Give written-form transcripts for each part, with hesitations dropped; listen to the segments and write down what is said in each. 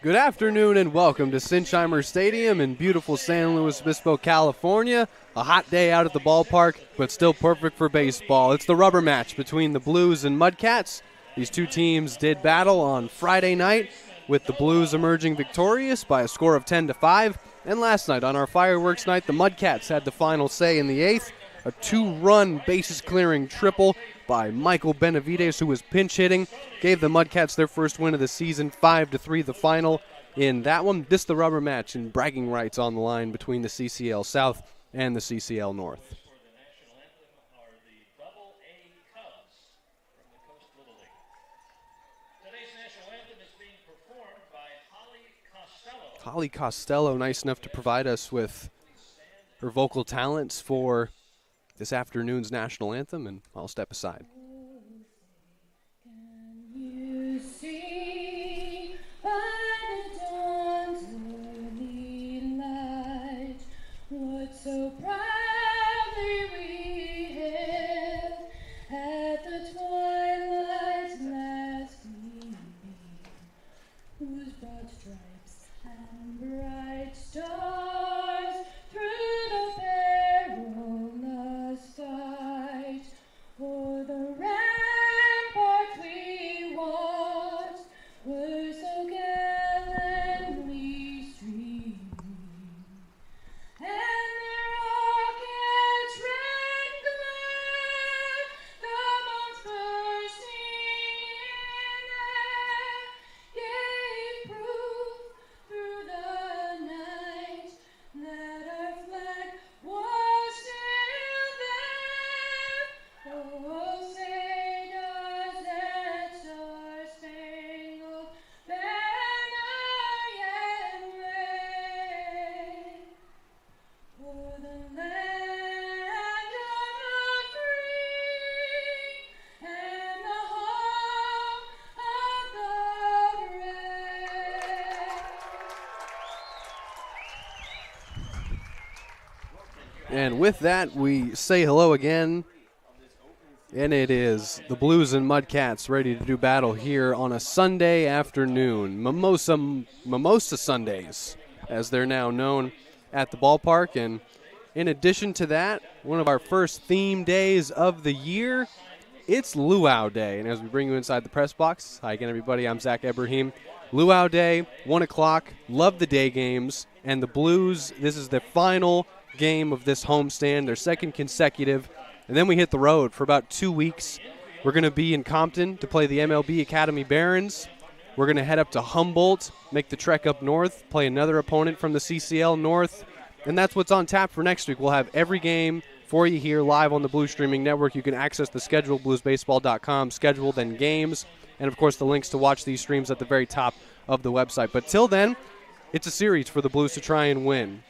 Good afternoon and welcome to Sinsheimer Stadium in beautiful San Luis Obispo, California. A hot day out at the ballpark, but still perfect for baseball. It's the rubber match between the Blues and Mudcats. These two teams did battle on Friday night, with the Blues emerging victorious by a score of 10-5. And last night, on our fireworks night, the Mudcats had the final say in the eighth. A two-run bases-clearing triple by Michael Benavides, who was pinch hitting, gave the Mudcats their first win of the season, 5-3 the final in that one. This the rubber match, and bragging rights on the line between the CCL South and the CCL North. Holly Costello, nice enough to provide us with her vocal talents for this afternoon's national anthem, and I'll step aside. Can you see by the dawn's early light what so proudly we hailed at the twilight's last gleaming, whose broad stripes and bright stars through the perilous fight o'er the ramparts we watched were so gallantly streaming, and the rocket's red glare, the bombs bursting in air, gave proof through the night that our flag was still there. Oh, say does that star-spangled banner yet wave o'er the land of the free and the home of the brave. And with that, we say hello again. And it is the Blues and Mudcats ready to do battle here on a Sunday afternoon. Mimosa Sundays, as they're now known at the ballpark. And in addition to that, one of our first theme days of the year, it's Luau Day. And as we bring you inside the press box, hi again, everybody. I'm Zach Ebrahim. Luau Day, 1 o'clock. Love the day games. And the Blues, this is the final game of this homestand, their second consecutive. And then we hit the road for about 2 weeks. We're going to be in Compton to play the MLB Academy Barons. We're going to head up to Humboldt, make the trek up north, play another opponent from the CCL North. And that's what's on tap for next week. We'll have every game for you here live on the Blues Streaming Network. You can access the schedule, bluesbaseball.com, schedule, then games. And, of course, the links to watch these streams at the very top of the website. But till then, it's a series for the Blues to try and win.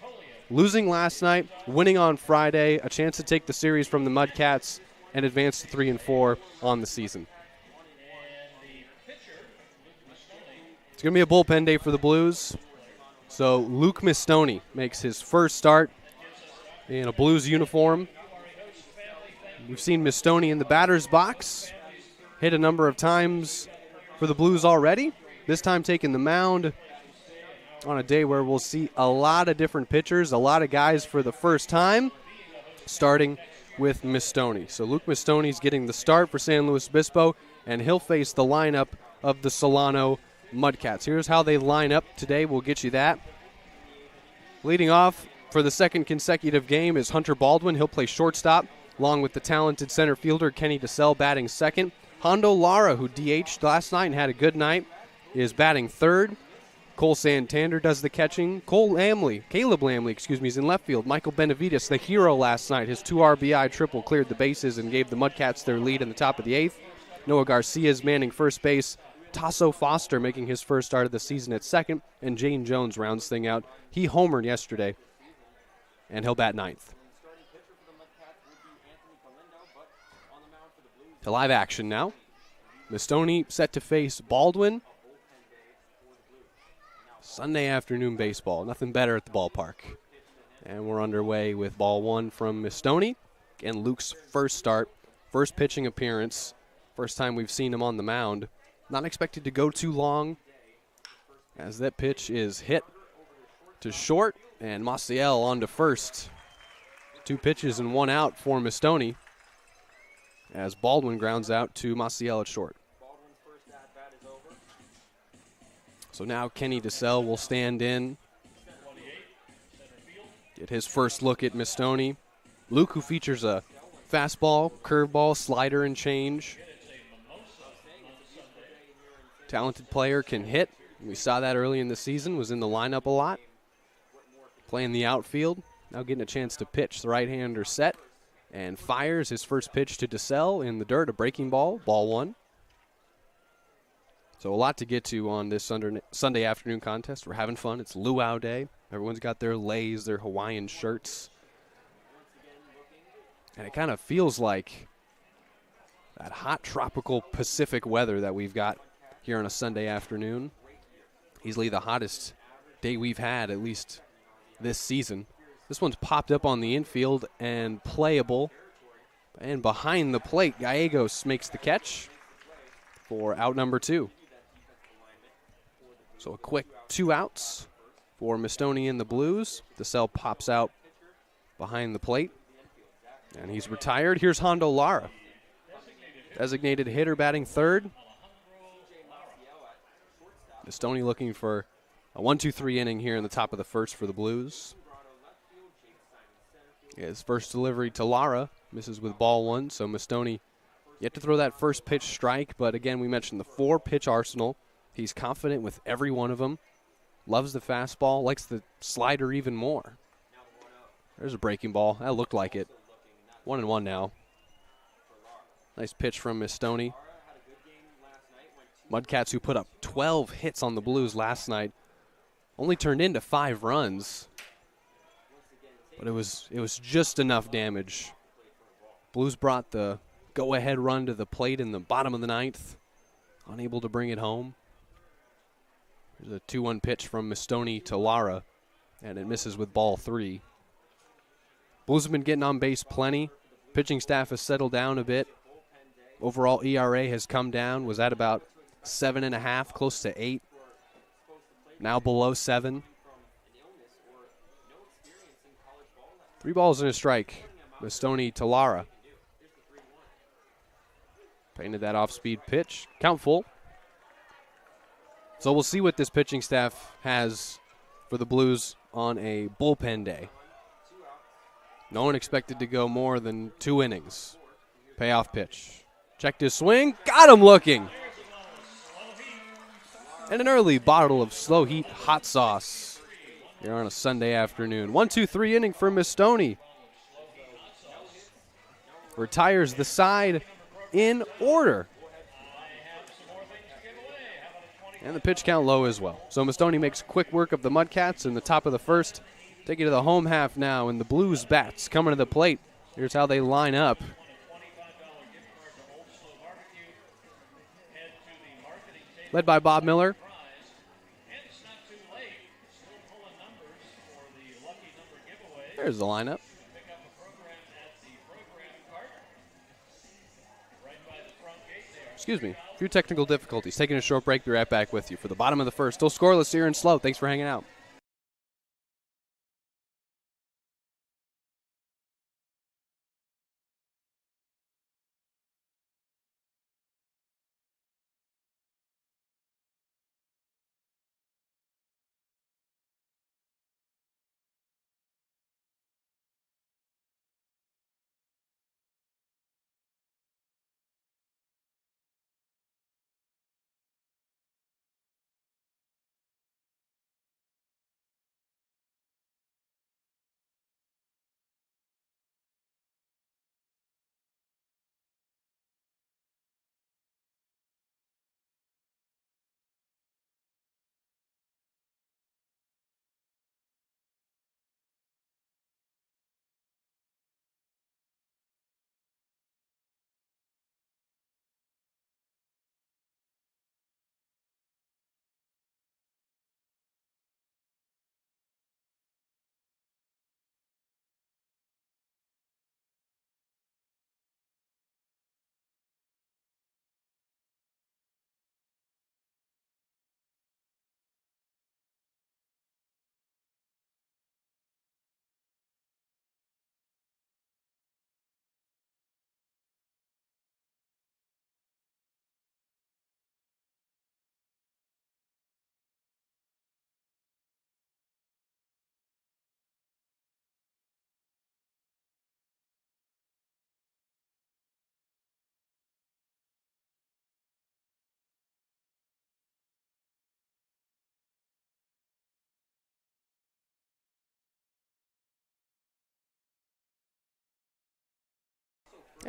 Losing last night, winning on Friday, a chance to take the series from the Mudcats and advance to 3-4 on the season. It's going to be a bullpen day for the Blues. So Luke Mistoni makes his first start in a Blues uniform. We've seen Mistoni in the batter's box, hit a number of times for the Blues already, this time taking the mound on a day where we'll see a lot of different pitchers, a lot of guys for the first time, starting with Mistoni. So Luke Mistoni's getting the start for San Luis Obispo, and he'll face the lineup of the Solano Mudcats. Here's how they line up today. We'll get you that. Leading off for the second consecutive game is Hunter Baldwin. He'll play shortstop, along with the talented center fielder Kenny DeSell batting second. Hondo Lara, who DH'd last night and had a good night, is batting third. Cole Santander does the catching. Caleb Lamley, is in left field. Michael Benavides, the hero last night. His 2 RBI triple cleared the bases and gave the Mudcats their lead in the top of the eighth. Noah Garcia is manning first base. Tasso Foster making his first start of the season at second. And Jane Jones rounds thing out. He homered yesterday, and he'll bat ninth. To live action now. Mistoni set to face Baldwin. Sunday afternoon baseball. Nothing better at the ballpark. And we're underway with ball one from Mistoni. And Luke's first start, first pitching appearance, first time we've seen him on the mound. Not expected to go too long, as that pitch is hit to short, and Maciel on to first. 2 pitches and 1 out for Mistoni, as Baldwin grounds out to Maciel at short. So now Kenny DeSalle will stand in, get his first look at Mistoni. Luke, who features a fastball, curveball, slider, and change. Talented player, can hit. We saw that early in the season, was in the lineup a lot. Playing the outfield, now getting a chance to pitch. The right-hander set and fires his first pitch to DeSalle in the dirt, a breaking ball, ball one. So a lot to get to on this Sunday afternoon contest. We're having fun. It's Luau Day. Everyone's got their leis, their Hawaiian shirts. And it kind of feels like that hot tropical Pacific weather that we've got here on a Sunday afternoon. Easily the hottest day we've had, at least this season. This one's popped up on the infield and playable. And behind the plate, Gallegos makes the catch for out number 2. So a quick 2 outs for Mistoni and the Blues. DeSalle pops out behind the plate, and he's retired. Here's Hondo Lara, designated hitter, batting third. Mistoni looking for a 1-2-3 inning here in the top of the first for the Blues. His first delivery to Lara misses with ball 1, so Mistoni yet to throw that first pitch strike, but again, we mentioned the 4-pitch arsenal. He's confident with every one of them. Loves the fastball, likes the slider even more. There's a breaking ball. That looked like it. 1-1 now. Nice pitch from Mistoni. Mudcats, who put up 12 hits on the Blues last night, only turned into 5 runs. But it was just enough damage. Blues brought the go-ahead run to the plate in the bottom of the 9th. Unable to bring it home. There's a 2-1 pitch from Mistoni to Lara, and it misses with ball 3. Blues have been getting on base plenty. Pitching staff has settled down a bit. Overall ERA has come down, was at about 7.5, close to 8. Now below 7. 3 balls and a strike. Mistoni to Lara. Painted that off-speed pitch. Count full. So we'll see what this pitching staff has for the Blues on a bullpen day. No one expected to go more than 2 innings. Payoff pitch. Checked his swing. Got him looking. And an early bottle of slow heat hot sauce here on a Sunday afternoon. 1-2-3 inning for Mistoni. Retires the side in order. And the pitch count low as well. So Mistoni makes quick work of the Mudcats in the top of the first. Take it to the home half now, and the Blues bats coming to the plate. Here's how they line up. Led by Bob Miller. There's the lineup. Excuse me. A few technical difficulties. Taking a short break. Be right back with you for the bottom of the first. Still scoreless here in SLO. Thanks for hanging out.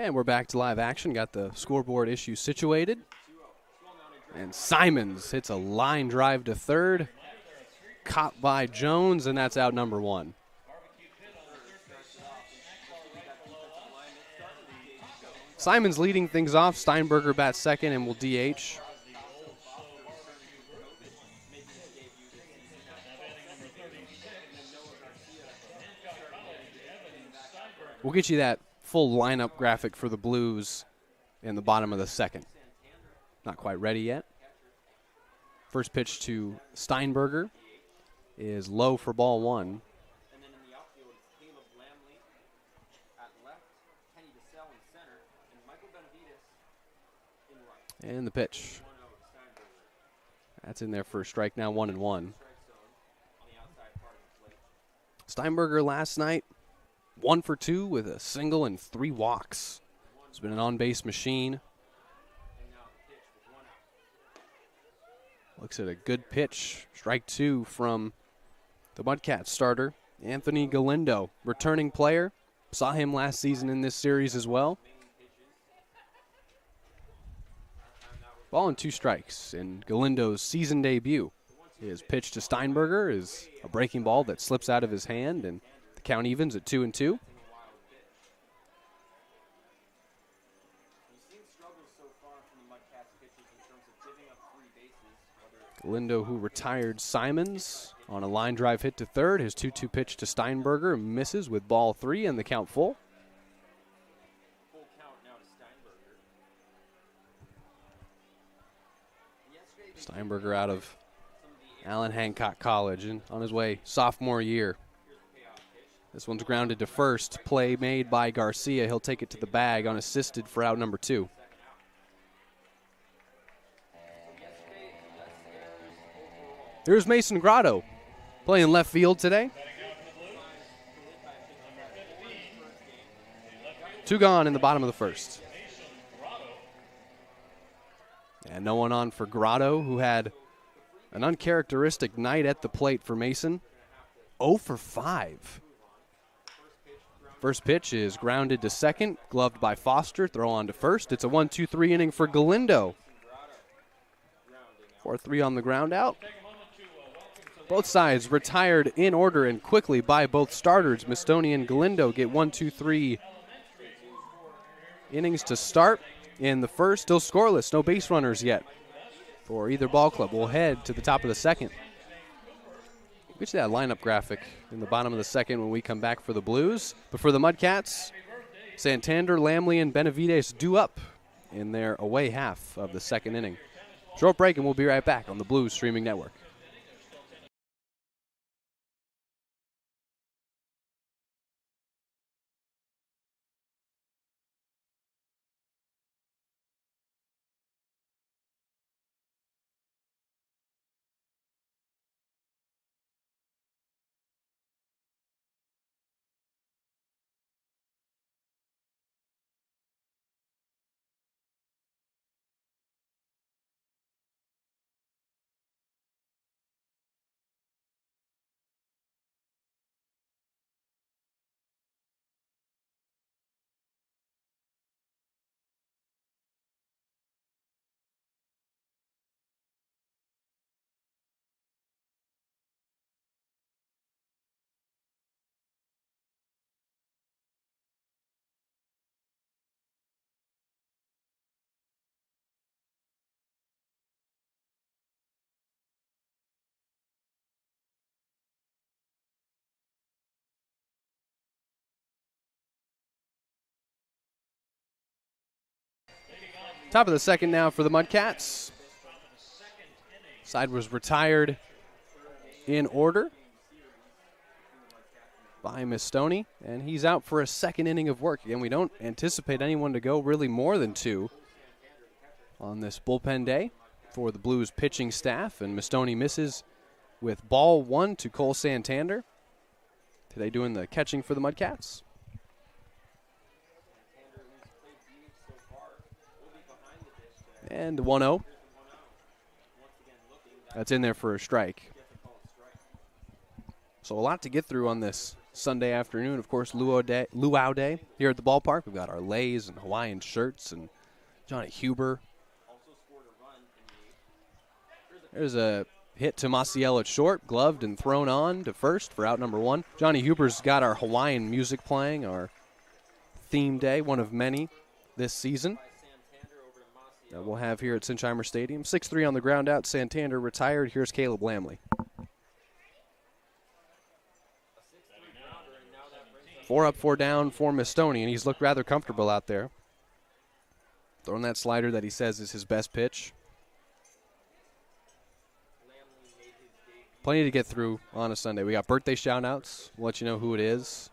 And we're back to live action. Got the scoreboard issue situated. And Simons hits a line drive to third. Caught by Jones, and that's out number 1. Simons leading things off. Steinberger bats second and will DH. We'll get you that full lineup graphic for the Blues in the bottom of the second. Not quite ready yet. First pitch to Steinberger is low for ball 1. And the pitch. That's in there for a strike now, 1-1. Steinberger last night, 1 for 2 with a single and 3 walks. He's been an on-base machine. Looks at a good pitch. Strike 2 from the Mudcats starter, Anthony Galindo, returning player. Saw him last season in this series as well. Ball and 2 strikes in Galindo's season debut. His pitch to Steinberger is a breaking ball that slips out of his hand, and the count evens at 2-2. Galindo, who retired Simons on a line drive hit to third. His 2-2 pitch to Steinberger misses with ball 3 and the count full. Steinberger out of Allen Hancock College and on his way sophomore year. This one's grounded to first. Play made by Garcia. He'll take it to the bag unassisted for out number 2. Here's Mason Grotto playing left field today. 2 gone in the bottom of the first. And no one on for Grotto, who had an uncharacteristic night at the plate for Mason. 0 for 5. First pitch is grounded to second, gloved by Foster, throw on to first. It's a 1-2-3 inning for Galindo. 4-3 on the ground out. Both sides retired in order and quickly by both starters. Mistoni and Galindo get 1-2-3 innings to start. In the first, still scoreless, no base runners yet for either ball club. We'll head to the top of the second. We'll get you that lineup graphic in the bottom of the second when we come back for the Blues. But for the Mudcats, Santander, Lamley, and Benavides due up in their away half of the second inning. Short break, and we'll be right back on the Blues Streaming Network. Top of the second now for the Mudcats. Side was retired in order by Mistoni, and he's out for a second inning of work. Again, we don't anticipate anyone to go really more than 2 on this bullpen day for the Blues pitching staff, and Mistoni misses with ball 1 to Cole Santander. Today doing the catching for the Mudcats. And 1-0. That's in there for a strike. So a lot to get through on this Sunday afternoon, of course, Luau Day here at the ballpark. We've got our Lays and Hawaiian shirts and Johnny Huber. There's a hit to Maciel at short, gloved and thrown on to first for out number 1. Johnny Huber's got our Hawaiian music playing, our theme day, one of many this season that we'll have here at Sinsheimer Stadium. 6-3 on the ground out. Santander retired. Here's Caleb Lamley. 4 up, 4 down for Mistoni, and he's looked rather comfortable out there. Throwing that slider that he says is his best pitch. Plenty to get through on a Sunday. We got birthday shout-outs. We'll let you know who it is.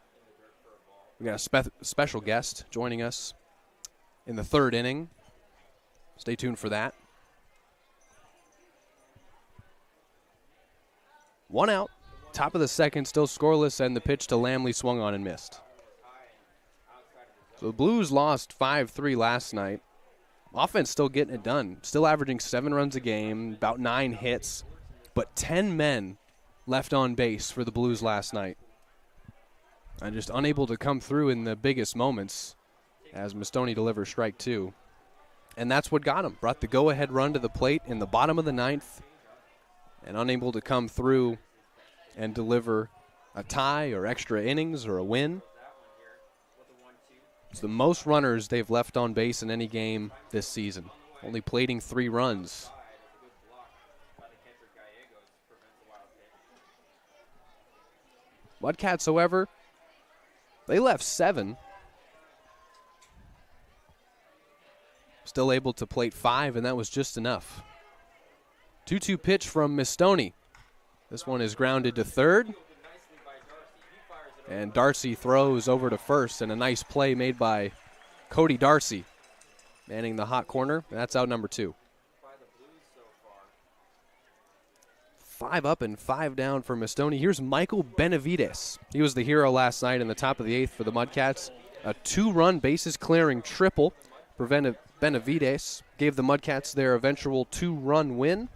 We got a special guest joining us in the 3rd inning. Stay tuned for that. 1 out. Top of the 2nd, still scoreless, and the pitch to Lamley swung on and missed. So the Blues lost 5-3 last night. Offense still getting it done. Still averaging 7 runs a game, about 9 hits. But 10 men left on base for the Blues last night. And just unable to come through in the biggest moments as Mistoni delivers strike 2. And that's what got him. Brought the go-ahead run to the plate in the bottom of the 9th and unable to come through and deliver a tie or extra innings or a win. It's the most runners they've left on base in any game this season, only plating 3 runs. Mudcats, however, they left 7. Still able to plate 5, and that was just enough. 2-2 pitch from Mistoni. This one is grounded to 3rd. And Darcy throws over to 1st, and a nice play made by Cody Darcy, manning the hot corner. That's out number 2. 5 up and 5 down for Mistoni. Here's Michael Benavides. He was the hero last night in the top of the 8th for the Mudcats. A 2-run bases clearing triple. Benavides gave the Mudcats their eventual 2-run win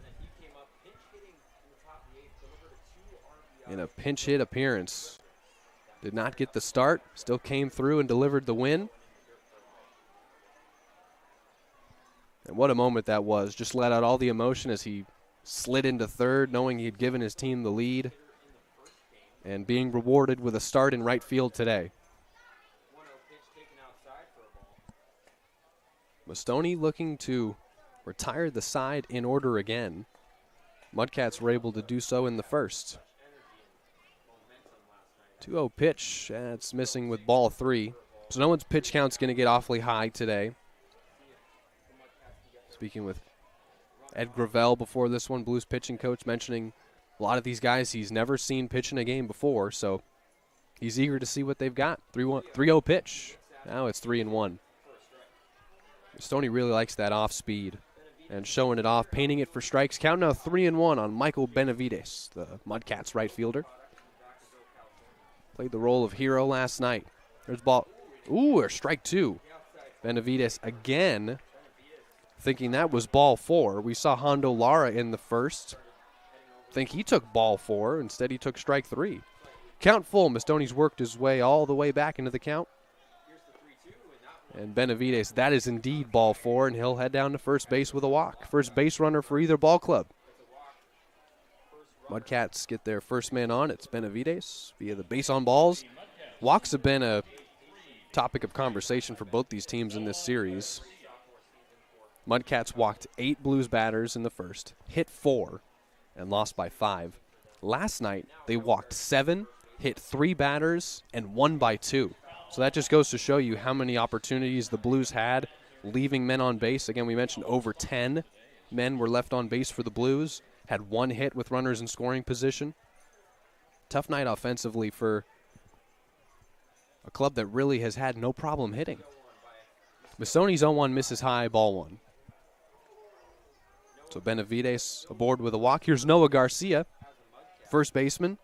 in a pinch hit appearance. Did not get the start, still came through and delivered the win. And what a moment that was. Just let out all the emotion as he slid into 3rd, knowing he had given his team the lead and being rewarded with a start in right field today. Mistoni looking to retire the side in order again. Mudcats were able to do so in the 1st. 2-0 pitch. That's missing with ball 3. So no one's pitch count's going to get awfully high today. Speaking with Ed Gravel before this one, Blues pitching coach, mentioning a lot of these guys he's never seen pitch in a game before, so he's eager to see what they've got. 3-0 pitch. Now it's 3-1. Stoney really likes that off speed and showing it off, painting it for strikes. Count now 3-1 on Michael Benavides, the Mudcats right fielder. Played the role of hero last night. There's ball. Ooh, or strike 2. Benavides again, thinking that was ball 4. We saw Hondo Lara in the 1st. Think he took ball 4. Instead, he took strike 3. Count full. Mistoni's worked his way all the way back into the count. And Benavides, that is indeed ball 4, and he'll head down to first base with a walk. First base runner for either ball club. Mudcats get their first man on. It's Benavides via the base on balls. Walks have been a topic of conversation for both these teams in this series. Mudcats walked 8 Blues batters in the 1st, hit 4, and lost by 5. Last night, they walked 7, hit 3 batters, and won by 2. So that just goes to show you how many opportunities the Blues had, leaving men on base. Again, we mentioned over 10 men were left on base for the Blues, had 1 hit with runners in scoring position. Tough night offensively for a club that really has had no problem hitting. Mistoni's 0-1 misses high, ball 1. So Benavides aboard with a walk. Here's Noah Garcia, first baseman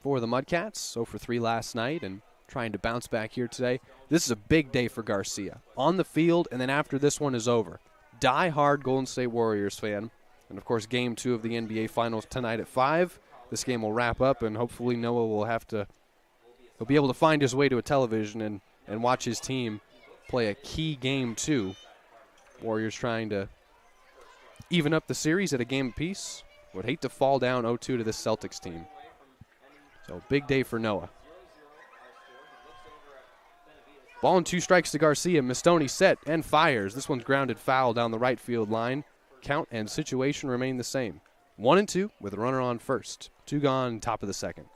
for the Mudcats. 0 for 3 last night and trying to bounce back here today. This is a big day for Garcia. On the field, and then after this one is over. Die-hard Golden State Warriors fan. And, of course, Game 2 of the NBA Finals tonight at 5. this game will wrap up, and hopefully Noah will he'll be able to find his way to a television and watch his team play a key game 2. Warriors trying to even up the series at a game apiece. Would hate to fall down 0-2 to this Celtics team. So big day for Noah. Ball and 2 strikes to Garcia. Mistoni set and fires. This one's grounded foul down the right field line. Count and situation remain the same. 1-2 with a runner on first. 2 gone, top of the second.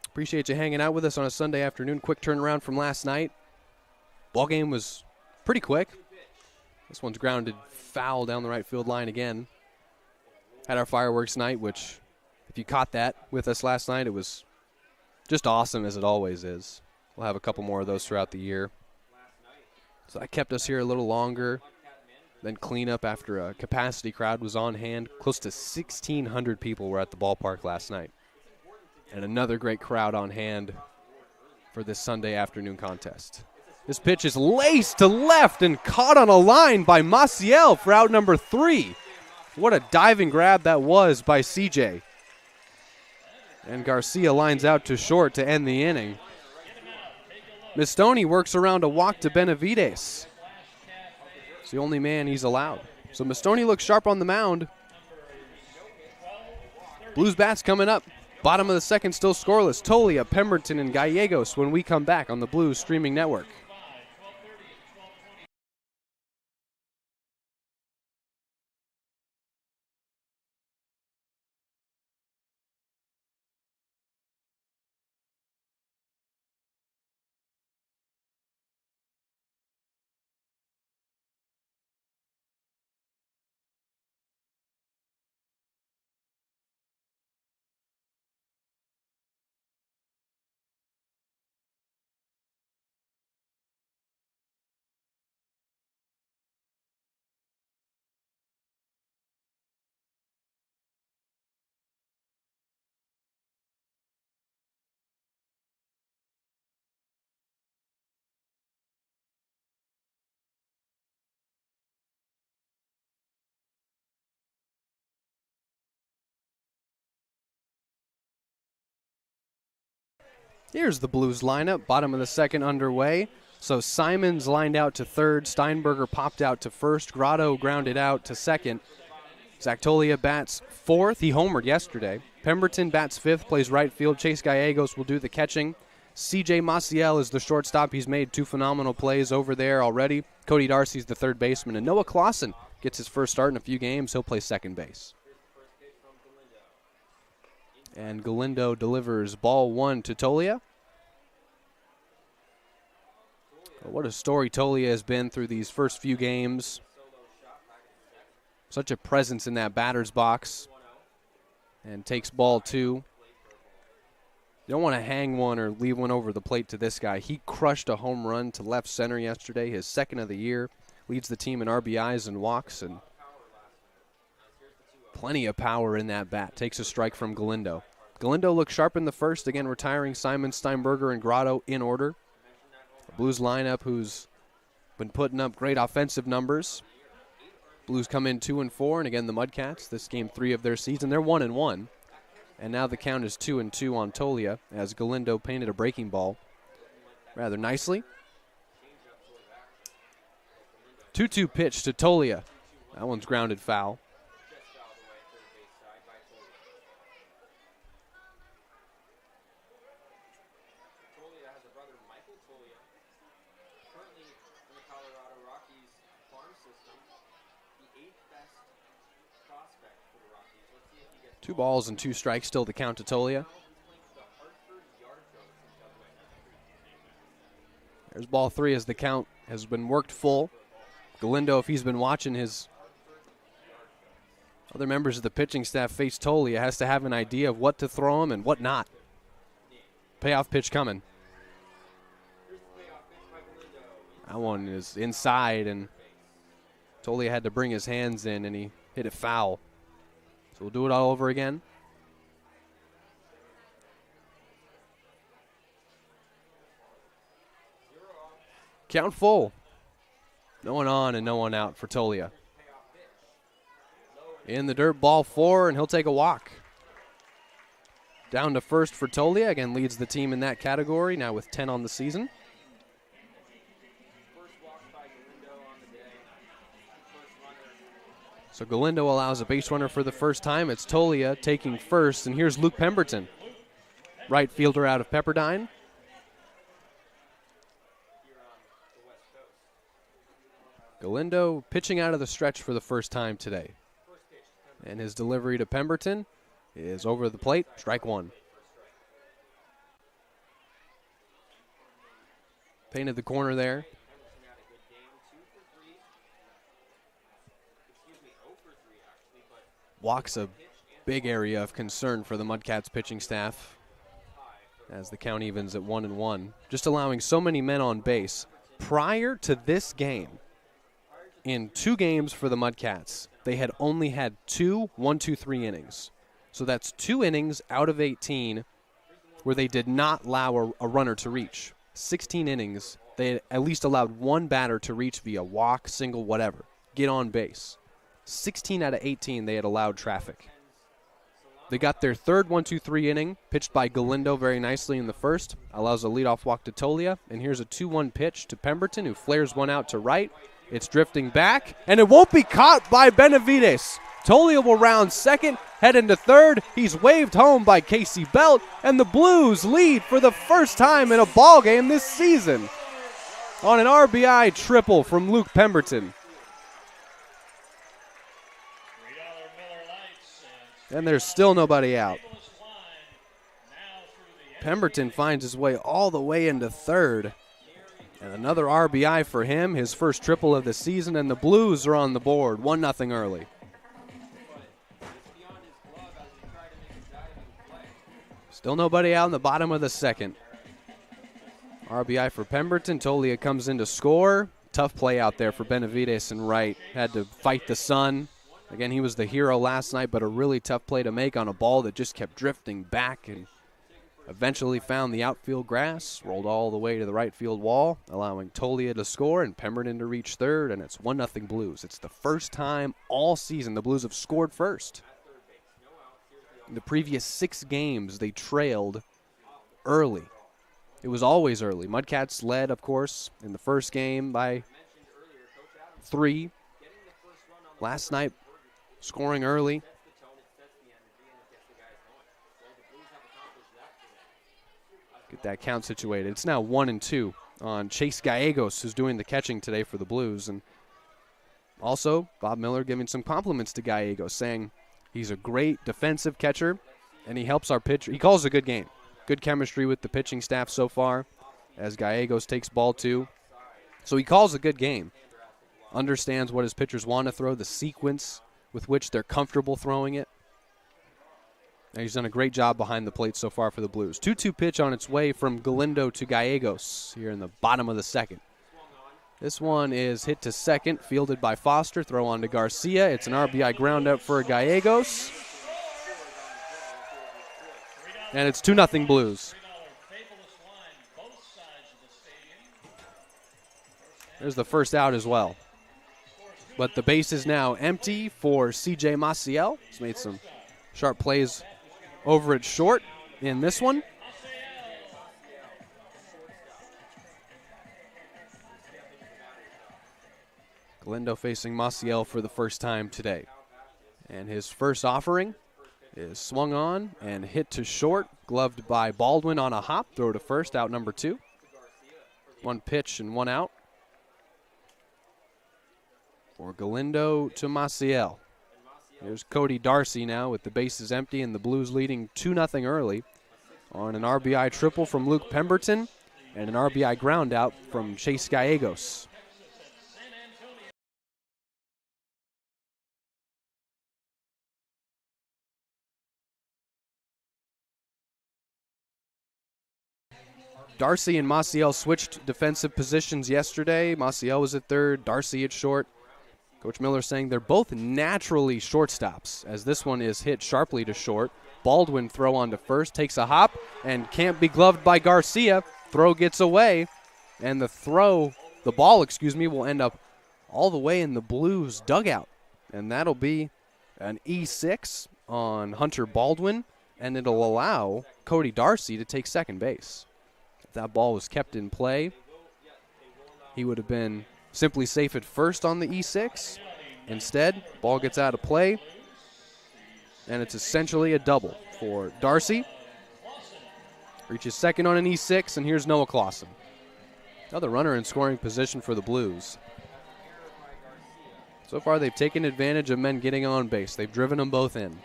Appreciate you hanging out with us on a Sunday afternoon. Quick turnaround from last night. Ball game was pretty quick. This one's grounded foul down the right field line again. Had our fireworks night, which, if you caught that with us last night, it was just awesome, as it always is. We'll have a couple more of those throughout the year. So that kept us here a little longer. Then cleanup after a capacity crowd was on hand. Close to 1,600 people were at the ballpark last night. And another great crowd on hand for this Sunday afternoon contest. This pitch is laced to left and caught on a line by Maciel for out number 3. What a diving grab that was by CJ. And Garcia lines out to short to end the inning. Mistoni works around a walk to Benavides. It's the only man he's allowed. So Mistoni looks sharp on the mound. Blues bats coming up. Bottom of the second, still scoreless. Tolia, Pemberton, and Gallegos when we come back on the Blues streaming network. Here's the Blues lineup, bottom of the second underway. So Simons lined out to third, Steinberger popped out to first, Grotto grounded out to second. Zach Tolia bats fourth, he homered yesterday. Pemberton bats fifth, plays right field. Chase Gallegos will do the catching. CJ Maciel is the shortstop. He's made 2 phenomenal plays over there already. Cody Darcy's the third baseman, and Noah Clausen gets his first start in a few games. He'll play second base. And Galindo delivers ball 1 to Tolia. What a story Tolia has been through these first few games. Such a presence in that batter's box. And takes ball 2. You don't want to hang one or leave one over the plate to this guy. He crushed a home run to left center yesterday, his second of the year. Leads the team in RBIs and walks, and plenty of power in that bat. Takes a strike from Galindo. Galindo looks sharp in the first, again retiring Simon, Steinberger, and Grotto in order. The Blues lineup who's been putting up great offensive numbers. Blues come in 2-4, and again the Mudcats, this game 3 of their season. They're 1-1, and now the count is 2-2 on Tolia as Galindo painted a breaking ball rather nicely. 2-2 pitch to Tolia. That one's grounded foul. Two balls and 2 strikes, still the count to Tolia. There's ball 3 as the count has been worked full. Galindo, if he's been watching his other members of the pitching staff face Tolia, has to have an idea of what to throw him and what not. Payoff pitch coming. That one is inside, and Tolia had to bring his hands in, and he hit it foul. So we'll do it all over again. Count full. No one on and no one out for Tolia. in the dirt, ball 4, and he'll take a walk. Down to first for Tolia. Again, leads the team in that category, now with 10 on the season. So Galindo allows a base runner for the first time. It's Tolia taking first, and here's Luke Pemberton, right fielder out of Pepperdine. Galindo pitching out of the stretch for the first time today. And his delivery to Pemberton is over the plate, strike 1. Painted the corner there. Walks a big area of concern for the Mudcats pitching staff as the count evens at 1-1. Just allowing so many men on base. Prior to this game, in 2 games for the Mudcats, they had only had 2 1-2-3 innings. So that's 2 innings out of 18 where they did not allow a runner to reach. 16 innings, they had at least allowed 1 batter to reach via walk, single, whatever. Get on base. 16 out of 18 they had allowed traffic. They got their third 1-2-3 inning, pitched by Galindo very nicely in the first. Allows a leadoff walk to Tolia. And here's a 2-1 pitch to Pemberton, who flares one out to right. It's drifting back, and it won't be caught by Benavides. Tolia will round second, head into third. He's waved home by Casey Belt, and the Blues lead for the first time in a ball game this season on an RBI triple from Luke Pemberton. And there's still nobody out. Pemberton finds his way all the way into third. And another RBI for him, his first triple of the season, and the Blues are on the board, 1-0 early. Still nobody out in the bottom of the second. RBI for Pemberton. Tolia comes in to score. Tough play out there for Benavides and right. Had to fight the sun. Again, he was the hero last night, but a really tough play to make on a ball that just kept drifting back and eventually found the outfield grass, rolled all the way to the right field wall, allowing Tolia to score and Pemberton to reach third, and it's 1-0 Blues. It's the first time all season the Blues have scored first. In the previous 6 games, they trailed early. It was always early. Mudcats led, of course, in the first game by 3. Last night, scoring early. Get that count situated. It's now 1-2 on Chase Gallegos, who's doing the catching today for the Blues. And also, Bob Miller giving some compliments to Gallegos, saying he's a great defensive catcher, and he helps our pitcher. He calls a good game. Good chemistry with the pitching staff so far as Gallegos takes ball 2. So he calls a good game. Understands what his pitchers want to throw, the sequence with which they're comfortable throwing it. And he's done a great job behind the plate so far for the Blues. 2-2 pitch on its way from Galindo to Gallegos here in the bottom of the second. This one is hit to second, fielded by Foster. Throw on to Garcia. It's an RBI ground out for Gallegos. And it's 2-0 Blues. There's the first out as well. But the base is now empty for C.J. Maciel. He's made some sharp plays over at short in this one. Galindo facing Maciel for the first time today. And his first offering is swung on and hit to short, gloved by Baldwin on a hop. Throw to first, out number 2. 1 pitch and 1 out. For Galindo to Maciel. Here's Cody Darcy now with the bases empty and the Blues leading 2-0 early on an RBI triple from Luke Pemberton and an RBI ground out from Chase Gallegos. Darcy and Maciel switched defensive positions yesterday. Maciel was at third, Darcy at short. Coach Miller saying they're both naturally shortstops, as this one is hit sharply to short. Baldwin throw on to first, takes a hop, and can't be gloved by Garcia. Throw gets away, and the ball will end up all the way in the Blues dugout. And that'll be an E6 on Hunter Baldwin, and it'll allow Cody Darcy to take second base. If that ball was kept in play, he would have been simply safe at first on the E6. Instead, ball gets out of play, and it's essentially a double for Darcy. Reaches second on an E6, and here's Noah Clausen. Another runner in scoring position for the Blues. So far, they've taken advantage of men getting on base. They've driven them both in.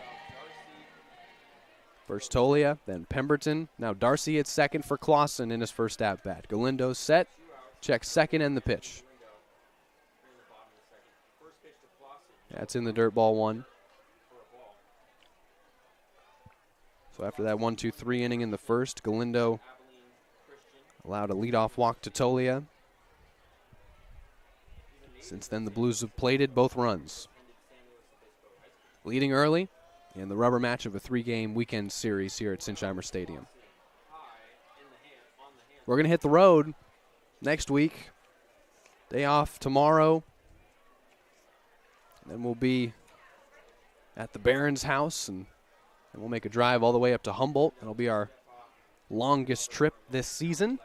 First Tolia, then Pemberton. Now Darcy at second for Clausen in his first at-bat. Galindo set, checks second and the pitch. That's in the dirt, ball one. So after that 1-2-3 inning in the first, Galindo allowed a leadoff walk to Tolia. Since then, the Blues have plated both runs. Leading early in the rubber match of a 3-game weekend series here at Sinsheimer Stadium. We're going to hit the road next week. Day off tomorrow. Then we'll be at the Barons house, and we'll make a drive all the way up to Humboldt. That'll be our longest trip this season.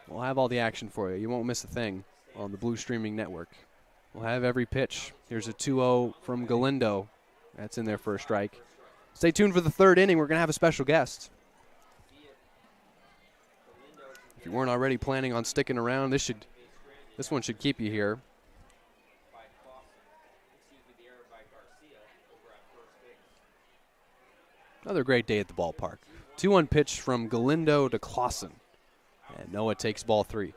We'll have all the action for you. You won't miss a thing on the Blue Streaming Network. We'll have every pitch. Here's a 2-0 from Galindo. That's in there for a strike. Stay tuned for the third inning. We're going to have a special guest. If you weren't already planning on sticking around, this one should keep you here. Another great day at the ballpark. 2-1 pitch from Galindo to Clausen. And Noah takes ball 3.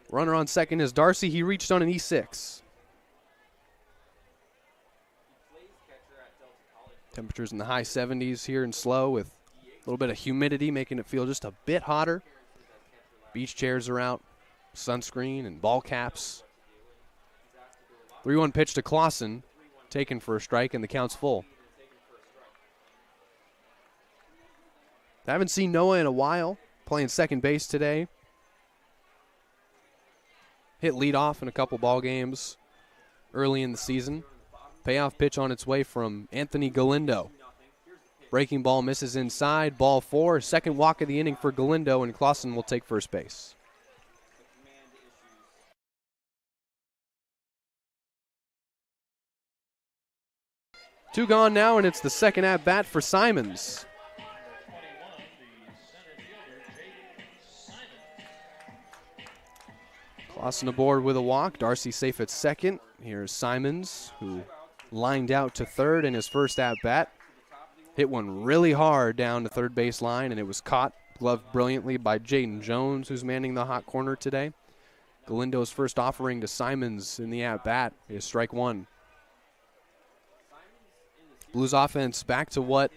Runner on second is Darcy. He reached on an E6. Temperatures in the high 70s here in SLO with a little bit of humidity making it feel just a bit hotter. Beach chairs are out, sunscreen and ball caps. 3-1 pitch to Clausen, taken for a strike, and the count's full. I haven't seen Noah in a while, playing second base today. Hit leadoff in a couple ball games early in the season. Payoff pitch on its way from Anthony Galindo. Breaking ball misses inside, ball 4. Second walk of the inning for Galindo, and Clausen will take first base. Two gone now, and it's the second at-bat for Simons. Clausen aboard with a walk. Darcy safe at second. Here's Simons, who lined out to third in his first at-bat. Hit one really hard down the third base line, and it was caught, gloved brilliantly by Jaden Jones, who's manning the hot corner today. Galindo's first offering to Simons in the at-bat is strike 1. Blues offense back to what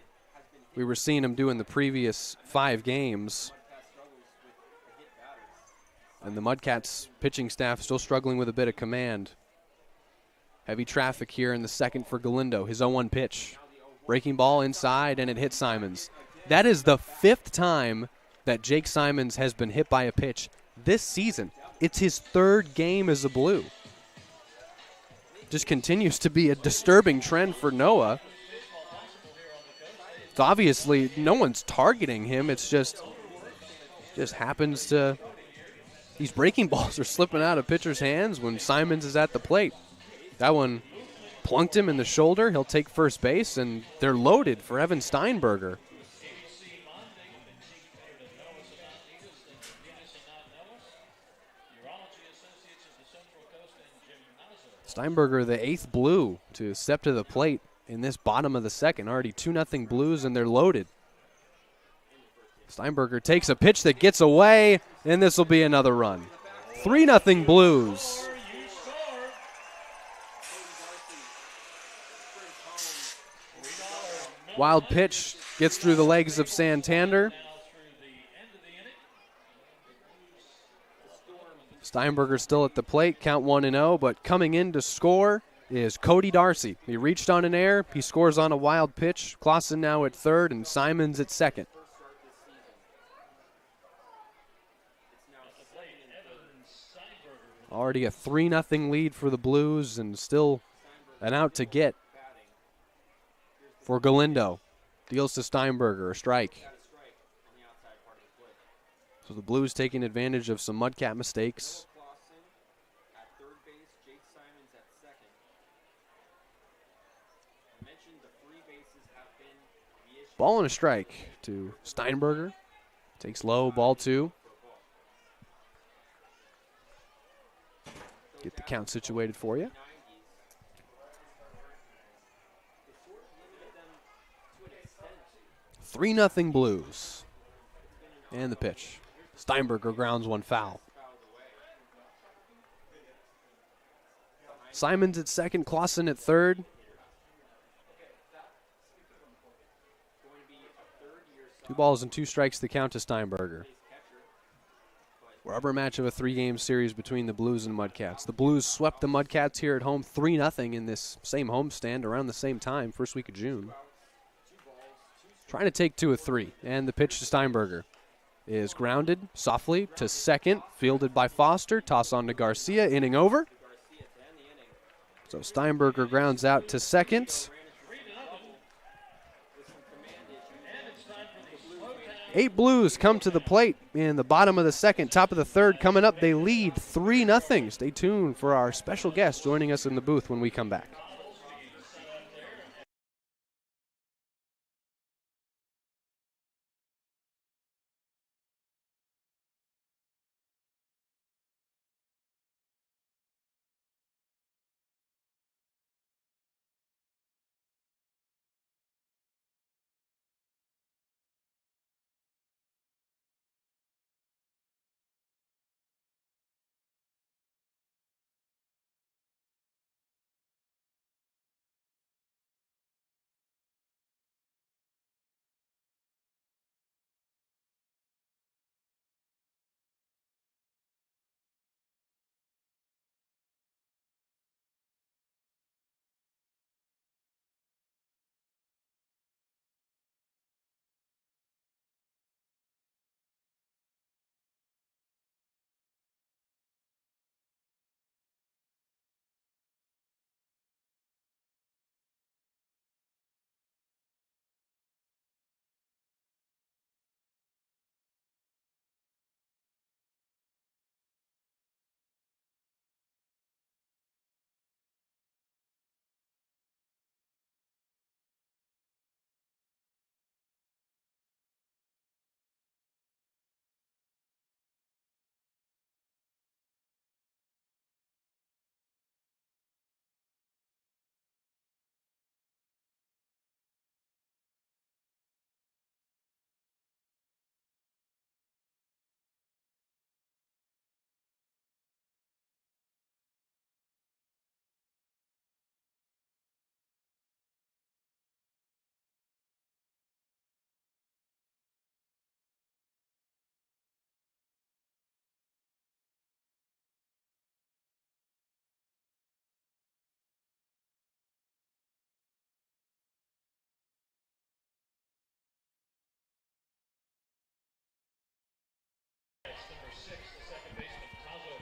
we were seeing them do in the previous 5 games. And the Mudcats pitching staff still struggling with a bit of command. Heavy traffic here in the second for Galindo. His 0-1 pitch. Breaking ball inside, and it hits Simons. That is the 5th time that Jake Simons has been hit by a pitch this season. It's his 3rd game as a Blue. Just continues to be a disturbing trend for Noah. It's obviously no one's targeting him. It's just happens to. These breaking balls are slipping out of pitchers' hands when Simons is at the plate. That one plunked him in the shoulder. He'll take first base, and they're loaded for Evan Steinberger. Steinberger, the 8th Blue to step to the plate in this bottom of the second. Already 2-0 Blues, and they're loaded. Steinberger takes a pitch that gets away, and this will be another run. 3-0 Blues. Wild pitch gets through the legs of Santander. Steinberger still at the plate, count 1-0, but coming in to score is Cody Darcy. He reached on an air, he scores on a wild pitch. Clausen now at third, and Simons at second. Already a 3-0 lead for the Blues and still an out to get for Galindo. Deals to Steinberger, a strike. So the Blues taking advantage of some Mudcat mistakes. Ball and a strike to Steinberger. Takes low, ball 2. Get the count situated for you. 3-0 Blues. And the pitch. Steinberger grounds one foul. Simons at second, Clausen at third. 2 balls and 2 strikes to count to Steinberger. Rubber match of a 3-game series between the Blues and Mudcats. The Blues swept the Mudcats here at home 3-0 in this same homestand around the same time, first week of June. Trying to take 2 of 3, and the pitch to Steinberger is grounded softly to second, fielded by Foster. Toss on to Garcia, inning over. So Steinberger grounds out to second. 8 Blues come to the plate in the bottom of the second, top of the third. Coming up, they lead 3-0. Stay tuned for our special guest joining us in the booth when we come back.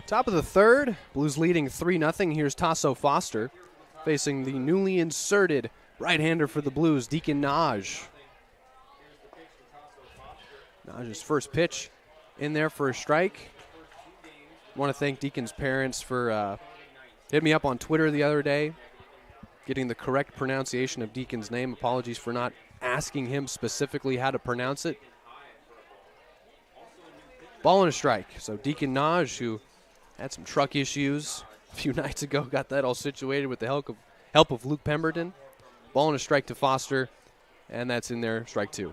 Top of the third, Blues leading 3-0. Here's Tasso Foster facing the newly inserted right-hander for the Blues, Deacon Naj. Naj's first pitch in there for a strike. I want to thank Deacon's parents for hitting me up on Twitter the other day, getting the correct pronunciation of Deacon's name. Apologies for not asking him specifically how to pronounce it. Ball and a strike. So Deacon Naj, who had some truck issues a few nights ago, got that all situated with the help of Luke Pemberton. Ball and a strike to Foster, and that's in there, strike 2.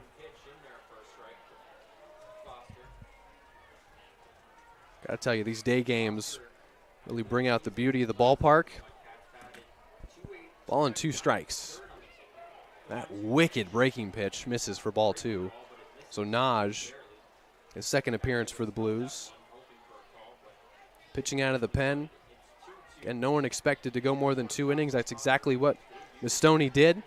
Gotta tell you, these day games really bring out the beauty of the ballpark. Ball and 2 strikes. That wicked breaking pitch misses for ball 2. So Naj, his second appearance for the Blues. Pitching out of the pen. Again, no one expected to go more than 2 innings. That's exactly what Mistoni did.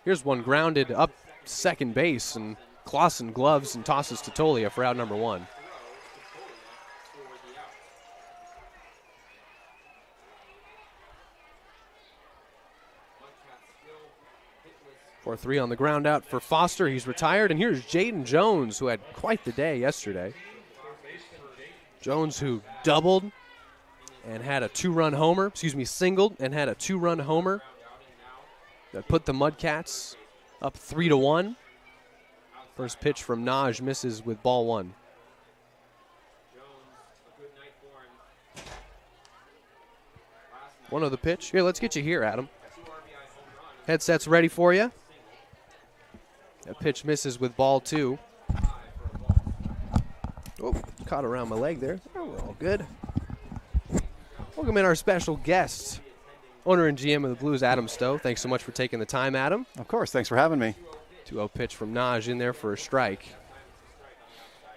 Here's one grounded up second base, and Clausen gloves and tosses to Tolia for out number 1. 4-3 on the ground out for Foster. He's retired. And here's Jaden Jones, who had quite the day yesterday. Jones, who doubled and had a singled and had a 2-run homer that put the Mudcats up 3-1. First pitch from Naj misses with ball 1. One of the pitch. Here, let's get you here, Adam. Headset's ready for you. That pitch misses with ball 2. Oh, caught around my leg there. Oh, we're all good. Welcome in our special guest, owner and GM of the Blues, Adam Stowe. Thanks so much for taking the time, Adam. Of course. Thanks for having me. 2-0 pitch from Naj in there for a strike.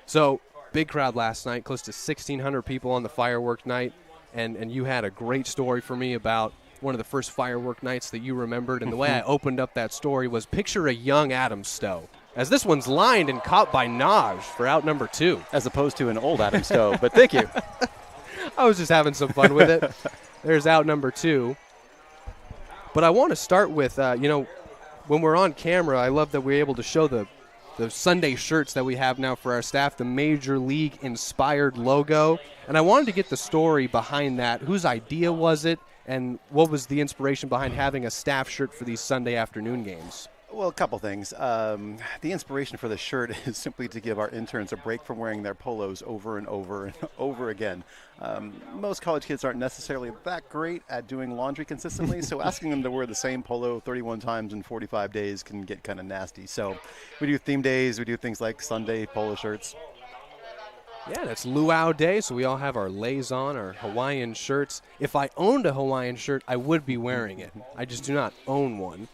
So, big crowd last night, close to 1,600 people on the firework night. And you had a great story for me about one of the first firework nights that you remembered. And the way I opened up that story was picture a young Adam Stowe, as this one's lined and caught by Naj for out number 2. As opposed to an old Adam Stowe, but thank you. I was just having some fun with it. There's out number 2. But I want to start with, when we're on camera, I love that we're able to show the Sunday shirts that we have now for our staff, the Major League inspired logo. And I wanted to get the story behind that. Whose idea was it? And what was the inspiration behind having a staff shirt for these Sunday afternoon games? Well, a couple things. The inspiration for the shirt is simply to give our interns a break from wearing their polos over and over and over again. Most college kids aren't necessarily that great at doing laundry consistently, so asking them to wear the same polo 31 times in 45 days can get kind of nasty. So we do theme days. We do things like Sunday polo shirts. Yeah, that's Luau Day, so we all have our lays on, our Hawaiian shirts. If I owned a Hawaiian shirt, I would be wearing it. I just do not own one.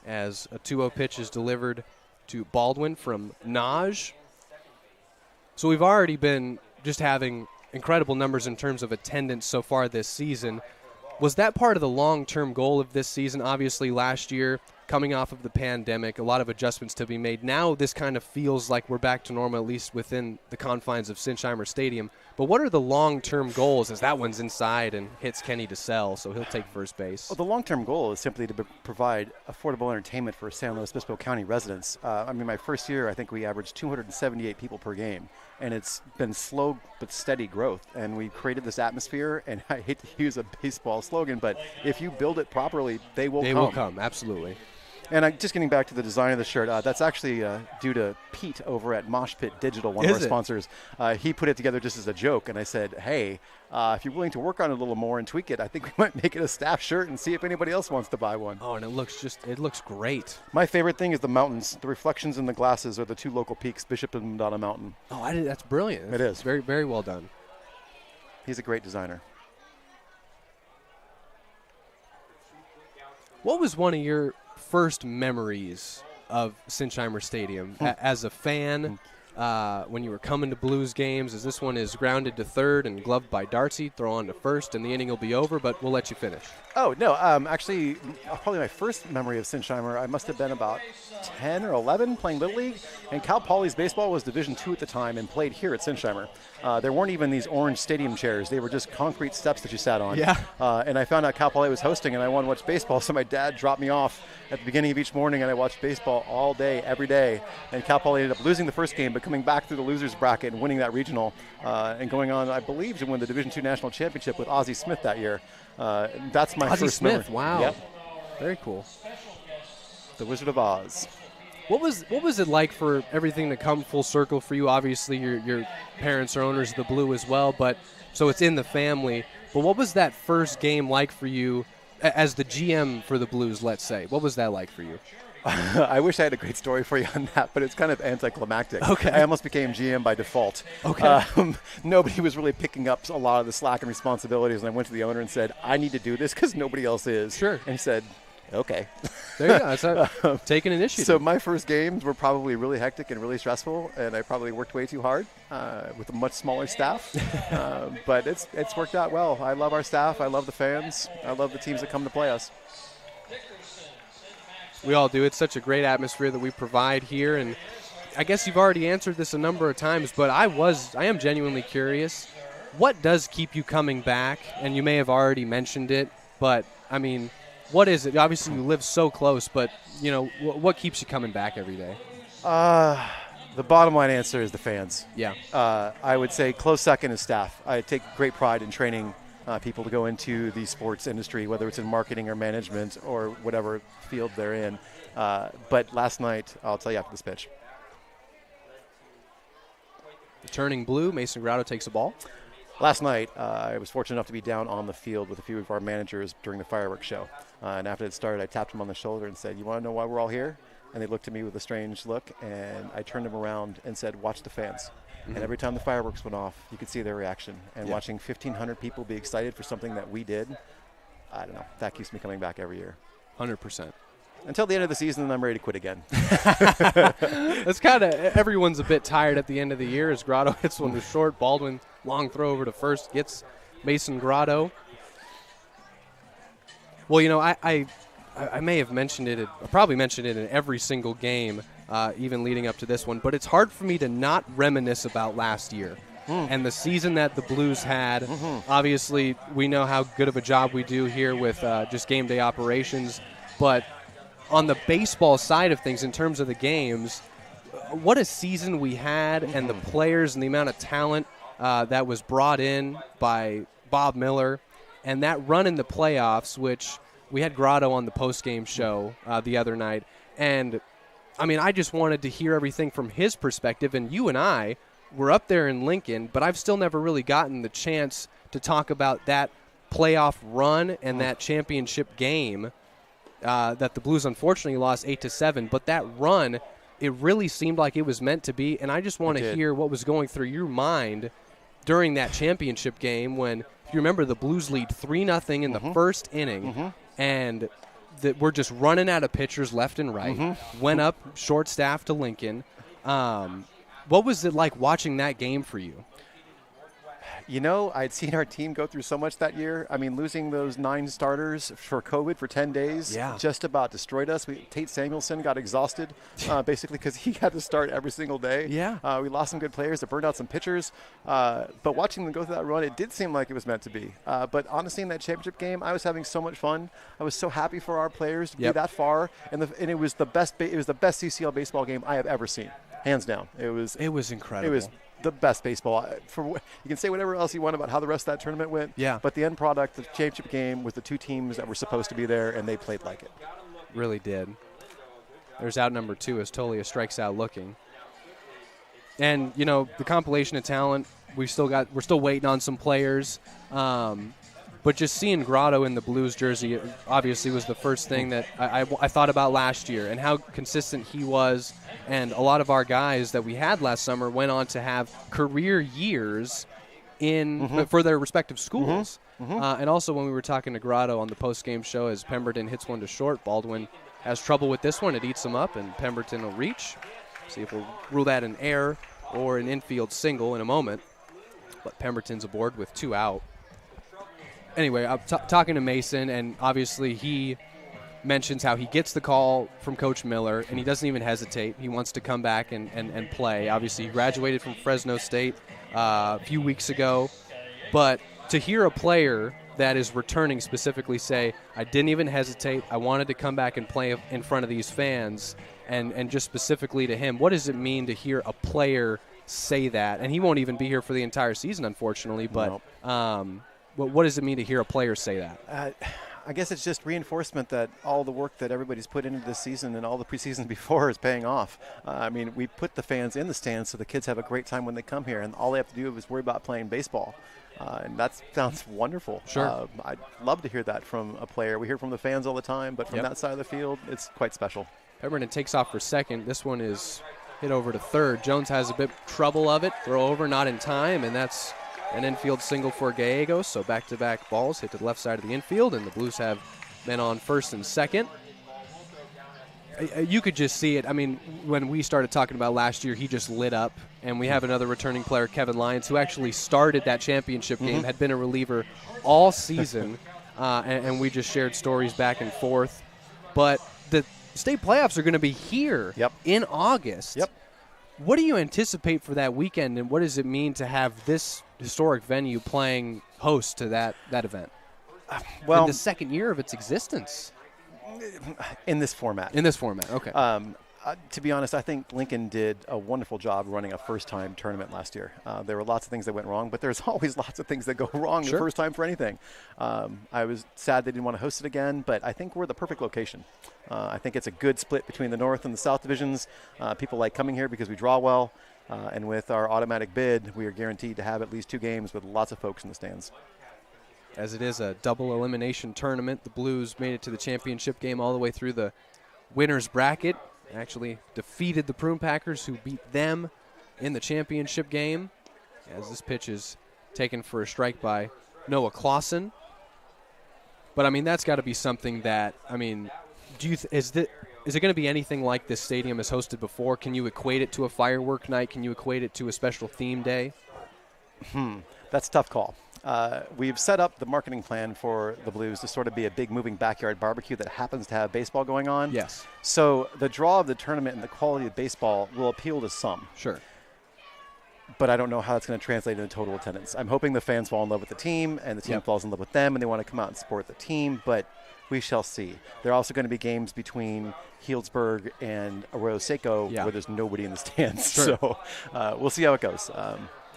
As a 2-0 pitch is delivered to Baldwin from Naj. So we've already been just having incredible numbers in terms of attendance so far this season. Was that part of the long-term goal of this season? Obviously, last year, coming off of the pandemic, a lot of adjustments to be made. Now this kind of feels like we're back to normal, at least within the confines of Sinsheimer Stadium. But what are the long-term goals, as that one's inside and hits Kenny DeSalle, so he'll take first base? Well, the long-term goal is simply to provide affordable entertainment for San Luis Obispo County residents. My first year, I think we averaged 278 people per game, and it's been slow but steady growth. And we created this atmosphere, and I hate to use a baseball slogan, but if you build it properly, they will come. They will come, absolutely. And just getting back to the design of the shirt, that's actually due to Pete over at Mosh Pit Digital, one of our sponsors. He put it together just as a joke, and I said, hey, if you're willing to work on it a little more and tweak it, I think we might make it a staff shirt and see if anybody else wants to buy one. Oh, and it looks great. My favorite thing is the mountains. The reflections in the glasses are the 2 local peaks, Bishop and Madonna Mountain. Oh, that's brilliant. It is. Very, very well done. He's a great designer. What was one of your first memories of Sinsheimer Stadium as a fan when you were coming to Blues games? As this one is grounded to third and gloved by Darcy, throw on to first, and the inning will be over, but we'll let you finish. Oh, no. Actually, probably my first memory of Sinsheimer, I must have been about 10 or 11 playing Little League, and Cal Poly's baseball was Division II at the time and played here at Sinsheimer. There weren't even these orange stadium chairs. They were just concrete steps that you sat on. Yeah. And I found out Cal Poly was hosting, and I wanted to watch baseball, so my dad dropped me off at the beginning of each morning, and I watched baseball all day, every day. And Cal Poly ended up losing the first game, but coming back through the losers bracket and winning that regional, and going on, I believe, to win the Division II National Championship with Ozzie Smith that year. That's my Ozzie first Smith, memory. wow. Yep. Very cool. The Wizard of Oz. What was it like for everything to come full circle for you? Obviously, your parents are owners of the Blue as well, but so it's in the family. But what was that first game like for you as the GM for the Blues, let's say? What was that like for you? I wish I had a great story for you on that, but it's kind of anticlimactic. Okay. I almost became GM by default. Okay. Nobody was really picking up a lot of the slack and responsibilities, and I went to the owner and said, I need to do this because nobody else is. Sure. And he said, okay. There you go. That's taking an issue. So my first games were probably really hectic and really stressful, and I probably worked way too hard with a much smaller staff. But it's worked out well. I love our staff. I love the fans. I love the teams that come to play us. We all do. It's such a great atmosphere that we provide here, and I guess you've already answered this a number of times, but I am genuinely curious. What does keep you coming back? And you may have already mentioned it, but I mean, What is it? Obviously, you live so close, but, what keeps you coming back every day? The bottom line answer is the fans. Yeah. I would say close second is staff. I take great pride in training people to go into the sports industry, whether it's in marketing or management or whatever field they're in. But last night, I'll tell you after this pitch. Turning blue, Mason Grotto takes the ball. Last night, I was fortunate enough to be down on the field with a few of our managers during the fireworks show. And after it started, I tapped them on the shoulder and said, "You want to know why we're all here?" And they looked at me with a strange look, and I turned them around and said, "Watch the fans." Mm-hmm. And every time the fireworks went off, you could see their reaction. And watching 1,500 people be excited for something that we did, I don't know, that keeps me coming back every year. 100%. Until the end of the season, and I'm ready to quit again. That's kind of, everyone's a bit tired at the end of the year as Grotto hits one to short. Baldwin, long throw over to first, gets Mason Grotto. Well, I may have mentioned it, I probably mentioned it in every single game, even leading up to this one, but it's hard for me to not reminisce about last year and the season that the Blues had. Obviously, we know how good of a job we do here with just game day operations, but on the baseball side of things, in terms of the games, what a season we had and the players and the amount of talent that was brought in by Bob Miller, and that run in the playoffs, which we had Grotto on the post-game show the other night. And, I just wanted to hear everything from his perspective. And you and I were up there in Lincoln, but I've still never really gotten the chance to talk about that playoff run and that championship game that the Blues unfortunately lost 8-7. But that run, it really seemed like it was meant to be. And I just want to hear what was going through your mind during that championship game when, if you remember, the Blues lead 3-0 in the first inning. And we're just running out of pitchers left and right. Went up short staff to Lincoln. What was it like watching that game for you? I'd seen our team go through so much that year. Losing those 9 starters for COVID for 10 days just about destroyed us. Tate Samuelson got exhausted basically because he had to start every single day. We lost some good players that burned out some pitchers. But watching them go through that run, it did seem like it was meant to be. But honestly, in that championship game, I was having so much fun. I was so happy for our players to be that far. And it was the best CCL baseball game I have ever seen, hands down. It was incredible. It was the best baseball. You can say whatever else you want about how the rest of that tournament went. But the end product, the championship game, with the 2 teams that were supposed to be there, and they played like it. Really did. There's out number 2 as Tolia strikes out looking. And the compilation of talent, we're still waiting on some players. But just seeing Grotto in the Blues jersey obviously was the first thing that I thought about last year, and how consistent he was. And a lot of our guys that we had last summer went on to have career years for their respective schools. And also when we were talking to Grotto on the post-game show, as Pemberton hits one to short, Baldwin has trouble with this one. It eats him up, and Pemberton will reach. See if we'll rule that an error or an infield single in a moment. But Pemberton's aboard with 2 out. Anyway, I'm talking to Mason, and obviously he mentions how he gets the call from Coach Miller, and he doesn't even hesitate. He wants to come back and play. Obviously, he graduated from Fresno State a few weeks ago. But to hear a player that is returning specifically say, I didn't even hesitate, I wanted to come back and play in front of these fans, and just specifically to him, what does it mean to hear a player say that? And he won't even be here for the entire season, unfortunately, but what does it mean to hear a player say that? I guess it's just reinforcement that all the work that everybody's put into this season and all the preseason before is paying off. We put the fans in the stands so the kids have a great time when they come here, and all they have to do is worry about playing baseball. And that sounds wonderful. Sure. I'd love to hear that from a player. We hear from the fans all the time, but from that side of the field, it's quite special. Pemberton takes off for second. This one is hit over to third. Jones has a bit trouble of it. Throw over, not in time, and that's an infield single for Gallegos. So back-to-back balls hit to the left side of the infield, and the Blues have been on first and second. You could just see it. I mean, when we started talking about last year, he just lit up. And we have another returning player, Kevin Lyons, who actually started that championship game, had been a reliever all season, and we just shared stories back and forth. But the state playoffs are going to be here in August. What do you anticipate for that weekend, and what does it mean to have this historic venue playing host to that event? Well, in the second year of its existence. In this format. In this format, okay. To be honest, I think Lincoln did a wonderful job running a first-time tournament last year. There were lots of things that went wrong, but there's always lots of things that go wrong the first time for anything. I was sad they didn't want to host it again, but I think we're the perfect location. I think it's a good split between the North and the South divisions. People like coming here because we draw well, and with our automatic bid, we are guaranteed to have at least 2 games with lots of folks in the stands. As it is a double elimination tournament, the Blues made it to the championship game all the way through the winner's bracket. Actually defeated the Prune Packers, who beat them in the championship game, as this pitch is taken for a strike by Noah Clausen. But, I mean, that's got to be something that, I mean, is it going to be anything like this stadium has hosted before? Can you equate it to a firework night? Can you equate it to a special theme day? That's a tough call. We've set up the marketing plan for the Blues to sort of be a big moving backyard barbecue that happens to have baseball going on. Yes. So the draw of the tournament and the quality of baseball will appeal to some. Sure. But I don't know how that's going to translate into total attendance. I'm hoping the fans fall in love with the team and the team falls in love with them and they want to come out and support the team, but we shall see. There are also going to be games between Healdsburg and Arroyo Seco where there's nobody in the stands. Sure. So we'll see how it goes.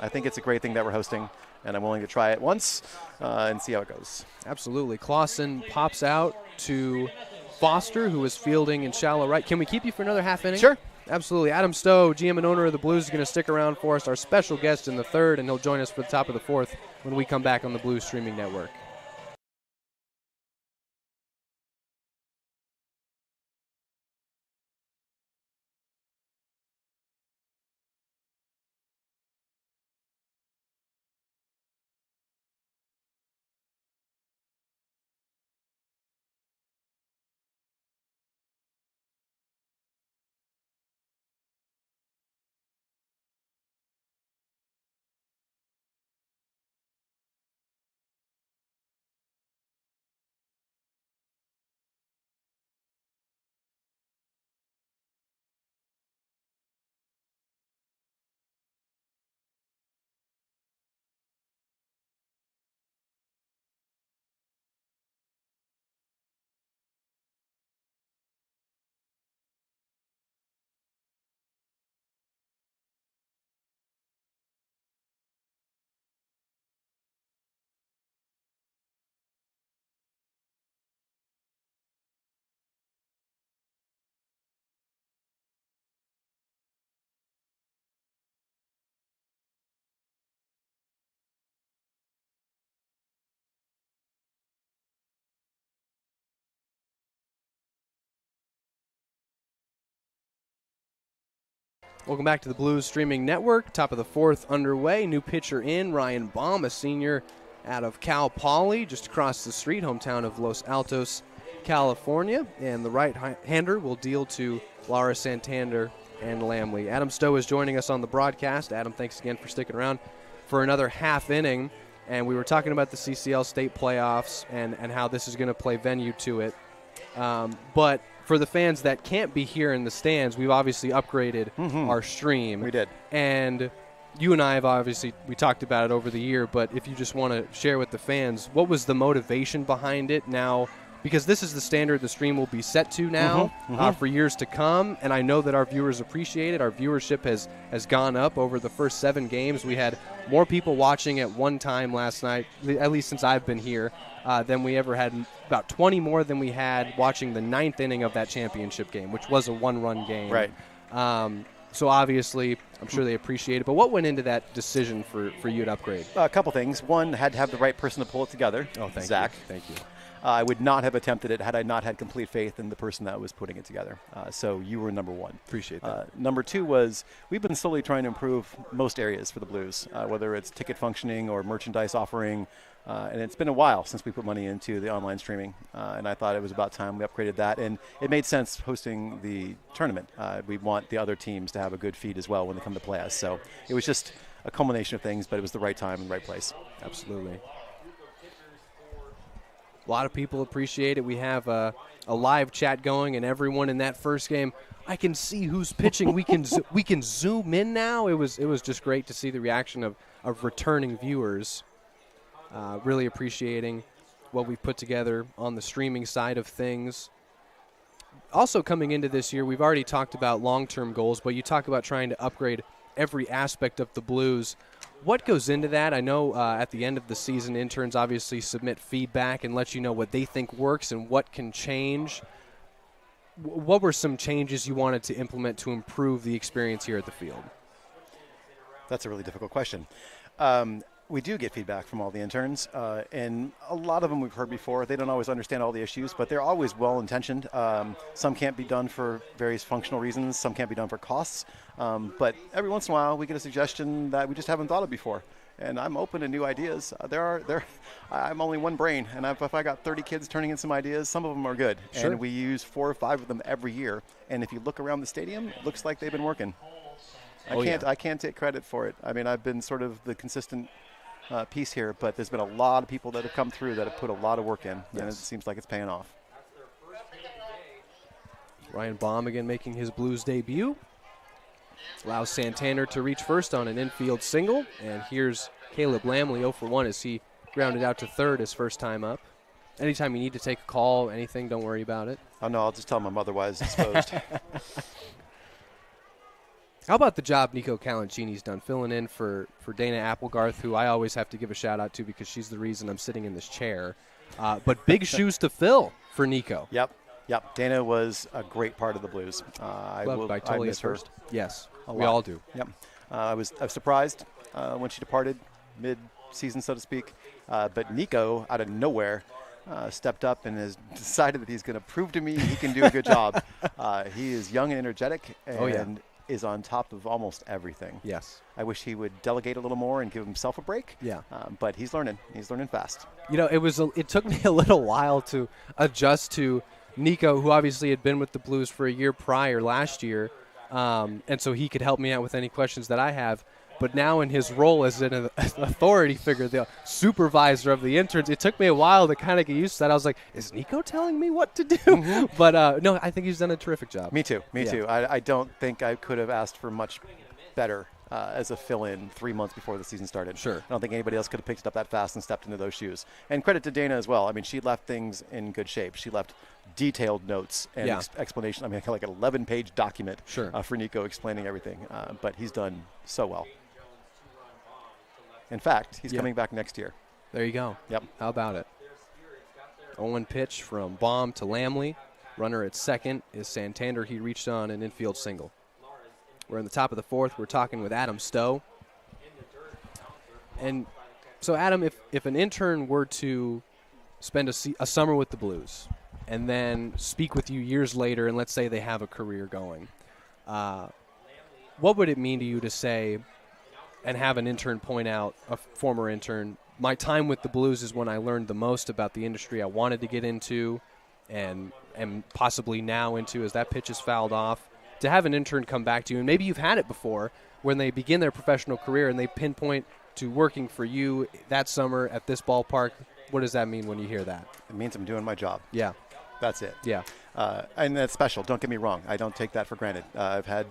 I think it's a great thing that we're hosting, and I'm willing to try it once and see how it goes. Absolutely. Clausen pops out to Foster, who is fielding in shallow right. Can we keep you for another half inning? Sure. Absolutely. Adam Stowe, GM and owner of the Blues, is going to stick around for us, our special guest in the third, and he'll join us for the top of the fourth when we come back on the Blues Streaming Network. Welcome back to the Blues Streaming Network. Top of the fourth underway. New pitcher in, Ryan Baum, a senior out of Cal Poly, just across the street, hometown of Los Altos, California. And the right-hander will deal to Laura Santander and Lamley. Adam Stowe is joining us on the broadcast. Adam, thanks again for sticking around for another half inning. And we were talking about the CCL state playoffs and how this is going to play venue to it. But for the fans that can't be here in the stands, we've obviously upgraded our stream. We did. And you and I have obviously, we talked about it over the year, but if you just want to share with the fans, what was the motivation behind it now? Because this is the standard the stream will be set to now for years to come, and I know that our viewers appreciate it. Our viewership has gone up over the first 7 games. We had more people watching at one time last night, at least since I've been here, than we ever had. About 20 more than we had watching the 9th inning of that championship game, which was a 1-run game. Right. So obviously, I'm sure they appreciate it. But what went into that decision for you to upgrade? A couple things. One, had to have the right person to pull it together. Oh, thank Zach. you. Thank you. I would not have attempted it had I not had complete faith in the person that was putting it together. So you were number one. Appreciate that. Number 2 was we've been slowly trying to improve most areas for the Blues, whether it's ticket functioning or merchandise offering. And it's been a while since we put money into the online streaming. And I thought it was about time we upgraded that. And it made sense hosting the tournament. We want the other teams to have a good feed as well when they come to play us. So it was just a culmination of things, but it was the right time and the right place. Absolutely. A lot of people appreciate it. We have a live chat going, and everyone in that first game, I can see who's pitching. We can zoom in now. It was just great to see the reaction of returning viewers. Really appreciating what we've put together on the streaming side of things. also coming into this year, we've already talked about long-term goals, but you talk about trying to upgrade every aspect of the Blues. What goes into that? I know at the end of the season, interns obviously submit feedback and let you know what they think works and what can change. What were some changes you wanted to implement to improve the experience here at the field? That's a really difficult question. We do get feedback from all the interns, and a lot of them we've heard before. They don't always understand all the issues, but they're always well-intentioned. Some can't be done for various functional reasons. Some can't be done for costs. But every once in a while, we get a suggestion that we just haven't thought of before. And I'm open to new ideas. I'm only one brain, and if I got 30 kids turning in some ideas, some of them are good. Sure. And we use 4 or 5 of them every year. And if you look around the stadium, it looks like they've been working. I can't take credit for it. I mean, I've been sort of the consistent piece here, but there's been a lot of people that have come through that have put a lot of work in, and it seems like it's paying off. Ryan Baum again making his Blues debut. Allows Santander to reach first on an infield single, and here's Caleb Lamley 0 for 1 as he grounded out to third his first time up. Anytime you need to take a call, anything, don't worry about it. Oh, no, I'll just tell them I'm otherwise disposed. How about the job Nico Calancini's done, filling in for Dana Applegarth, who I always have to give a shout-out to because she's the reason I'm sitting in this chair. But big shoes to fill for Nico. Yep. Dana was a great part of the Blues. I miss her. First. Yes, we lot. all do. Yep. I was surprised when she departed mid-season, so to speak. But Nico, out of nowhere, stepped up and has decided that he's going to prove to me he can do a good job. He is young and energetic and is on top of almost everything. Yes. I wish he would delegate a little more and give himself a break. Yeah. But he's learning. He's learning fast. You know, it took me a little while to adjust to Nico, who obviously had been with the Blues for a year prior last year, and so he could help me out with any questions that I have. But now in his role as an authority figure, the supervisor of the interns, it took me a while to kind of get used to that. I was like, is Nico telling me what to do? Mm-hmm. But, no, I think he's done a terrific job. Me too. I don't think I could have asked for much better as a fill-in 3 months before the season started. Sure. I don't think anybody else could have picked it up that fast and stepped into those shoes. And credit to Dana as well. I mean, she left things in good shape. She left detailed notes and explanation. I mean, like an 11-page document for Nico explaining everything. But he's done so well. In fact, he's coming back next year. There you go. Yep. How about it? 0-1 pitch from Baum to Lamley. Runner at second is Santander. He reached on an infield single. We're in the top of the fourth. We're talking with Adam Stowe. And so, Adam, if an intern were to spend a summer with the Blues and then speak with you years later, and let's say they have a career going, what would it mean to you to say and have an intern point out, a former intern, my time with the Blues is when I learned the most about the industry I wanted to get into and possibly now into as that pitch is fouled off? To have an intern come back to you, and maybe you've had it before, when they begin their professional career and they pinpoint to working for you that summer at this ballpark, what does that mean when you hear that? It means I'm doing my job. Yeah. That's it. Yeah. And that's special. Don't get me wrong. I don't take that for granted. I've had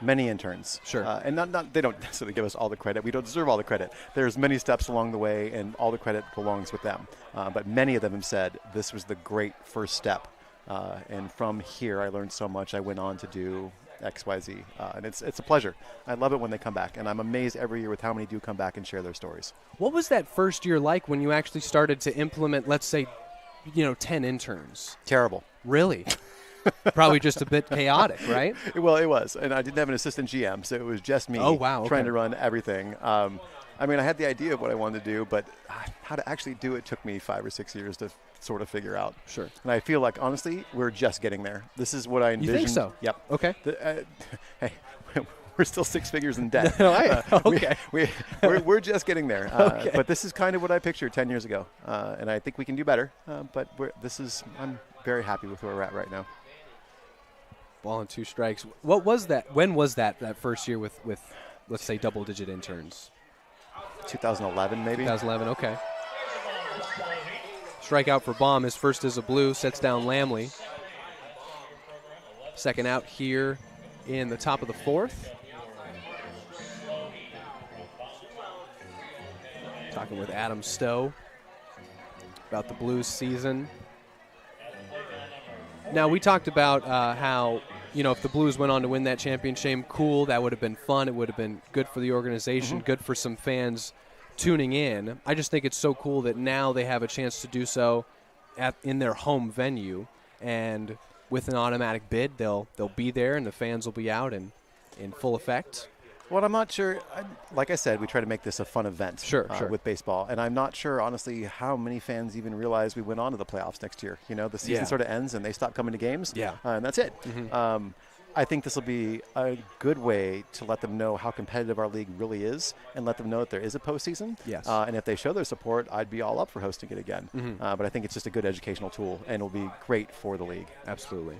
many interns. Sure. And not they don't necessarily give us all the credit. We don't deserve all the credit. There's many steps along the way, and all the credit belongs with them. But many of them have said this was the great first step. And from here, I learned so much. I went on to do X, Y, Z. And it's a pleasure. I love it when they come back. And I'm amazed every year with how many do come back and share their stories. What was that first year like when you actually started to implement, let's say, 10 interns? Terrible. Really? Probably just a bit chaotic, right? Well, it was. And I didn't have an assistant GM, so it was just me trying to run everything. I mean, I had the idea of what I wanted to do, but how to actually do it took me 5 or 6 years to sort of figure out. Sure. And I feel like, honestly, we're just getting there. This is what I envisioned. You think so? Yep. Okay. Hey, we're still 6 figures in debt. Okay. We're just getting there. Okay. But this is kind of what I pictured 10 years ago. And I think we can do better. But I'm very happy with where we're at right now. Ball and 2 strikes. What was that? When was that first year with let's say, double-digit interns? 2011, maybe. 2011, okay. Strikeout for Baum. His first is a blue. Sets down Lamley. Second out here in the top of the fourth. Talking with Adam Stowe about the Blues season. Now, we talked about how, if the Blues went on to win that championship, cool, that would have been fun. It would have been good for the organization, good for some fans tuning in. I just think it's so cool that now they have a chance to do so in their home venue, and with an automatic bid, they'll be there and the fans will be out in full effect. Well, I'm not sure. Like I said, we try to make this a fun event Sure. with baseball. And I'm not sure, honestly, how many fans even realize we went on to the playoffs next year. The season sort of ends and they stop coming to games. Yeah. And that's it. I think this will be a good way to let them know how competitive our league really is and let them know that there is a postseason. Yes. And if they show their support, I'd be all up for hosting it again. But I think it's just a good educational tool and will be great for the league. Absolutely.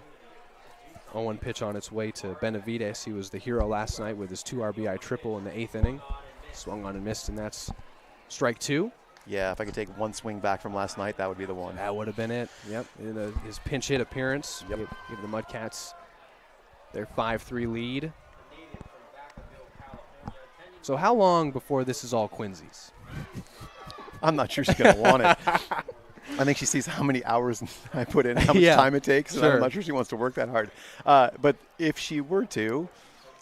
0-1 pitch on its way to Benavides. He was the hero last night with his 2 RBI triple in the 8th inning. Swung on and missed, and that's strike 2. Yeah, if I could take one swing back from last night, that would be the one. That would have been it. Yep. His pinch hit appearance gave the Mudcats their 5-3 lead. So how long before this is all Quincy's? I'm not sure she's going to want it. I think she sees how many hours I put in, how much time it takes, and I'm not sure she wants to work that hard. But if she were to,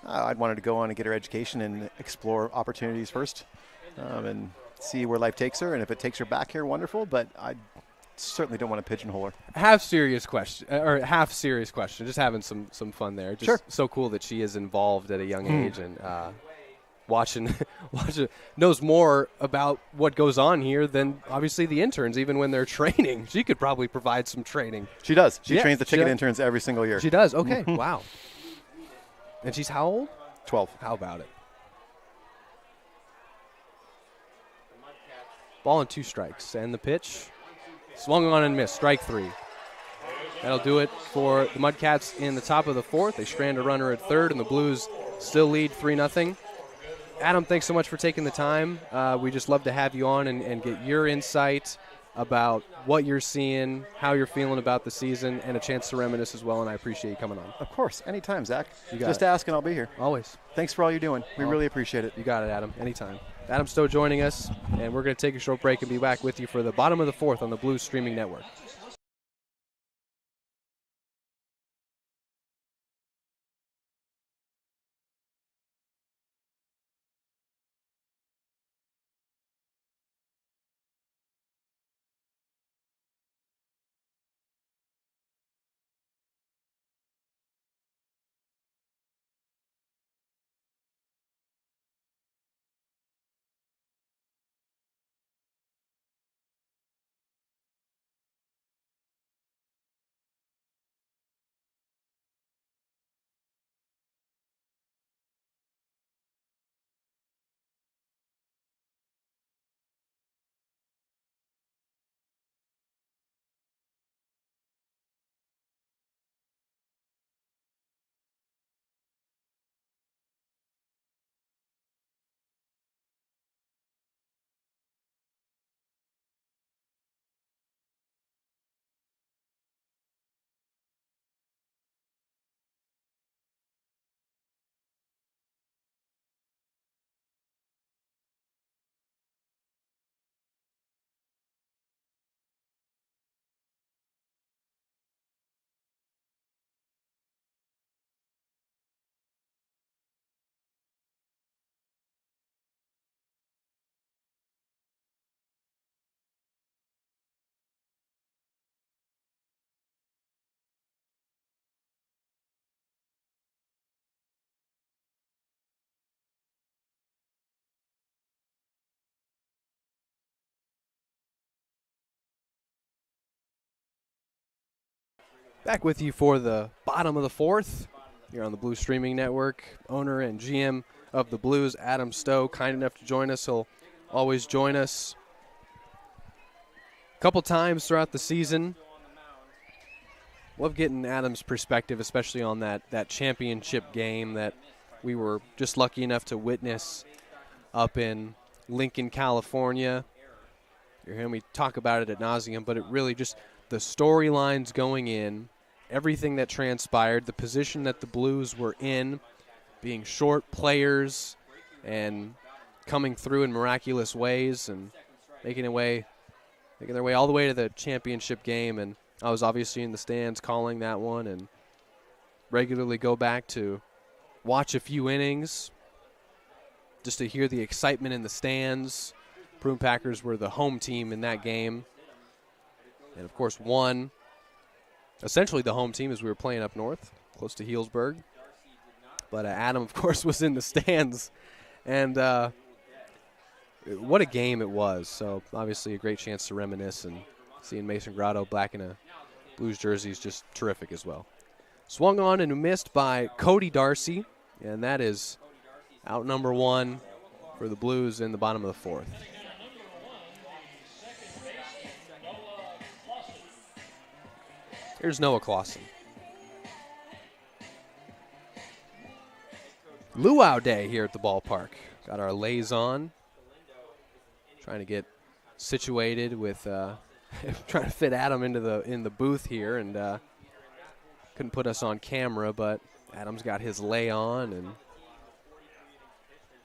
I'd want her to go on and get her education and explore opportunities first and see where life takes her. And if it takes her back here, wonderful, but I certainly don't want to pigeonhole her. Half serious question, just having some fun there. Just so cool that she is involved at a young age and watching, knows more about what goes on here than obviously the interns, even when they're training. She could probably provide some training. She does. She trains the ticket interns every single year. She does. Okay. Wow. And she's how old? 12. How about it? Ball and 2 strikes. And the pitch swung on and missed. Strike 3. That'll do it for the Mudcats in the top of the 4th. They strand a runner at 3rd, and the Blues still lead 3-0. Adam, thanks so much for taking the time. We just love to have you on and get your insight about what you're seeing, how you're feeling about the season, and a chance to reminisce as well, and I appreciate you coming on. Of course. Anytime, Zach. You got Just it. ask and I'll be here. Always. Thanks for all you're doing. We really appreciate it. You got it, Adam. Anytime. Adam Stowe joining us, and we're going to take a short break and be back with you for the bottom of the 4th on the Blues Streaming Network. Back with you for the bottom of the 4th here on the Blues Streaming Network. Owner and GM of the Blues, Adam Stowe, kind enough to join us. He'll always join us a couple times throughout the season. Love getting Adam's perspective, especially on that championship game that we were just lucky enough to witness up in Lincoln, California. You're hearing me talk about it ad nauseum, but it really just the storylines going in, everything that transpired, the position that the Blues were in, being short players and coming through in miraculous ways and making their way all the way to the championship game. And I was obviously in the stands calling that one and regularly go back to watch a few innings just to hear the excitement in the stands. Prune Packers were the home team in that game. And, of course, won essentially the home team as we were playing up north, close to Healdsburg. But Adam, of course, was in the stands. And what a game it was. So, obviously, a great chance to reminisce. And seeing Mason Grotto black in a Blues jersey is just terrific as well. Swung on and missed by Cody Darcy. And that is out number 1 for the Blues in the bottom of the 4th. Here's Noah Clausen. Luau Day here at the ballpark. Got our lays on. Trying to get situated with, trying to fit Adam into the booth here, and couldn't put us on camera, but Adam's got his lay on, and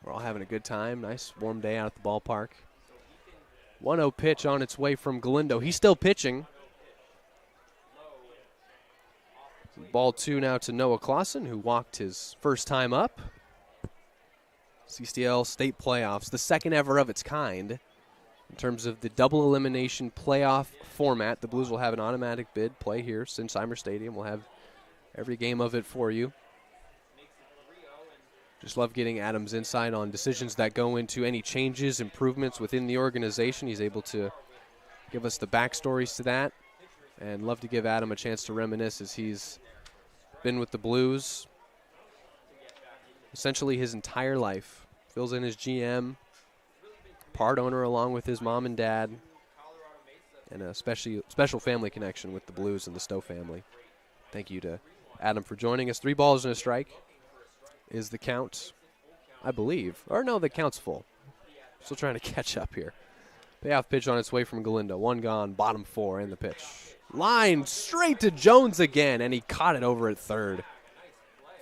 we're all having a good time. Nice warm day out at the ballpark. 1-0 pitch on its way from Galindo. He's still pitching. Ball 2 now to Noah Clausen, who walked his first time up. CCL State Playoffs, the second ever of its kind. In terms of the double elimination playoff format, the Blues will have an automatic bid play here. Sinsheimer Stadium will have every game of it for you. Just love getting Adam's insight on decisions that go into any changes, improvements within the organization. He's able to give us the backstories to that. And love to give Adam a chance to reminisce as he's been with the Blues essentially his entire life. Fills in his GM, part owner along with his mom and dad, and a special family connection with the Blues and the Stowe family. Thank you to Adam for joining us. 3 balls and a strike is the count, I believe. Or no, the count's full. Still trying to catch up here. Payoff pitch on its way from Galindo. 1 gone, bottom 4 in the pitch. Line straight to Jones again, and he caught it over at third.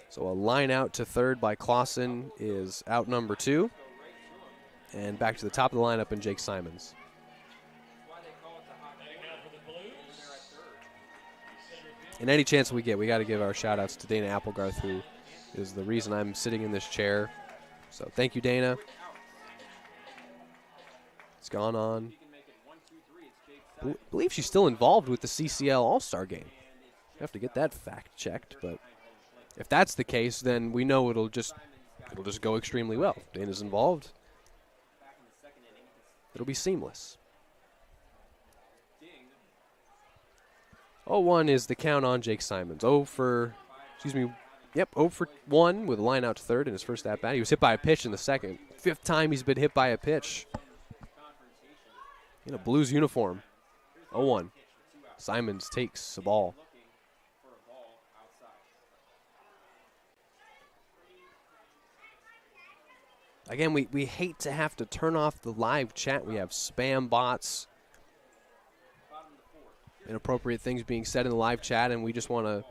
So a line out to third by Clausen is out number 2. And back to the top of the lineup in Jake Simons. And any chance we get, we got to give our shout-outs to Dana Applegarth, who is the reason I'm sitting in this chair. So thank you, Dana. It's gone on. I believe she's still involved with the CCL All-Star game. We have to get that fact checked, but if that's the case, then we know it'll just go extremely well. Dana's involved. It'll be seamless. 0-1 is the count on Jake Simons. 0 for 1 with a line out to third in his first at-bat. He was hit by a pitch in the second. 5th time he's been hit by a pitch in a Blues uniform. 0-1. Simons takes the ball. Again, we hate to have to turn off the live chat. We have spam bots, inappropriate things being said in the live chat, and we just want to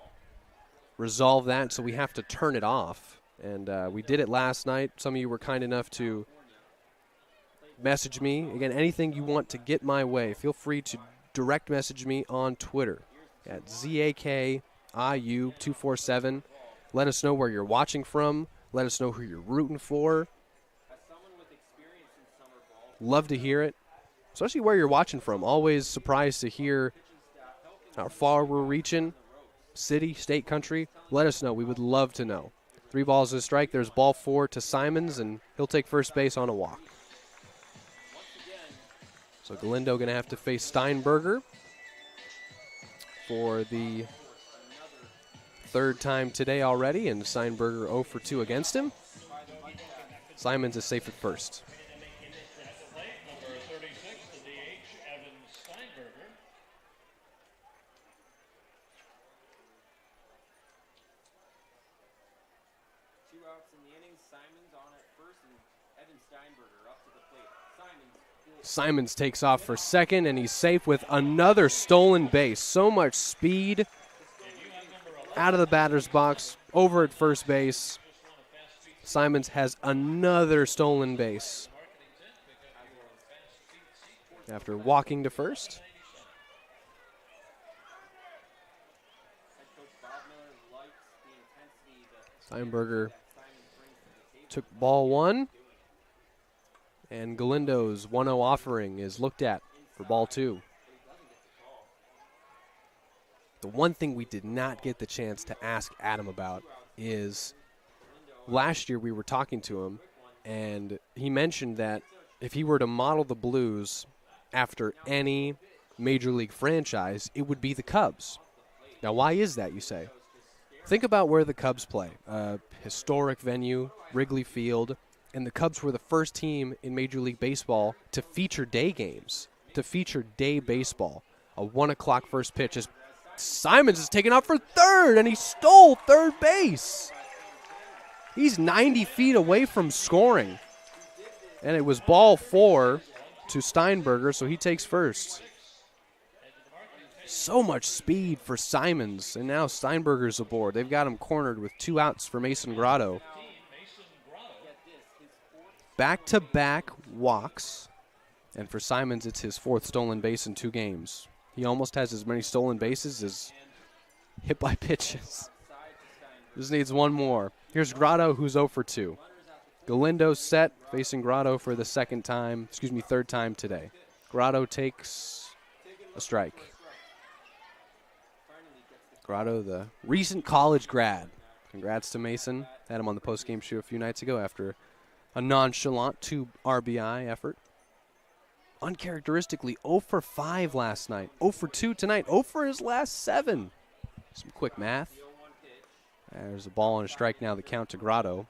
resolve that, so we have to turn it off. And we did it last night. Some of you were kind enough to message me. Again, anything you want to get my way, feel free to direct message me on Twitter at ZAKIU247. Let us know where you're watching from. Let us know who you're rooting for. Love to hear it, especially where you're watching from. Always surprised to hear how far we're reaching. City, state, country. Let us know. We would love to know. 3 balls and a strike. There's ball 4 to Simons, and he'll take first base on a walk. So Galindo going to have to face Steinberger for the 3rd time today already, and Steinberger 0 for 2 against him. Simons is safe at first. Simons takes off for second, and he's safe with another stolen base. So much speed out of the batter's box, over at first base. Simons has another stolen base after walking to first. Steinberger took ball 1. And Galindo's 1-0 offering is looked at for ball 2. The one thing we did not get the chance to ask Adam about is last year we were talking to him, and he mentioned that if he were to model the Blues after any Major League franchise, it would be the Cubs. Now, why is that, you say? Think about where the Cubs play. A historic venue, Wrigley Field, and the Cubs were the first team in Major League Baseball to feature day games, to feature day baseball. A 1 o'clock first pitch as Simons is taken out for third, and he stole third base. He's 90 feet away from scoring. And it was ball 4 to Steinberger, so he takes first. So much speed for Simons, and now Steinberger's aboard. They've got him cornered with 2 outs for Mason Grotto. Back-to-back walks, and for Simons, it's his 4th stolen base in 2 games. He almost has as many stolen bases as hit by pitches. Just needs 1 more. Here's Grotto, who's 0 for 2. Galindo set, facing Grotto for the 3rd time today. Grotto takes a strike. Grotto, the recent college grad. Congrats to Mason. Had him on the postgame show a few nights ago after a nonchalant 2 RBI effort. Uncharacteristically 0 for 5 last night. 0 for 2 tonight. 0 for his last 7. Some quick math. There's a ball and a strike now, the count to Grotto.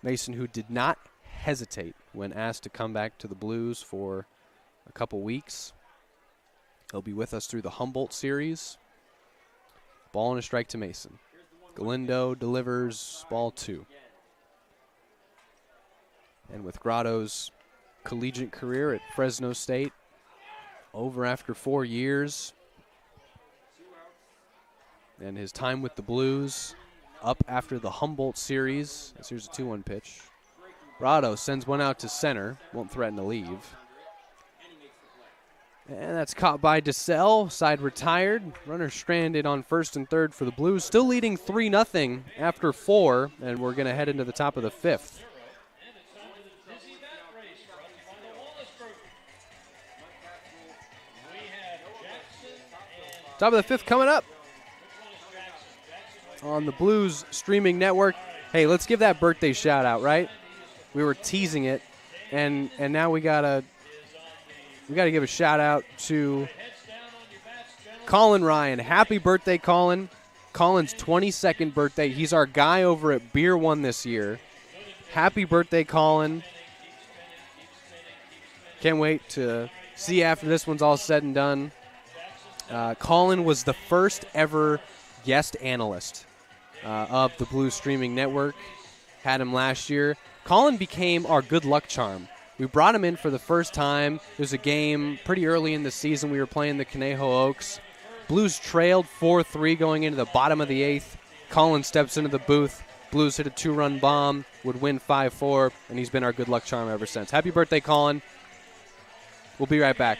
Mason, who did not hesitate when asked to come back to the Blues for a couple weeks. He'll be with us through the Humboldt series. Ball and a strike to Mason. Galindo delivers ball 2. And with Grotto's collegiate career at Fresno State over after 4 years, and his time with the Blues up after the Humboldt series. Here's a 2-1 pitch. Grotto sends one out to center. Won't threaten to leave. And that's caught by DeSalle. Side retired. Runner stranded on 1st and 3rd for the Blues. Still leading 3-0 after 4. And we're going to head into the top of the 5th. Top of the 5th coming up on the Blues streaming network. Hey, let's give that birthday shout out, right? We were teasing it, and now we gotta give a shout out to Colin Ryan. Happy birthday, Colin. Colin's 22nd birthday. He's our guy over at Beer One this year. Happy birthday, Colin. Can't wait to see you after this one's all said and done. Colin was the first ever guest analyst of the Blues streaming network. Had him last year. Colin became our good luck charm. We brought him in for the first time. It was a game pretty early in the season. We were playing the Conejo Oaks. Blues trailed 4-3 going into the bottom of the 8th. Colin steps into the booth. Blues hit a 2-run bomb, would win 5-4, and he's been our good luck charm ever since. Happy birthday, Colin. We'll be right back.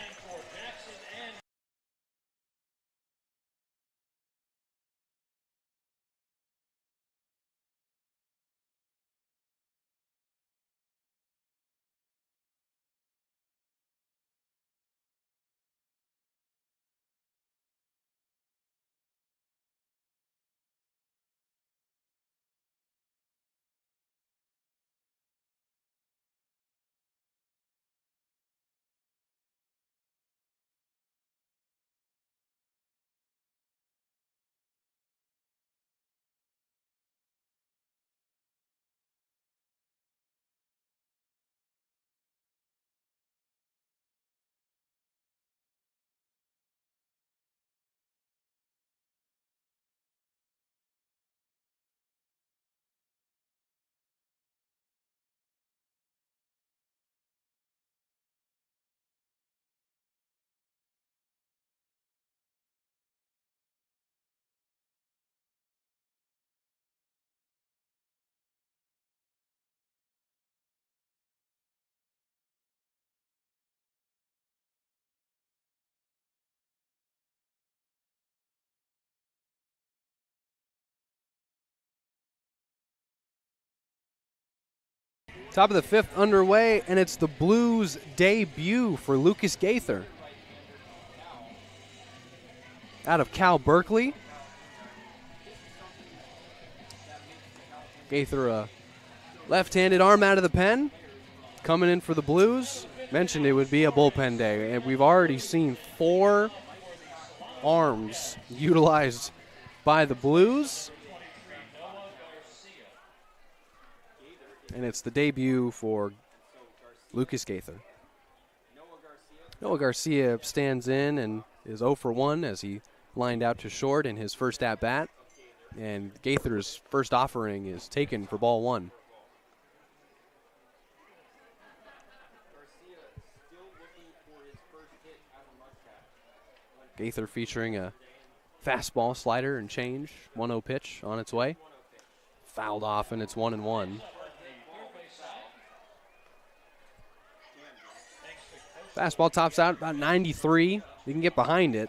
Top of the fifth underway, and it's the Blues' debut for Lucas Gaither. Out of Cal Berkeley. Gaither, a left-handed arm out of the pen, coming in for the Blues. Mentioned it would be a bullpen day, and we've already seen 4 arms utilized by the Blues. And it's the debut for Lucas Gaither. Noah Garcia stands in and is 0 for 1 as he lined out to short in his first at-bat. And Gaither's first offering is taken for ball 1. Gaither featuring a fastball, slider, and change. 1-0 pitch on its way. Fouled off, and it's 1-1. Fastball tops out about 93. You can get behind it.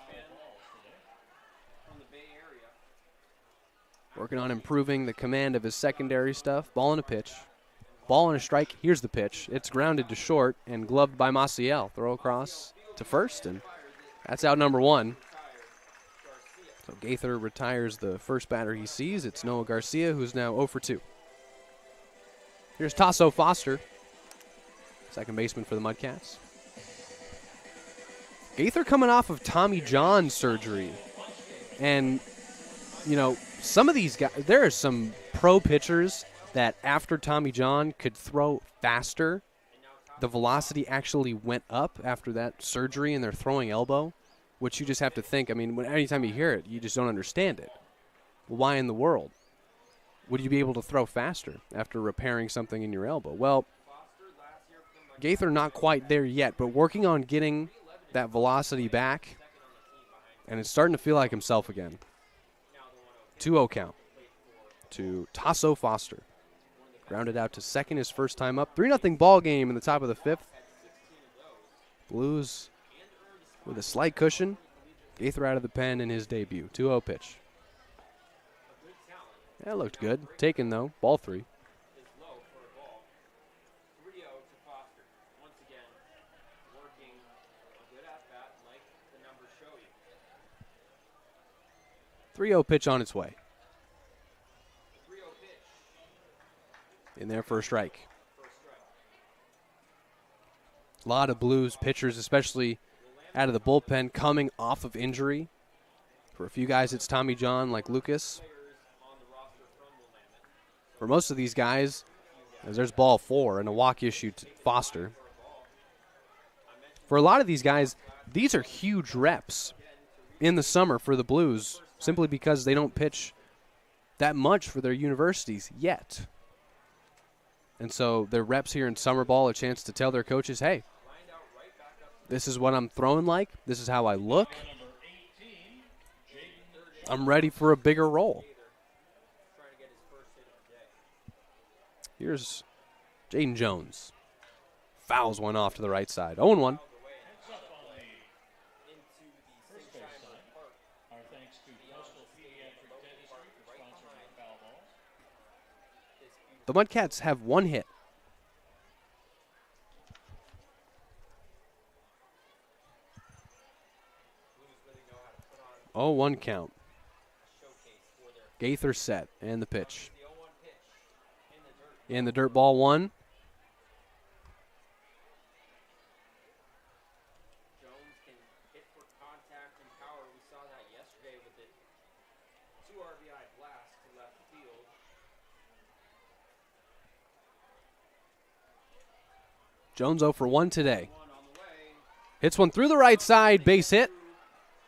Working on improving the command of his secondary stuff. Ball and a pitch. Ball and a strike. Here's the pitch. It's grounded to short and gloved by Maciel. Throw across to first, and that's out number 1. So Gaither retires the first batter he sees. It's Noah Garcia, who's now 0 for 2. Here's Tasso Foster, second baseman for the Mudcats. Gaither coming off of Tommy John surgery. And, you know, some of these guys, there are some pro pitchers that after Tommy John could throw faster. The velocity actually went up after that surgery in their throwing elbow, which you just have to think, I mean, anytime you hear it, you just don't understand it. Why in the world would you be able to throw faster after repairing something in your elbow? Well, Gaither not quite there yet, but working on getting that velocity back, and it's starting to feel like himself again. 2-0 count to Tasso Foster. Grounded out to second his first time up. 3-0 ball game in the top of the fifth. Blues with a slight cushion. Gaither out of the pen in his debut. 2-0 pitch. That looked good. Taken, though. Ball 3. 3-0 pitch on its way. In there for a strike. A lot of Blues pitchers, especially out of the bullpen, coming off of injury. For a few guys, it's Tommy John, like Lucas. For most of these guys, as there's ball 4 and a walk issue to Foster. For a lot of these guys, these are huge reps in the summer for the Blues, simply because they don't pitch that much for their universities yet. And so their reps here in summer ball, a chance to tell their coaches, hey, this is what I'm throwing like. This is how I look. I'm ready for a bigger role. Here's Jaden Jones. Fouls one off to the right side. 0-1. The Mudcats have 1 hit. Oh, 1 count. Gaither set and the pitch. In the dirt, ball 1. Jones 0 for 1 today. Hits one through the right side, base hit,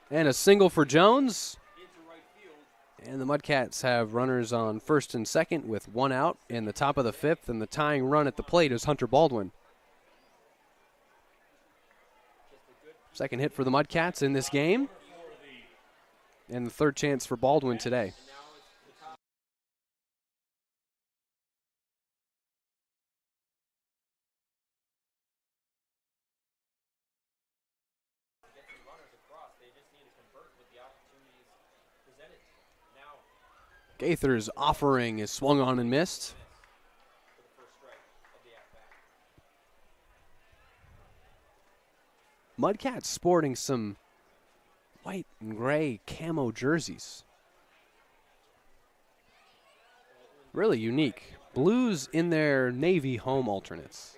and a single for Jones. And the Mudcats have runners on first and second with 1 out in the top of the fifth, and the tying run at the plate is Hunter Baldwin. Second hit for the Mudcats in this game, and the third chance for Baldwin today. Gaither's offering is swung on and missed. Mudcats sporting some white and gray camo jerseys. Really unique. Blues in their navy home alternates.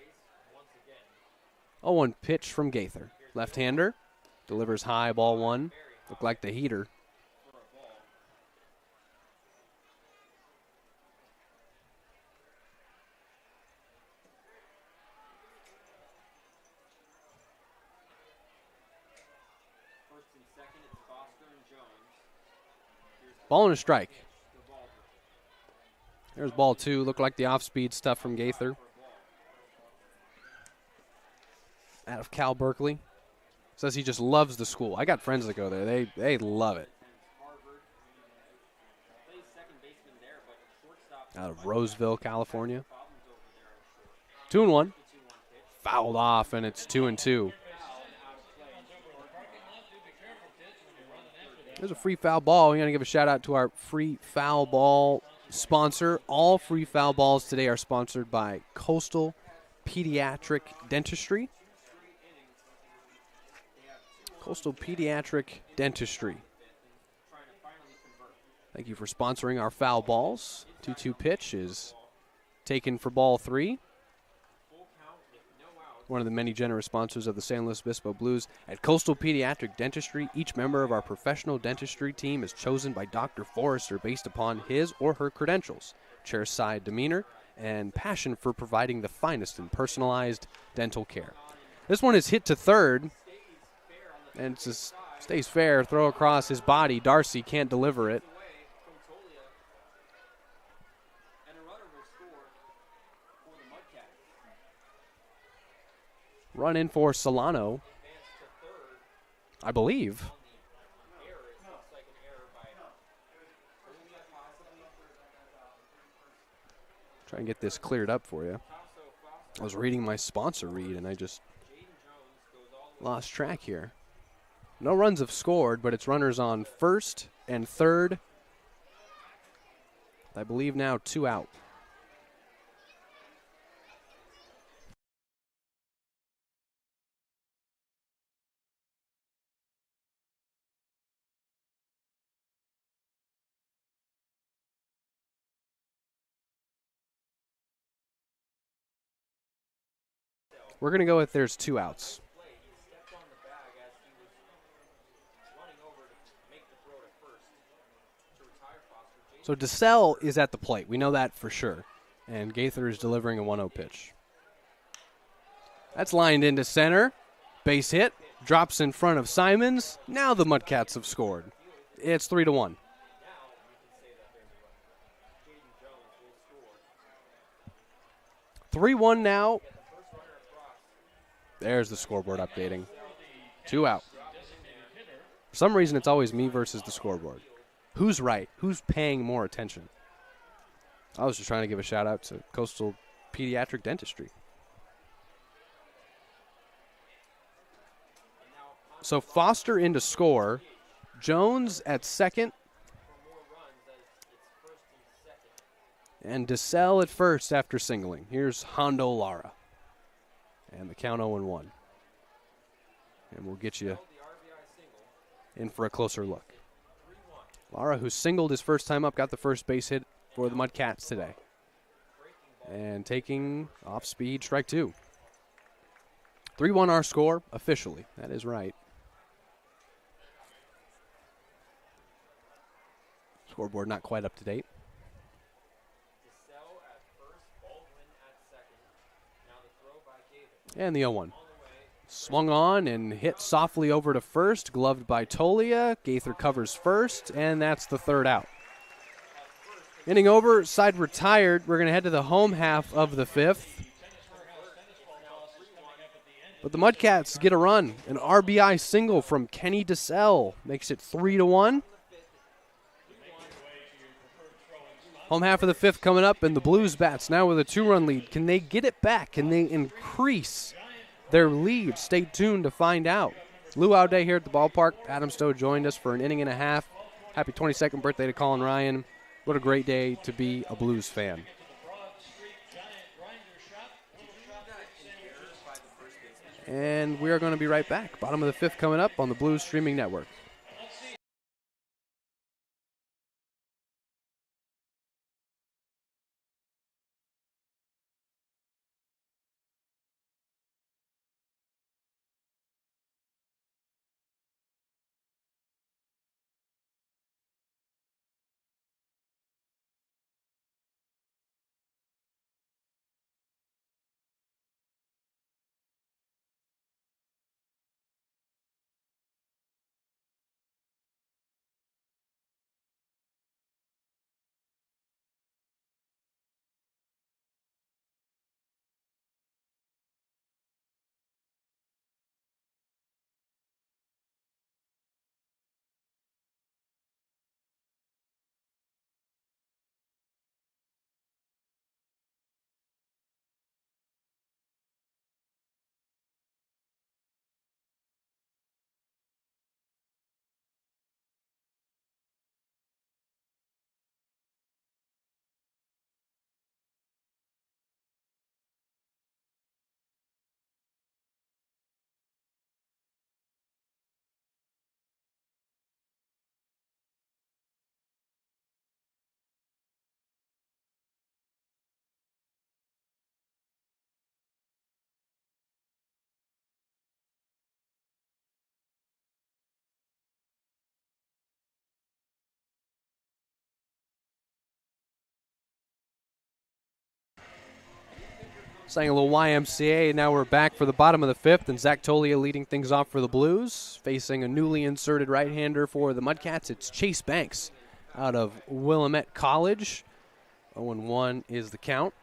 0-1 pitch from Gaither. Left-hander. Delivers high, ball one. Looked like the heater. Ball and a strike. There's ball two. Looked like the off-speed stuff from Gaither. Out of Cal Berkeley. Says he just loves the school. I got friends that go there. They love it. Out of Roseville, California. 2-1. Fouled off, and it's 2-2. There's a free foul ball. We're going to give a shout out to our free foul ball sponsor. All free foul balls today are sponsored by Coastal Pediatric Dentistry. Coastal Pediatric Dentistry. Thank you for sponsoring our foul balls. 2-2 pitch is taken for ball three. One of the many generous sponsors of the San Luis Obispo Blues. At Coastal Pediatric Dentistry, each member of our professional dentistry team is chosen by Dr. Forrester based upon his or her credentials, chairside demeanor, and passion for providing the finest in personalized dental care. This one is hit to third, and it just stays fair. Throw across his body. Darcy can't deliver it. Run in for Solano, I believe. Try and get this cleared up for you. I was reading my sponsor read, and I just lost track here. No runs have scored, but it's runners on first and third. I believe now 2 out. We're going to go with there's 2 outs. So DeSalle is at the plate. We know that for sure. And Gaither is delivering a 1-0 pitch. That's lined into center. Base hit. Drops in front of Simons. Now the Mudcats have scored. It's 3-1. (3-1) now. There's the scoreboard updating. 2 out. For some reason, it's always me versus the scoreboard. Who's right? Who's paying more attention? I was just trying to give a shout out to Coastal Pediatric Dentistry. So Foster in to score. Jones at second. And DeSalle at first after singling. Here's Hondo Lara. And the count 0-1. And we'll get you in for a closer look. Lara, who singled his first time up, got the first base hit for the Mudcats today. And taking off speed, strike 2. 3-1 our score, officially. That is right. Scoreboard not quite up to date. And the 0-1. Swung on and hit softly over to first, gloved by Tolia. Gaither covers first, and that's the 3rd out. Inning over, side retired. We're going to head to the home half of the 5th. But the Mudcats get a run. An RBI single from Kenny DeSalle makes it 3-1. Home half of the 5th coming up, and the Blues bats now with a 2-run lead. Can they get it back? Can they increase their lead? Stay tuned to find out. Luau Day here at the ballpark. Adam Stowe joined us for an inning and a half. Happy 22nd birthday to Colin Ryan. What a great day to be a Blues fan. And we are going to be right back. Bottom of the fifth coming up on the Blues Streaming Network. Sang a little YMCA, and now we're back for the bottom of the fifth, and Zach Tolia leading things off for the Blues. Facing a newly inserted right-hander for the Mudcats, it's Chase Banks out of Willamette College. 0-1 is the count.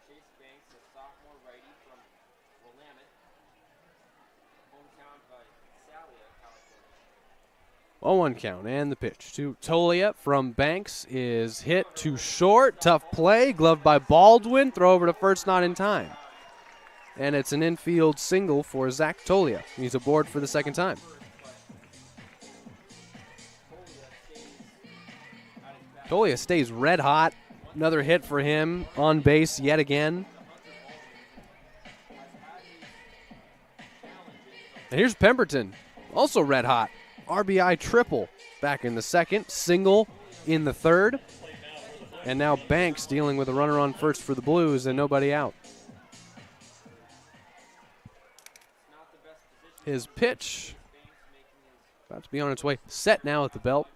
Chase Banks, a sophomore righty from Willamette, hometown of Visalia, California. 0-1 count, and the pitch to Tolia from Banks is hit too short. Tough play, gloved by Baldwin. Throw over to first, not in time. And it's an infield single for Zach Tolia. He's aboard for the second time. Tolia stays red hot. Another hit for him on base yet again. And here's Pemberton, also red hot. RBI triple back in the second, single in the third. And now Banks dealing with a runner on first for the Blues and nobody out. His pitch about to be on its way. Set now at the belt.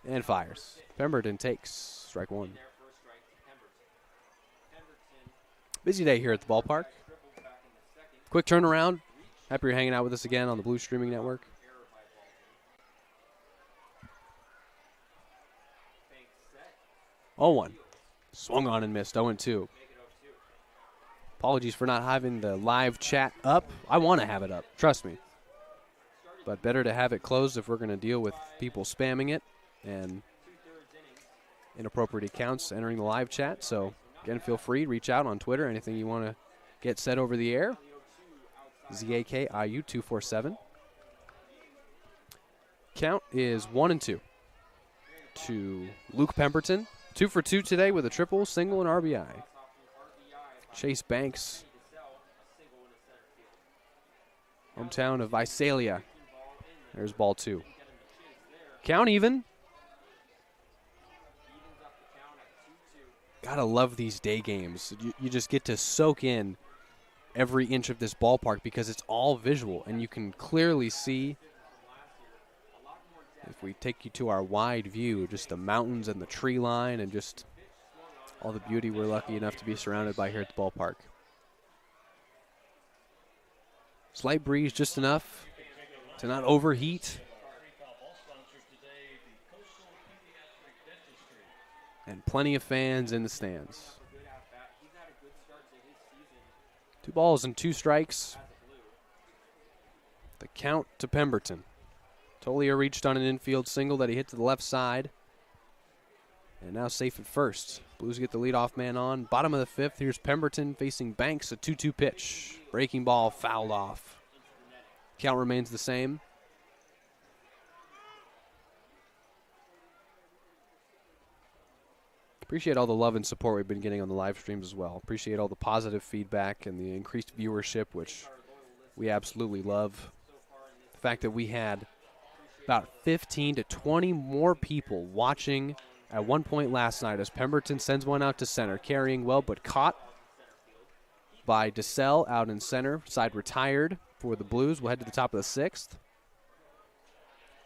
And fires. Pemberton takes strike one. Busy day here at the ballpark. Quick turnaround. Happy you're hanging out with us again on the Blues Streaming Network. 0-1. Swung on and missed. 0-2. Apologies for not having the live chat up. I want to have it up. Trust me. But better to have it closed if we're going to deal with people spamming it and inappropriate accounts entering the live chat. So, again, feel free. Reach out on Twitter. Anything you want to get said over the air. ZAKIU247. Count is 1-2 to Luke Pemberton. 2 for 2 today with a triple, single, and RBI. Chase Banks, hometown of Visalia. There's ball 2. Count even. Gotta love these day games. You just get to soak in every inch of this ballpark because it's all visual, and you can clearly see, if we take you to our wide view, just the mountains and the tree line and just all the beauty we're lucky enough to be surrounded by here at the ballpark. Slight breeze, just enough to not overheat. And plenty of fans in the stands. 2 balls and 2 strikes. The count to Pemberton. Tolia reached on an infield single that he hit to the left side. And now safe at first. Blues get the leadoff man on. Bottom of the fifth, here's Pemberton facing Banks, a 2-2 pitch. Breaking ball fouled off. Count remains the same. Appreciate all the love and support we've been getting on the live streams as well. Appreciate all the positive feedback and the increased viewership, which we absolutely love. The fact that we had about 15 to 20 more people watching at one point last night as Pemberton sends one out to center, carrying well but caught by DeSalle out in center. Side retired for the Blues. We'll head to the top of the 6th.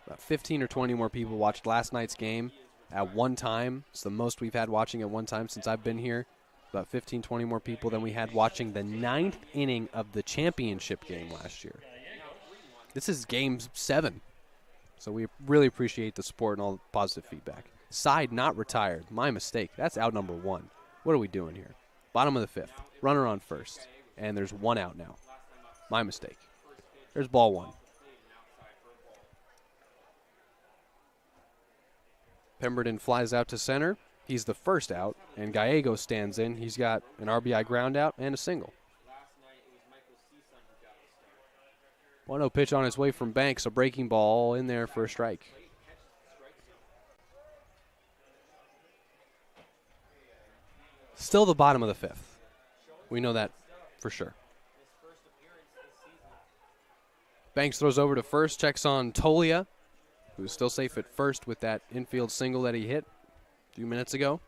About 15 or 20 more people watched last night's game at one time. It's the most we've had watching at one time since I've been here. About 15, 20 more people than we had watching the 9th inning of the championship game last year. This is game 7. So we really appreciate the support and all the positive feedback. Side not retired. My mistake. That's out number 1. What are we doing here? Bottom of the 5th. Runner on first. And there's 1 out now. My mistake. There's ball 1. Pemberton flies out to center. He's the first out, and Gallegos stands in. He's got an RBI ground out and a single. 1-0 pitch on his way from Banks, a breaking ball in there for a strike. Still the bottom of the 5th. We know that for sure. Banks throws over to first, checks on Tolia, who's still safe at first with that infield single that he hit a few minutes ago.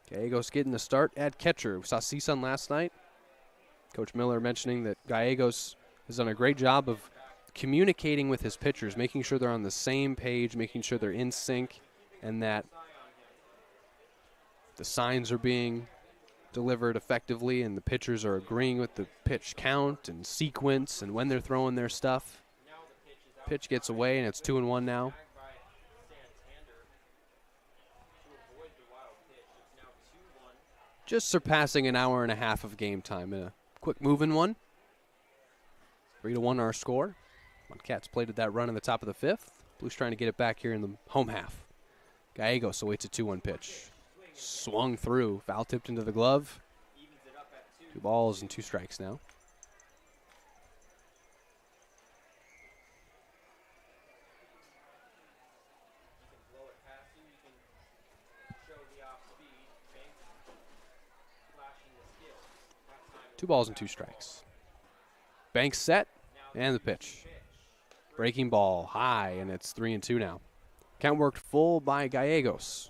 Gallegos getting the start at catcher. We saw CSUN last night. Coach Miller mentioning that Gallegos has done a great job of communicating with his pitchers, making sure they're on the same page, making sure they're in sync, and that the signs are being delivered effectively and the pitchers are agreeing with the pitch count and sequence and when they're throwing their stuff. Pitch gets away, and it's 2-1 now. Just surpassing an hour and a half of game time in a quick moving one. 3-1 our score. Mudcats plated that run in the top of the 5th. Blues trying to get it back here in the home half. Gallegos awaits a 2-1 pitch. Swung through, foul tipped into the glove. 2 balls and 2 strikes now. Two balls and 2 strikes. Banks set, and the pitch. Breaking ball high, and it's 3-2 now. Count worked full by Gallegos.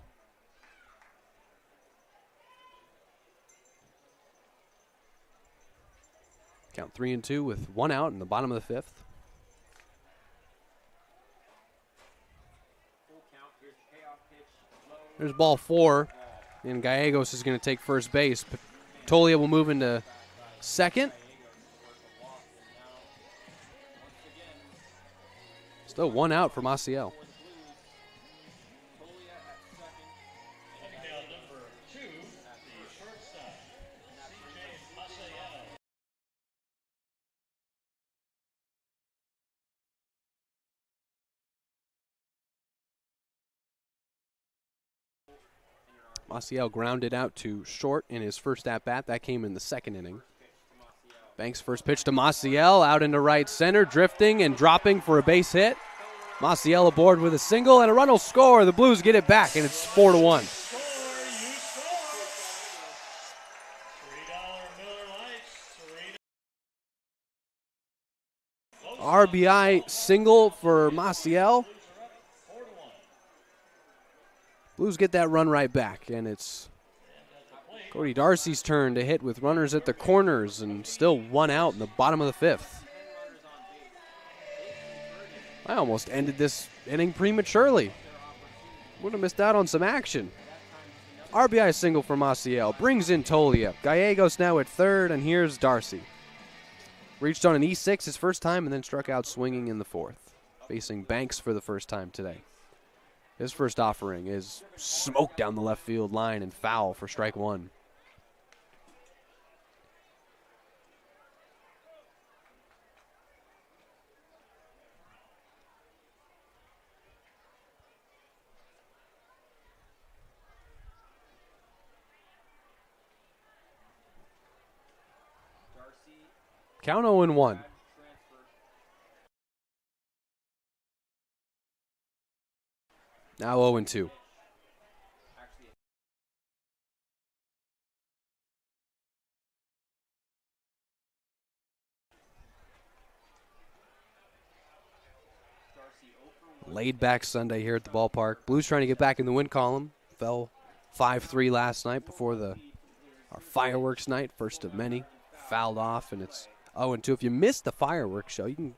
Count 3-2 with 1 out in the bottom of the 5th. There's ball 4, and Gallegos is going to take first base. Tolia will move into second. Still 1 out for Maciel. Maciel grounded out to short in his first at-bat. That came in the 2nd inning. Banks' first pitch to Maciel, out into right center, drifting and dropping for a base hit. Maciel aboard with a single, and a run will score. The Blues get it back, and it's 4-1. RBI single for Maciel. Blues get that run right back, and it's Cody Darcy's turn to hit with runners at the corners, and still 1 out in the bottom of the 5th. I almost ended this inning prematurely. Would have missed out on some action. RBI single for Maciel, brings in Tolia. Gallegos now at third, and here's Darcy. Reached on an E6 his first time, and then struck out swinging in the 4th. Facing Banks for the first time today. His first offering is smoke down the left field line and foul for strike 1. Count 0-1. Now 0-2. Laid back Sunday here at the ballpark. Blues trying to get back in the win column. Fell 5-3 last night before our fireworks night, first of many. Fouled off, and it's 0-2. If you missed the fireworks show, you can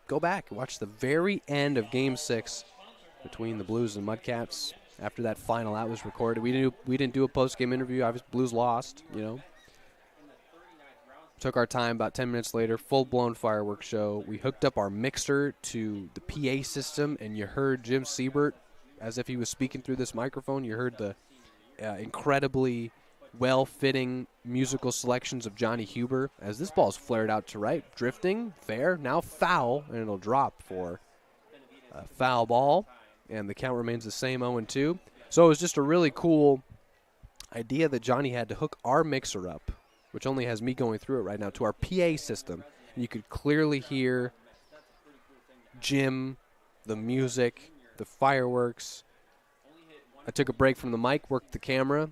go back and watch the very end of Game 6 between the Blues and Mudcats. After that final out was recorded, we didn't do a post-game interview. Obviously, Blues lost, Took our time. About 10 minutes later, full-blown fireworks show. We hooked up our mixer to the PA system, and you heard Jim Siebert as if he was speaking through this microphone. You heard the incredibly well-fitting musical selections of Johnny Huber as this ball's flared out to right. Drifting, fair, now foul, and it'll drop for a foul ball, and the count remains the same, 0-2. So it was just a really cool idea that Johnny had to hook our mixer up, which only has me going through it right now, to our PA system. And you could clearly hear Jim, the music, the fireworks. I took a break from the mic, worked the camera.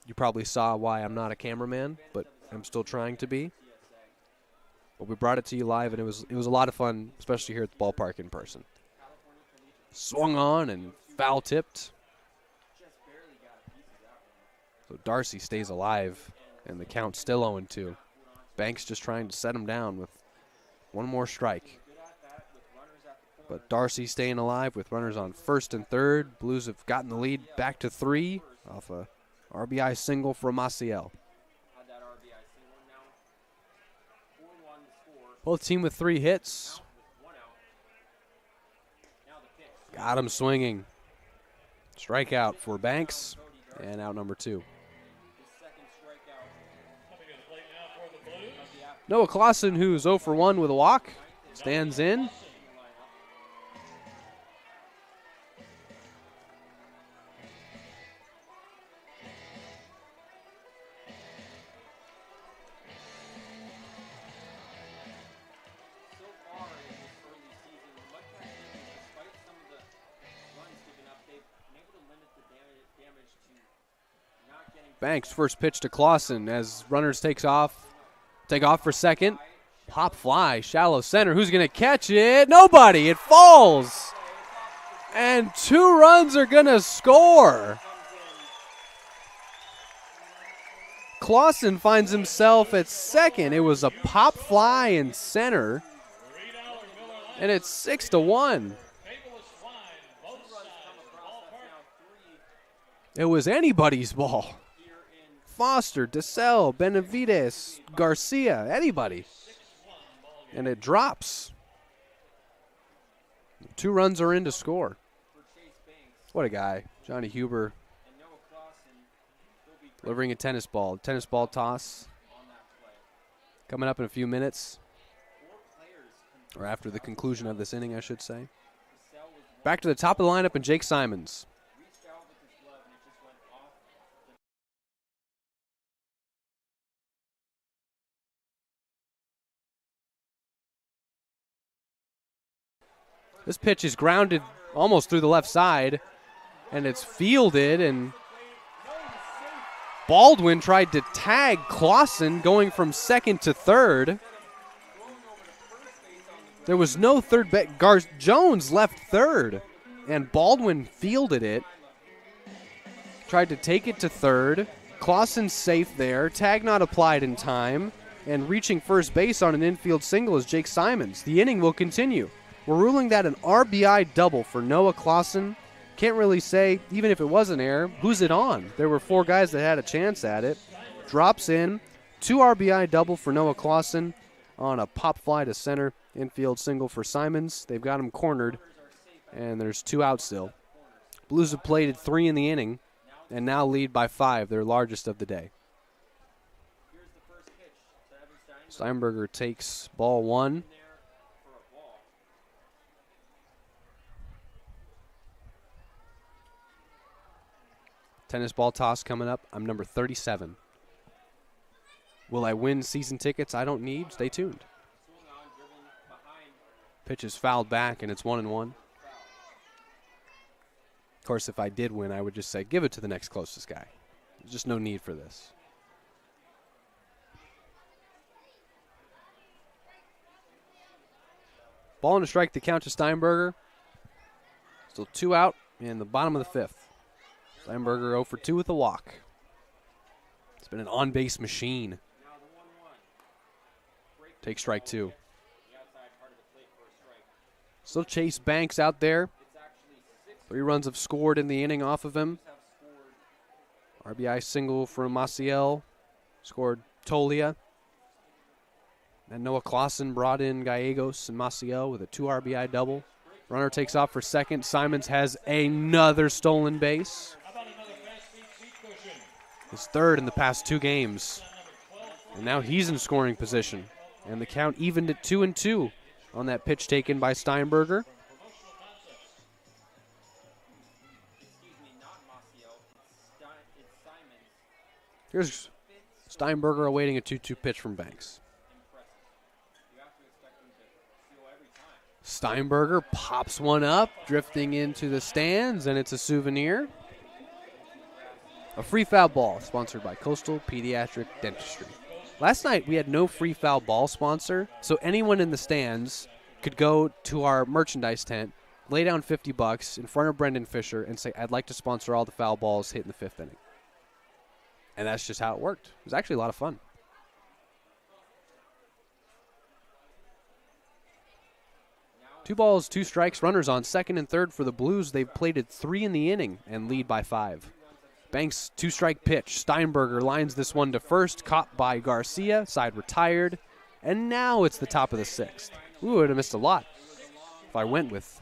You probably saw why I'm not a cameraman, but I'm still trying to be. But we brought it to you live, and it was a lot of fun, especially here at the ballpark in person. Swung on and foul tipped. So Darcy stays alive, and the count's still 0-2. Banks just trying to set him down with one more strike. But Darcy staying alive with runners on first and third. Blues have gotten the lead back to 3 off a RBI single from Maciel. Both team with 3 hits. Got him swinging. Strikeout for Banks, and out number 2. Noah Clausen, who's 0 for 1 with a walk, stands in. Banks first pitch to Clausen as runners take off for second. Pop fly, shallow center. Who's going to catch it? Nobody. It falls. And 2 runs are going to score. Clausen finds himself at second. It was a pop fly in center. And it's 6-1. It was anybody's ball. Foster, DeSalle, Benavides, Garcia, anybody. And it drops. 2 runs are in to score. What a guy. Johnny Huber delivering a tennis ball. Tennis ball toss. Coming up in a few minutes. Or after the conclusion of this inning, I should say. Back to the top of the lineup and Jake Simons. This pitch is grounded almost through the left side, and it's fielded, and Baldwin tried to tag Clausen going from second to third. There was no third. Jones left third, and Baldwin fielded it. Tried to take it to third. Clausen's safe there. Tag not applied in time, and reaching first base on an infield single is Jake Simons. The inning will continue. We're ruling that an RBI double for Noah Clausen. Can't really say, even if it was an error, who's it on? There were 4 guys that had a chance at it. Drops in. 2 RBI double for Noah Clausen on a pop fly to center. Infield single for Simons. They've got him cornered, and there's 2 out still. Blues have played 3 in the inning and now lead by 5, their largest of the day. Steinberger takes ball 1. Tennis ball toss coming up. I'm number 37. Will I win season tickets I don't need? Stay tuned. Pitch is fouled back, and it's 1-1. Of course, if I did win, I would just say, give it to the next closest guy. There's just no need for this. Ball and a strike to count to Steinberger. Still 2 out in the bottom of the 5th. Steinberger 0 for 2 with a walk. It's been an on-base machine. Take strike 2. Still Chase Banks out there. 3 runs have scored in the inning off of him. RBI single from Maciel. Scored Tolia. And Noah Clausen brought in Gallegos and Maciel with a 2 RBI double. Runner takes off for second. Simons has another stolen base. His 3rd in the past 2 games. And now he's in scoring position. And the count evened at 2-2 on that pitch taken by Steinberger. Here's Steinberger awaiting a 2-2 pitch from Banks. Steinberger pops one up, drifting into the stands, and it's a souvenir. A free foul ball sponsored by Coastal Pediatric Dentistry. Last night we had no free foul ball sponsor, so anyone in the stands could go to our merchandise tent, lay down $50 in front of Brendan Fisher, and say, "I'd like to sponsor all the foul balls hit in the 5th inning." And that's just how it worked. It was actually a lot of fun. Two balls, 2 strikes, runners on second and third for the Blues. They've plated 3 in the inning and lead by 5. Banks, 2-strike pitch. Steinberger lines this one to first, caught by Garcia, side retired, and now it's the top of the 6th. Ooh, I would have missed a lot if I went with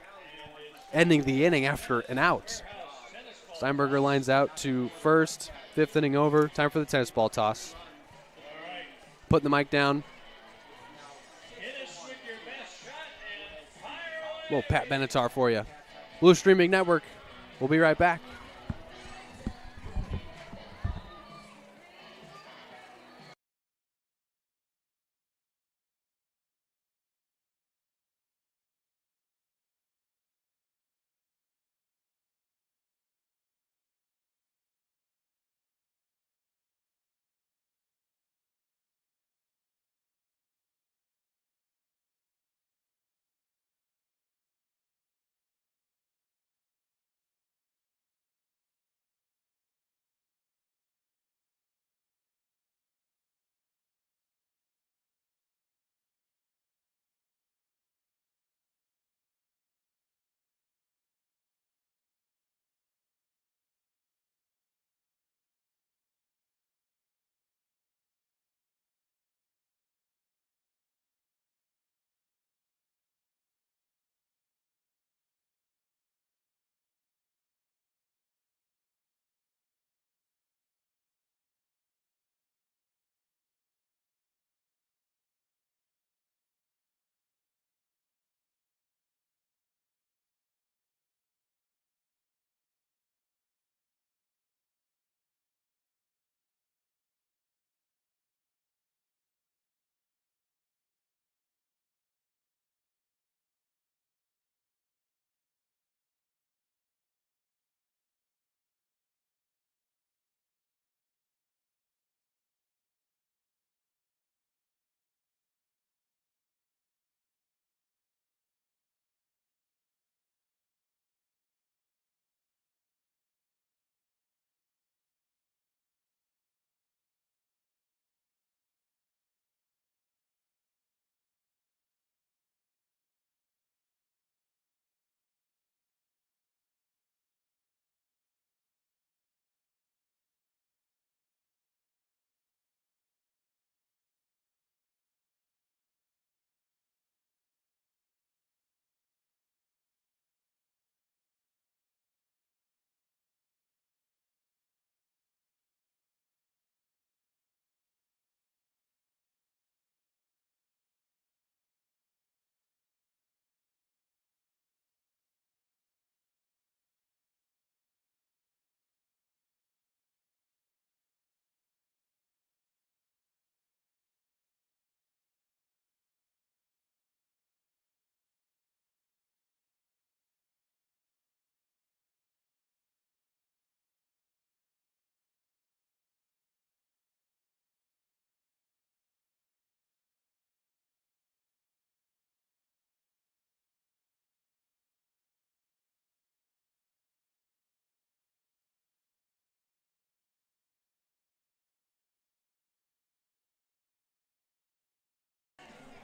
ending the inning after an out. Steinberger lines out to first, 5th inning over. Time for the tennis ball toss. Putting the mic down. Little Pat Benatar for you. Blue Streaming Network. We'll be right back.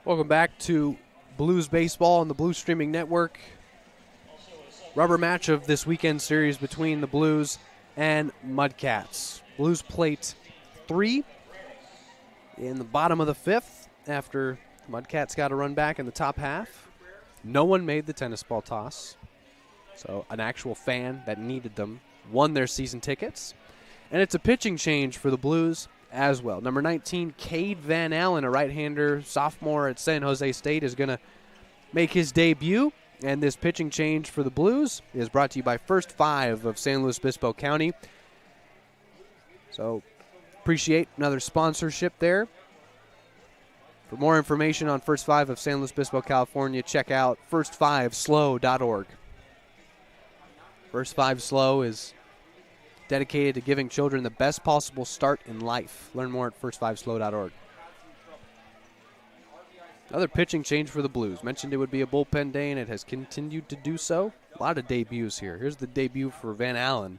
Welcome back to Blues Baseball on the Blues Streaming Network. Rubber match of this weekend series between the Blues and Mudcats. Blues plate 3 in the bottom of the 5th after Mudcats got a run back in the top half. No one made the tennis ball toss. So an actual fan that needed them won their season tickets. And it's a pitching change for the Blues as well. Number 19, Cade Van Allen, a right-hander, sophomore at San Jose State, is going to make his debut. And this pitching change for the Blues is brought to you by First Five of San Luis Obispo County. So appreciate another sponsorship there. For more information on First Five of San Luis Obispo, California, check out first5slo.org. First Five SLO is dedicated to giving children the best possible start in life. Learn more at first5slo.org. Another pitching change for the Blues. Mentioned it would be a bullpen day, and it has continued to do so. A lot of debuts here. Here's the debut for Van Allen.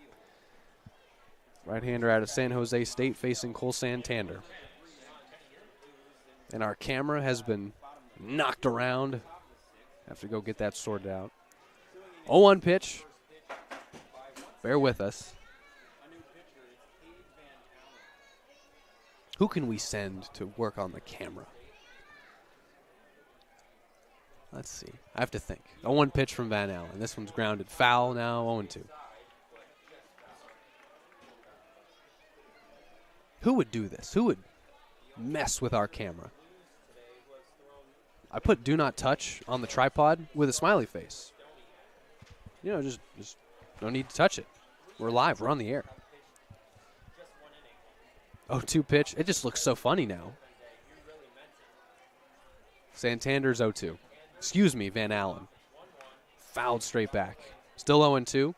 Right-hander out of San Jose State facing Cole Santander. And our camera has been knocked around. Have to go get that sorted out. 0-1 pitch. Bear with us. Who can we send to work on the camera? Let's see. I have to think. 0-1 pitch from Van Allen. This one's grounded foul now, 0-2. Who would do this? Who would mess with our camera? I put do not touch on the tripod with a smiley face. You know, just no need to touch it. We're live. We're on the air. 0-2 pitch. It just looks so funny now. Santander's 0-2. Excuse me, Van Allen. Fouled straight back. Still 0-2.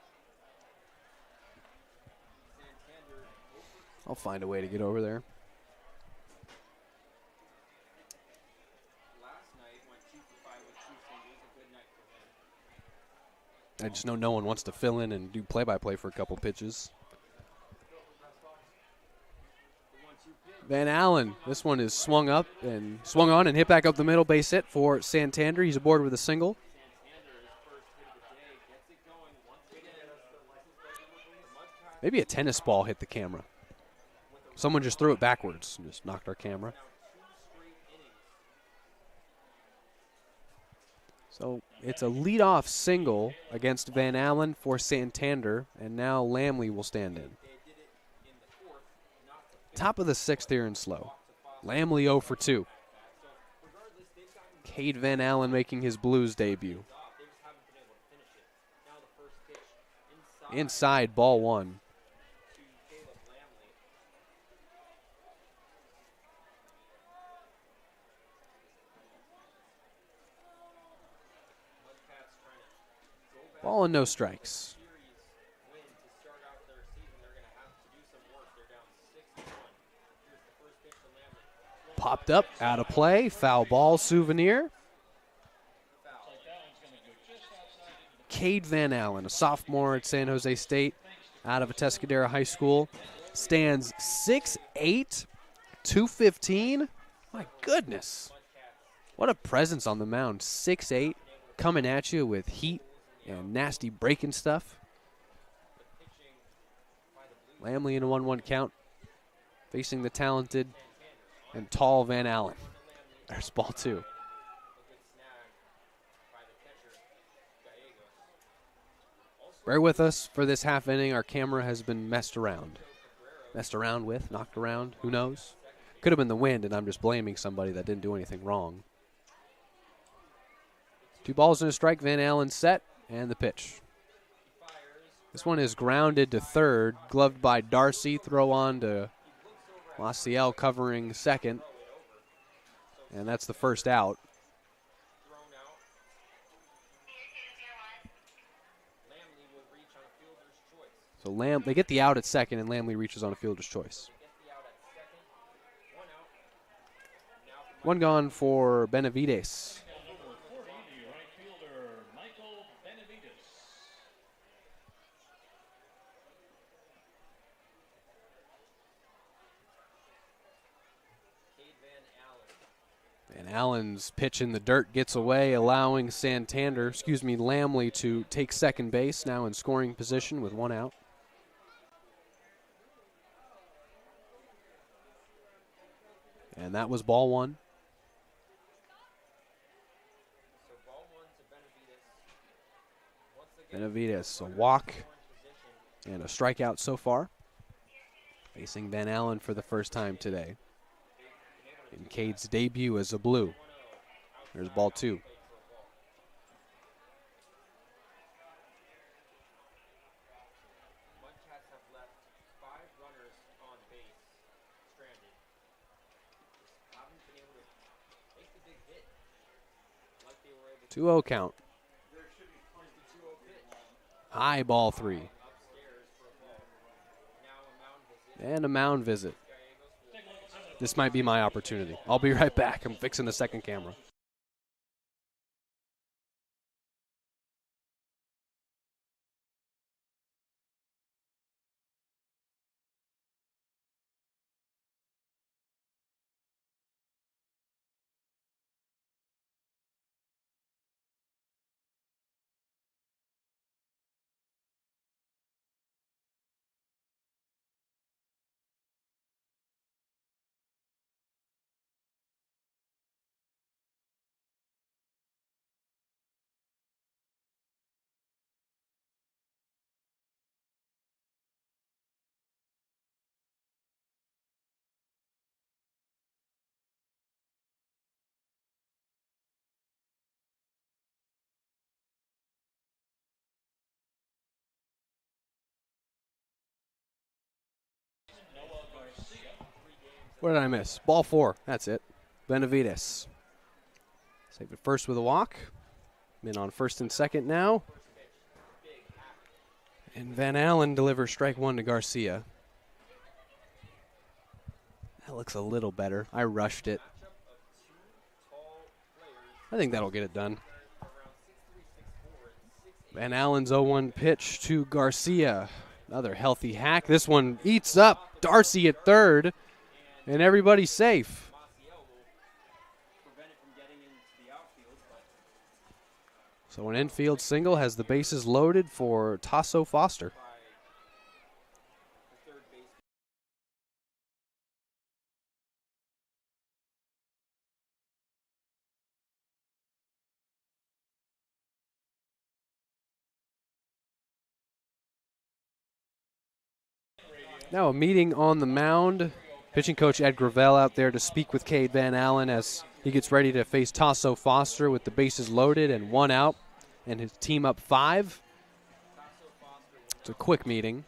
I'll find a way to get over there. I just know no one wants to fill in and do play-by-play for a couple pitches. Van Allen, this one is swung up and swung on and hit back up the middle. Base hit for Santander. He's aboard with a single. Maybe a tennis ball hit the camera. Someone just threw it backwards and just knocked our camera. So it's a leadoff single against Van Allen for Santander, and now Lamley will stand in. Top of the 6th here in slow. Lamley 0 for 2. Cade Van Allen making his Blues debut. Inside, ball 1. Ball and no strikes. Popped up, out of play, foul ball, Souvenir. Cade Van Allen, a sophomore at San Jose State, out of Atascadero High School, stands 6'8", 215. My goodness. What a presence on the mound. 6'8", coming at you with heat and nasty breaking stuff. Lamley in a 1-1 count, facing the talented and tall Van Allen. There's ball 2. Bear with us for this half inning. Our camera has been messed around. Messed around with, knocked around, who knows? Could have been the wind, and I'm just blaming somebody that didn't do anything wrong. 2 balls and a strike. Van Allen set, and the pitch. This one is grounded to third, gloved by Darcy. Throw on to Maciel covering second, and that's the first out. So they get the out at second, and Lamley reaches on a fielder's choice. 1 gone for Benavides. Van Allen's pitch in the dirt gets away, allowing Lamley to take second base, now in scoring position with 1 out. And that was ball 1. Benavides, a walk and a strikeout so far. Facing Van Allen for the first time today. In Cade's debut as a Blue. There's ball 2. Mudcats have left 5 runners on base stranded. Just haven't been able to make the big hit like they were able to. 2-0 count. High ball 3. And a mound visit. This might be my opportunity. I'll be right back. I'm fixing the second camera. What did I miss? Ball 4. That's it. Benavides. Saved it first with a walk. Men on first and second now. And Van Allen delivers strike 1 to Garcia. That looks a little better. I rushed it. I think that'll get it done. Van Allen's 0-1 pitch to Garcia. Another healthy hack. This one eats up Darcy at third. And everybody's safe. So an infield single has the bases loaded for Tasso Foster. Now a meeting on the mound. Pitching coach Ed Gravel out there to speak with Cade Van Allen as he gets ready to face Tasso Foster with the bases loaded and 1 out and his team up 5. It's a quick meeting.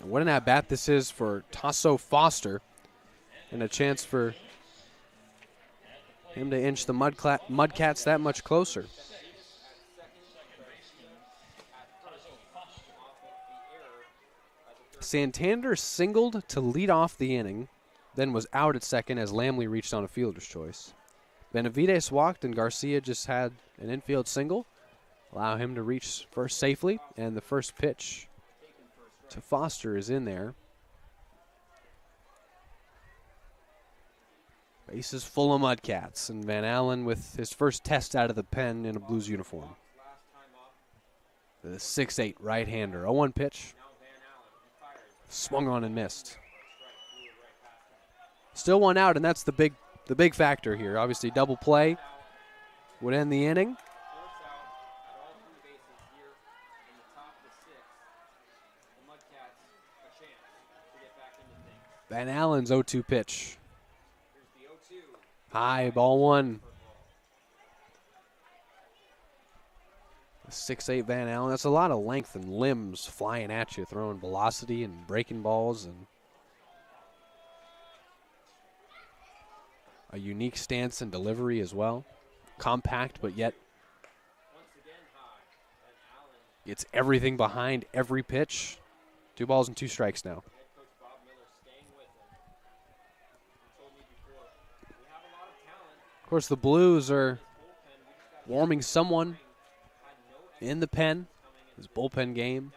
And what an at-bat this is for Tasso Foster and a chance for him to inch the Mudcats that much closer. Santander singled to lead off the inning, then was out at second as Lamley reached on a fielder's choice. Benavides walked and Garcia just had an infield single, allow him to reach first safely, and the first pitch to Foster is in there. Bases full of Mudcats, and Van Allen with his first test out of the pen in a Blues uniform. The 6'8 right-hander, 0-1 pitch. Swung on and missed. Still 1 out, and that's the big factor here. Obviously, double play would end the inning. Van Allen's 0-2 pitch. High, ball 1. 6'8 Van Allen. That's a lot of length and limbs flying at you, throwing velocity and breaking balls, and a unique stance and delivery as well. Compact, but yet it's everything behind every pitch. 2 balls and 2 strikes now. Of course, the Blues are warming someone in the pen. His bullpen game.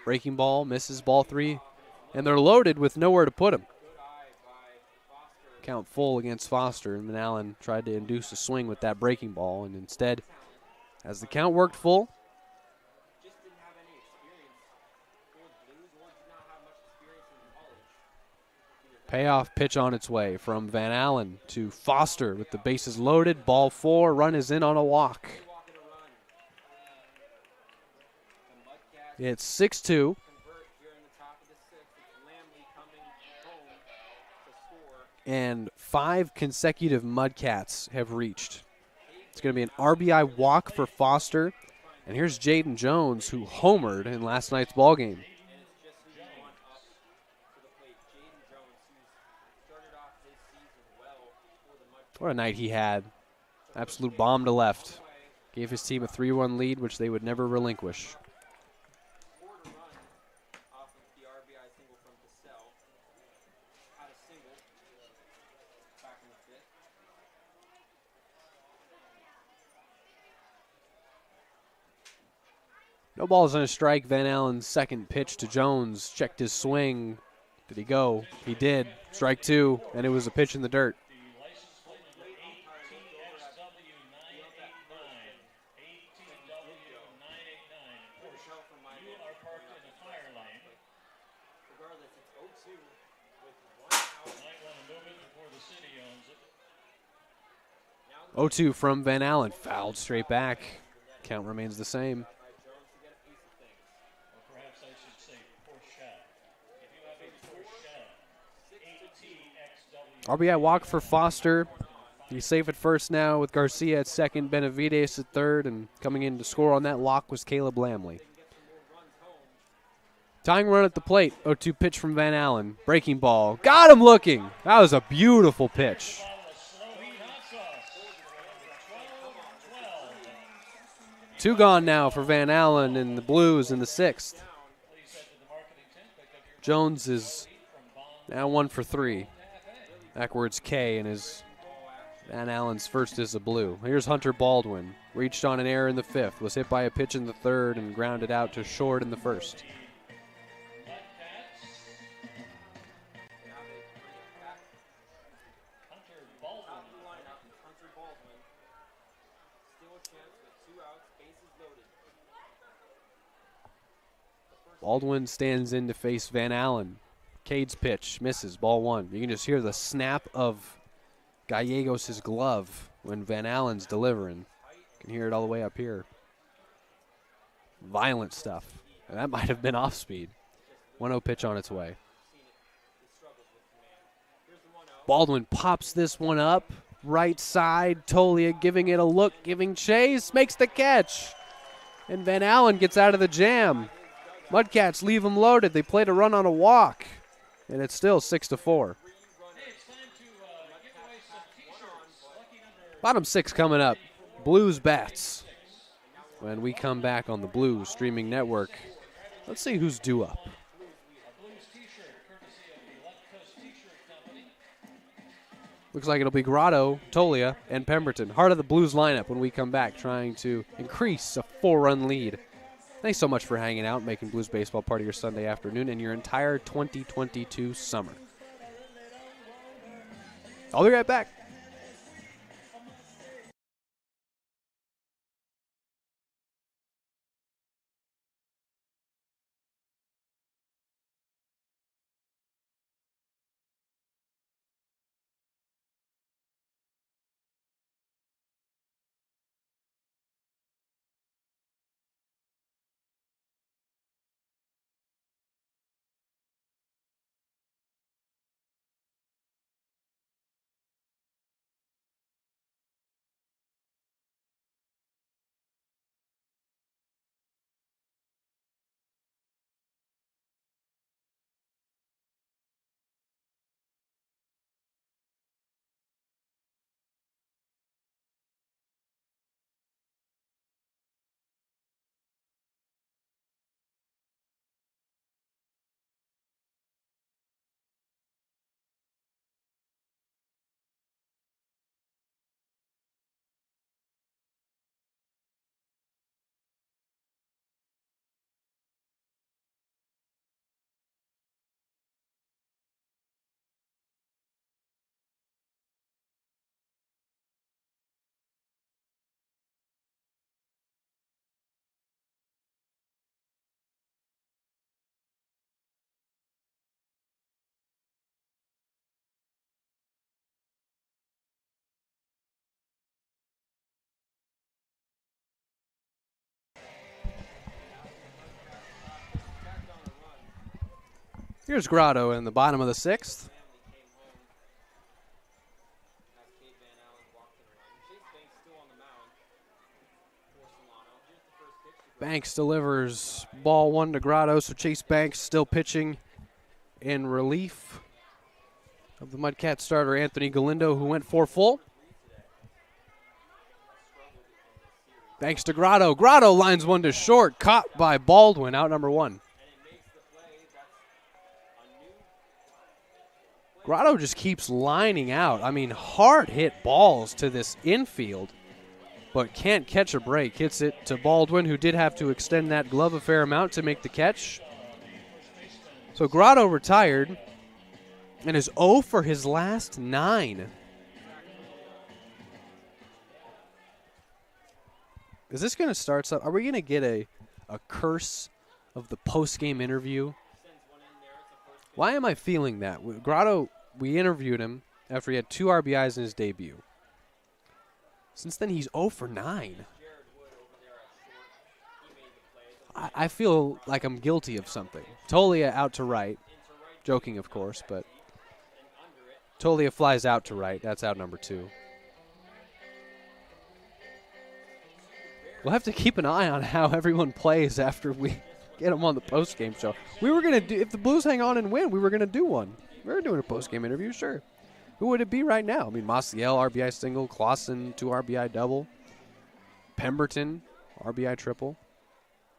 Breaking ball, misses ball 3. And they're loaded with nowhere to put him. count full against Foster, and then Allen tried to induce a swing with that breaking ball, and instead, as the count worked full, Just didn't have any experience for the Blues or did not have much experience in college. payoff pitch on its way from Van Allen to Foster with the bases loaded. Ball 4, run is in on a walk. Walk and a run. The Mudcats It's 6-2. convert here in the top of the sixth. It's Lamley coming home to score. And 5 consecutive Mudcats have reached. It's going to be an RBI walk for Foster. And here's Jaden Jones, who homered in last night's ballgame. And it's just who you want up to the plate. Jaden Jones, who's started off his season well for the Mudcats. What a night he had. Absolute bomb to left. Gave his team a 3-1 lead, which they would never relinquish. Scored a run off of the RBI single from Cassell. Had a single back in the fifth. No balls on a strike. Van Allen's second pitch to Jones. Checked his swing. Did he go? He did. Strike 2, and it was a pitch in the dirt. Regardless, it's 0-2 with 1 out. 0-2 from Van Allen. Fouled straight back. Count remains the same. By Jones to get a piece of things. Perhaps I should say poor shot. If you have a poor shot, ATXW. RBI walk for Foster. He's safe at first now with Garcia at second, Benavides at third, and coming in to score on that walk was Caleb Lamley. Tying run at the plate. 0-2 pitch from Van Allen. Breaking ball. Got him looking. That was a beautiful pitch. 2 gone now for Van Allen and the Blues in the 6th. Jones is now 1 for 3. Backwards K and his Van Allen's first is a Blue. Here's Hunter Baldwin. Reached on an error in the 5th. Was hit by a pitch in the 3rd and grounded out to short in the 1st. Baldwin stands in to face Van Allen. Cade's pitch misses, ball 1. You can just hear the snap of Gallegos' glove when Van Allen's delivering. You can hear it all the way up here. Violent stuff. And that might have been off speed. 1-0 pitch on its way. Baldwin pops this one up. Right side, Tolia giving it a look, giving chase, makes the catch. And Van Allen gets out of the jam. Mudcats leave him loaded. They played a run on a walk, and it's still 6-4. Bottom 6 coming up. Blues Bats. When we come back on the Blues streaming network, let's see who's due up. Looks like it'll be Grotto, Tolia, and Pemberton. Heart of the Blues lineup when we come back, trying to increase a 4-run lead. Thanks so much for hanging out, making Blues baseball part of your Sunday afternoon and your entire 2022 summer. I'll be right back. Here's Grotto in the bottom of the 6th. Banks delivers ball 1 to Grotto, so Chase Banks still pitching in relief of the Mudcats starter Anthony Galindo, who went 4 full. Banks to Grotto. Grotto lines 1 to short, caught by Baldwin, out number 1. Grotto just keeps lining out. I mean, hard hit balls to this infield, but can't catch a break. Hits it to Baldwin, who did have to extend that glove a fair amount to make the catch. So Grotto retired and is 0 for his last 9. Is this going to start something? Are we going to get a curse of the post-game interview? Why am I feeling that? Grotto, we interviewed him after he had 2 RBIs in his debut. Since then, he's 0 for 9. I feel like I'm guilty of something. Tolia out to right. Joking, of course, but Tolia flies out to right. That's out number 2. We'll have to keep an eye on how everyone plays after we get them on the post-game show. We were going to do, if the Blues hang on and win, we were going to do one. We were doing a post-game interview, sure. Who would it be right now? I mean, Maciel, RBI single, Clausen, 2 RBI double, Pemberton, RBI triple.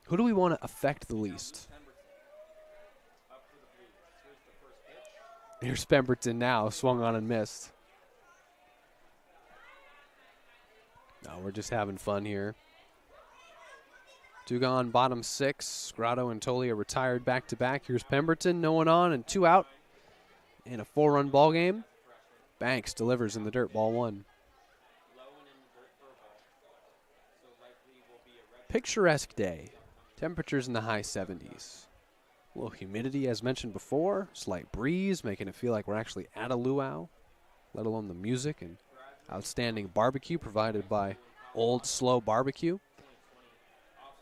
Who do we want to affect the least? Here's Pemberton now, swung on and missed. No, we're just having fun here. 2 gone, bottom 6. Grotto and Tolia retired back-to-back. Here's Pemberton, no one on and 2 out in a 4-run ball game. Banks delivers in the dirt, ball 1. Picturesque day. Temperatures in the high 70s. A little humidity, as mentioned before. Slight breeze, making it feel like we're actually at a luau, let alone the music and outstanding barbecue provided by Old Slow Barbecue.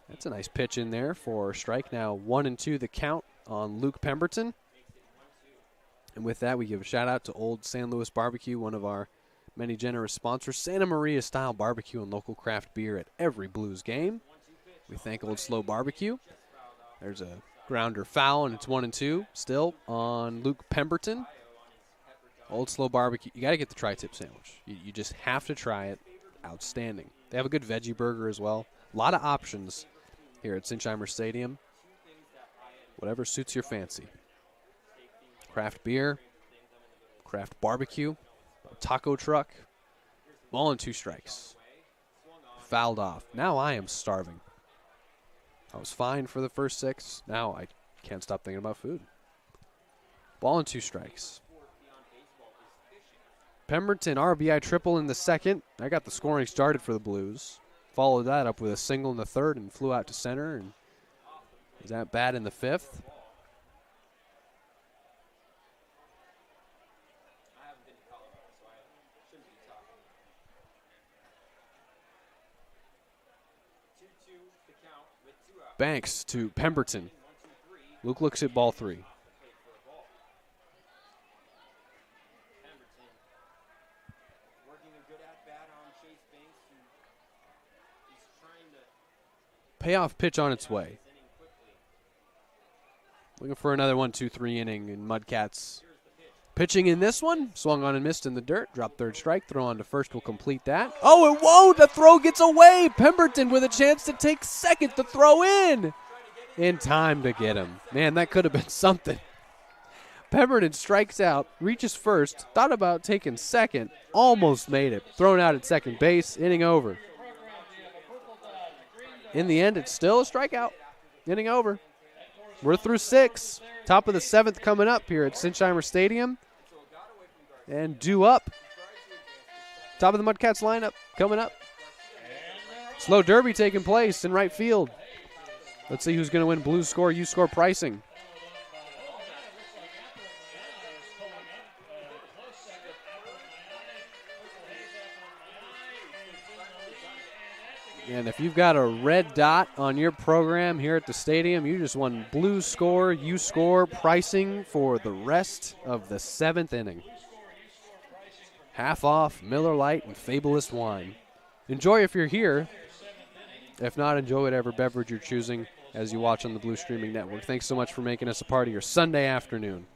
That's a nice pitch in there for a strike. Now 1-2 the count on Luke Pemberton. And with that, we give a shout-out to Old San Luis Barbecue, one of our many generous sponsors. Santa Maria-style barbecue and local craft beer at every Blues game. We thank Old Slow Barbecue. There's a grounder foul, and it's 1-2 still on Luke Pemberton. Old Slow Barbecue. You got to get the tri-tip sandwich. You just have to try it. Outstanding. They have a good veggie burger as well. A lot of options here at Sinsheimer Stadium. Whatever suits your fancy. Craft beer, craft barbecue, a taco truck. Ball and 2 strikes. Fouled off. Now I am starving. I was fine for the first 6. Now I can't stop thinking about food. Ball and 2 strikes. Pemberton RBI triple in the 2nd. I got the scoring started for the Blues. Followed that up with a single in the 3rd and flew out to center. And is that bad in the 5th? Banks to Pemberton. Luke looks at ball 3. Payoff pitch on its way. Looking for another 1-2-3 inning in Mudcats. Pitching in this one. Swung on and missed in the dirt. Drop 3rd strike. Throw on to 1st will complete that. Oh, it won't. The throw gets away. Pemberton with a chance to take 2nd. The throw in time to get him. Man, that could have been something. Pemberton strikes out. Reaches 1st. Thought about taking 2nd. Almost made it. Thrown out at 2nd base. Inning over. In the end, it's still a strikeout. Inning over. We're through 6. Top of the 7th coming up here at Sinsheimer Stadium. And due up. Top of the Mudcats lineup coming up. Slow derby taking place in right field. Let's see who's going to win Blues score, U score pricing. And if you've got a red dot on your program here at the stadium, you just won Blue Score, U Score pricing for the rest of the 7th inning. Half off Miller Lite and Fabulous wine. Enjoy if you're here. If not, enjoy whatever beverage you're choosing as you watch on the Blue Streaming Network. Thanks so much for making us a part of your Sunday afternoon.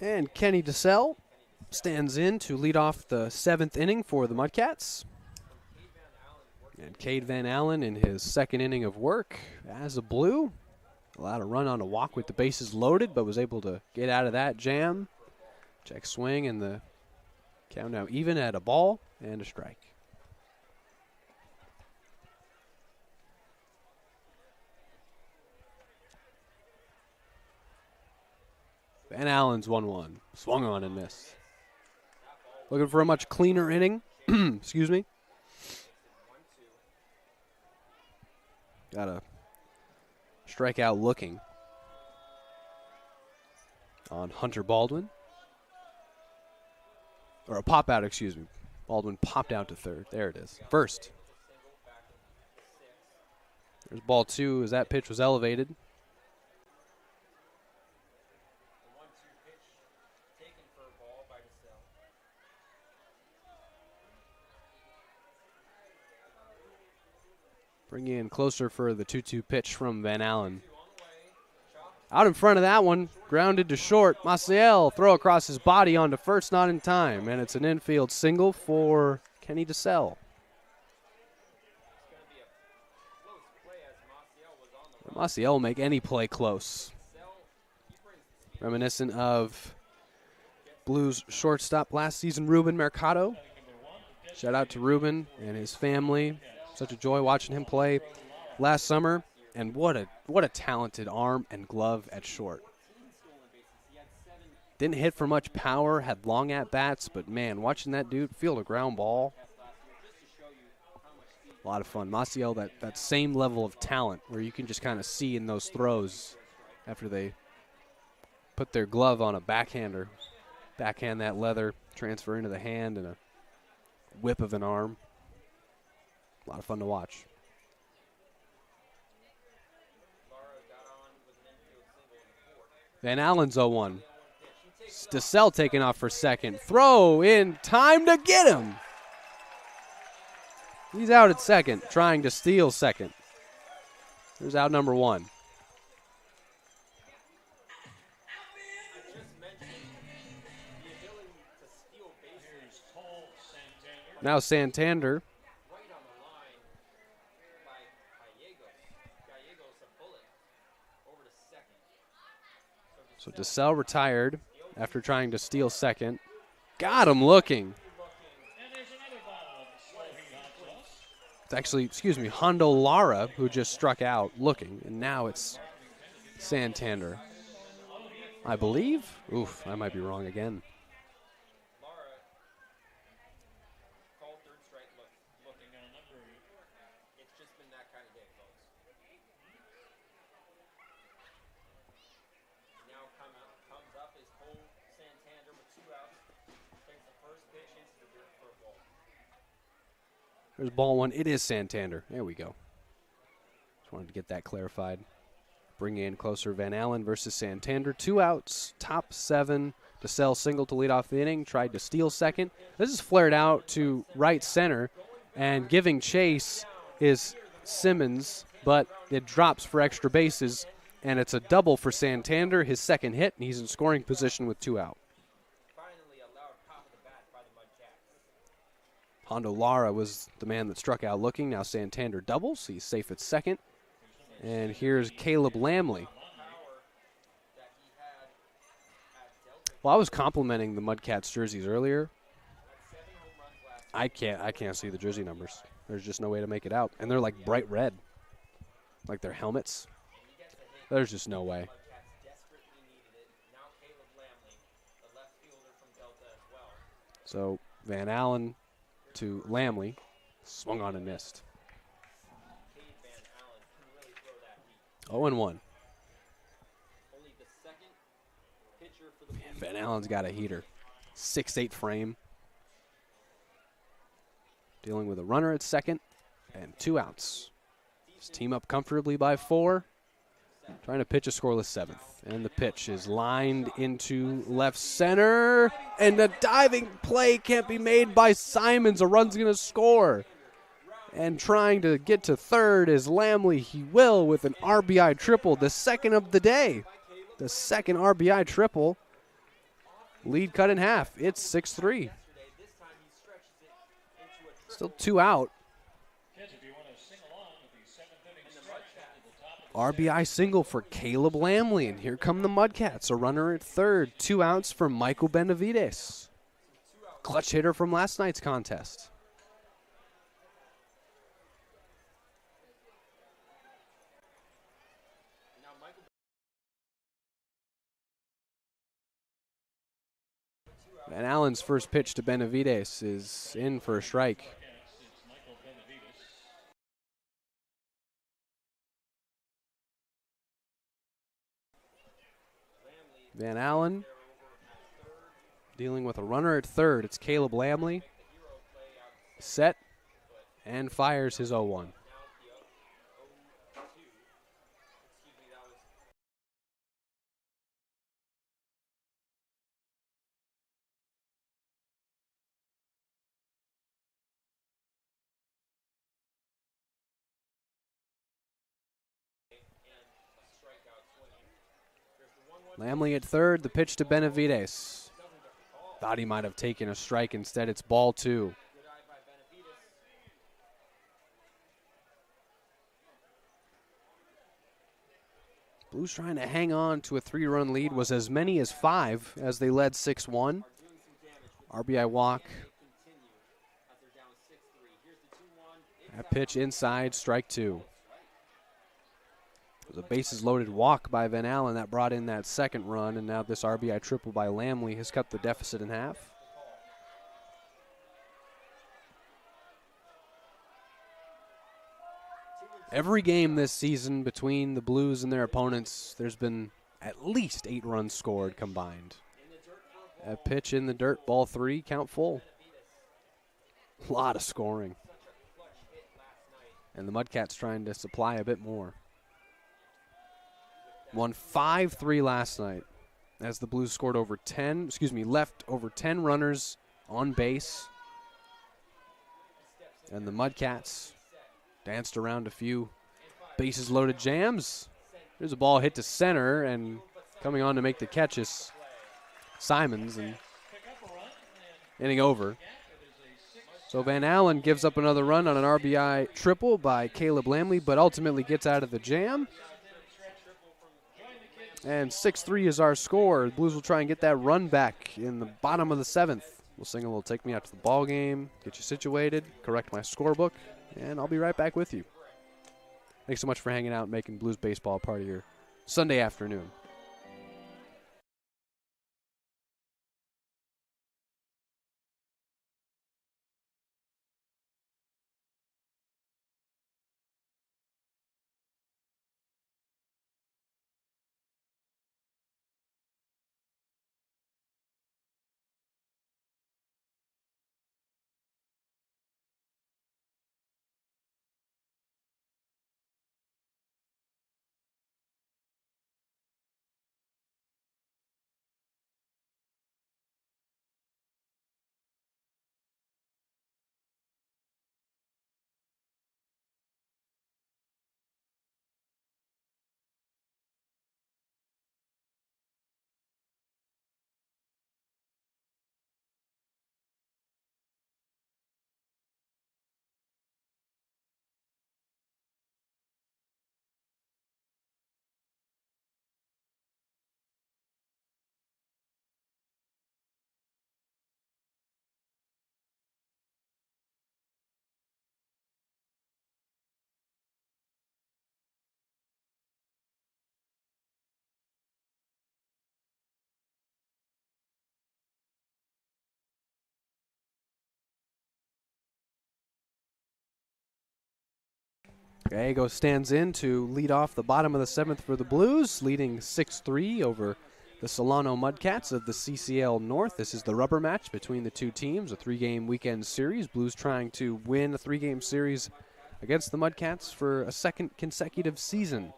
And Kenny DeSalle stands in to lead off the 7th inning for the Mudcats. And Cade Van Allen in his 2nd inning of work as a Blue. Allowed a run on a walk with the bases loaded, but was able to get out of that jam. Check swing, and the count now even at a ball and a strike. Van Allen's 1-1. Swung on and missed. Looking for a much cleaner inning. Excuse me. Got a strikeout looking on Hunter Baldwin. Or a pop out, excuse me. Baldwin popped out to third. There it is. First. There's ball 2 as that pitch was elevated. Bringing in closer for the 2-2 pitch from Van Allen. Out in front of that one, grounded to short. Maciel throw across his body onto first, not in time. And it's an infield single for Kenny DeSalle. Maciel will make any play close. Reminiscent of Blues shortstop last season, Ruben Mercado. Shout out to Ruben and his family. Such a joy watching him play last summer, and what a talented arm and glove at short. Didn't hit for much power, had long at-bats, but man, watching that dude field a ground ball, a lot of fun. Maciel, that same level of talent where you can just kind of see in those throws after they put their glove on a backhander, backhand that leather, transfer into the hand, and a whip of an arm. A lot of fun to watch. Van Allen's 0-1. DeSalle taking off for second. Throw in time to get him. He's out at second, trying to steal second. Here's out number 1. Now Santander. So DeSalle retired after trying to steal second. Got him looking. It's actually, excuse me, Hondo Lara who just struck out looking, and now it's Santander. I believe. Oof, I might be wrong again. There's ball one. It is Santander. There we go. Just wanted to get that clarified. Bring in closer. Van Allen versus Santander. 2 outs. Top 7. DeSalle single to lead off the inning. Tried to steal second. This is flared out to right center. And giving chase is Simmons, but it drops for extra bases. And it's a double for Santander, his second hit, and he's in scoring position with 2 out. Hondo Lara was the man that struck out looking. Now Santander doubles. He's safe at second. And here's Caleb Lamley. Well, I was complimenting the Mudcats jerseys earlier. I can't see the jersey numbers. There's just no way to make it out. And they're like bright red, like their helmets. There's just no way. So Van Allen to Lamley, swung on and missed. 0-1. Van Allen's got a heater. 6'8" frame. Dealing with a runner at second and 2 outs. His team up comfortably by 4. Trying to pitch a scoreless 7th. And the pitch is lined into left center. And the diving play can't be made by Simons. A run's going to score. And trying to get to third is Lamley. He will with an RBI triple, the second of the day. The second RBI triple. Lead cut in half. It's 6-3. Still 2 out. RBI single for Caleb Lamley, and here come the Mudcats. A runner at third, 2 outs for Michael Benavides. Clutch hitter from last night's contest. Van Allen's first pitch to Benavides is in for a strike. Van Allen dealing with a runner at third. It's Caleb Lamley. Set and fires his 0-1. Lamley at third, the pitch to Benavides. Thought he might have taken a strike. Instead, it's ball 2. Blues trying to hang on to a 3-run lead. Was as many as 5 as they led 6-1. RBI walk. That pitch inside, strike 2. It was a bases-loaded walk by Van Allen that brought in that second run, and now this RBI triple by Lamley has cut the deficit in half. Every game this season between the Blues and their opponents, there's been at least 8 runs scored combined. A pitch in the dirt, ball 3, count full. A lot of scoring. And the Mudcats trying to supply a bit more. Won 5-3 last night as the Blues scored left over 10 runners on base. And the Mudcats danced around a few bases loaded jams. There's a ball hit to center, and coming on to make the catch is Simons, and inning over. So Van Allen gives up another run on an RBI triple by Caleb Lamley, but ultimately gets out of the jam. And 6-3 is our score. The Blues will try and get that run back in the bottom of the 7th. We'll sing a little Take Me Out to the Ball Game, get you situated, correct my scorebook, and I'll be right back with you. Thanks so much for hanging out and making Blues baseball a part of your Sunday afternoon. Gallego stands in to lead off the bottom of the 7th for the Blues, leading 6-3 over the Solano Mudcats of the CCL North. This is the rubber match between the two teams, a 3-game weekend series. Blues trying to win a 3-game series against the Mudcats for a second consecutive season.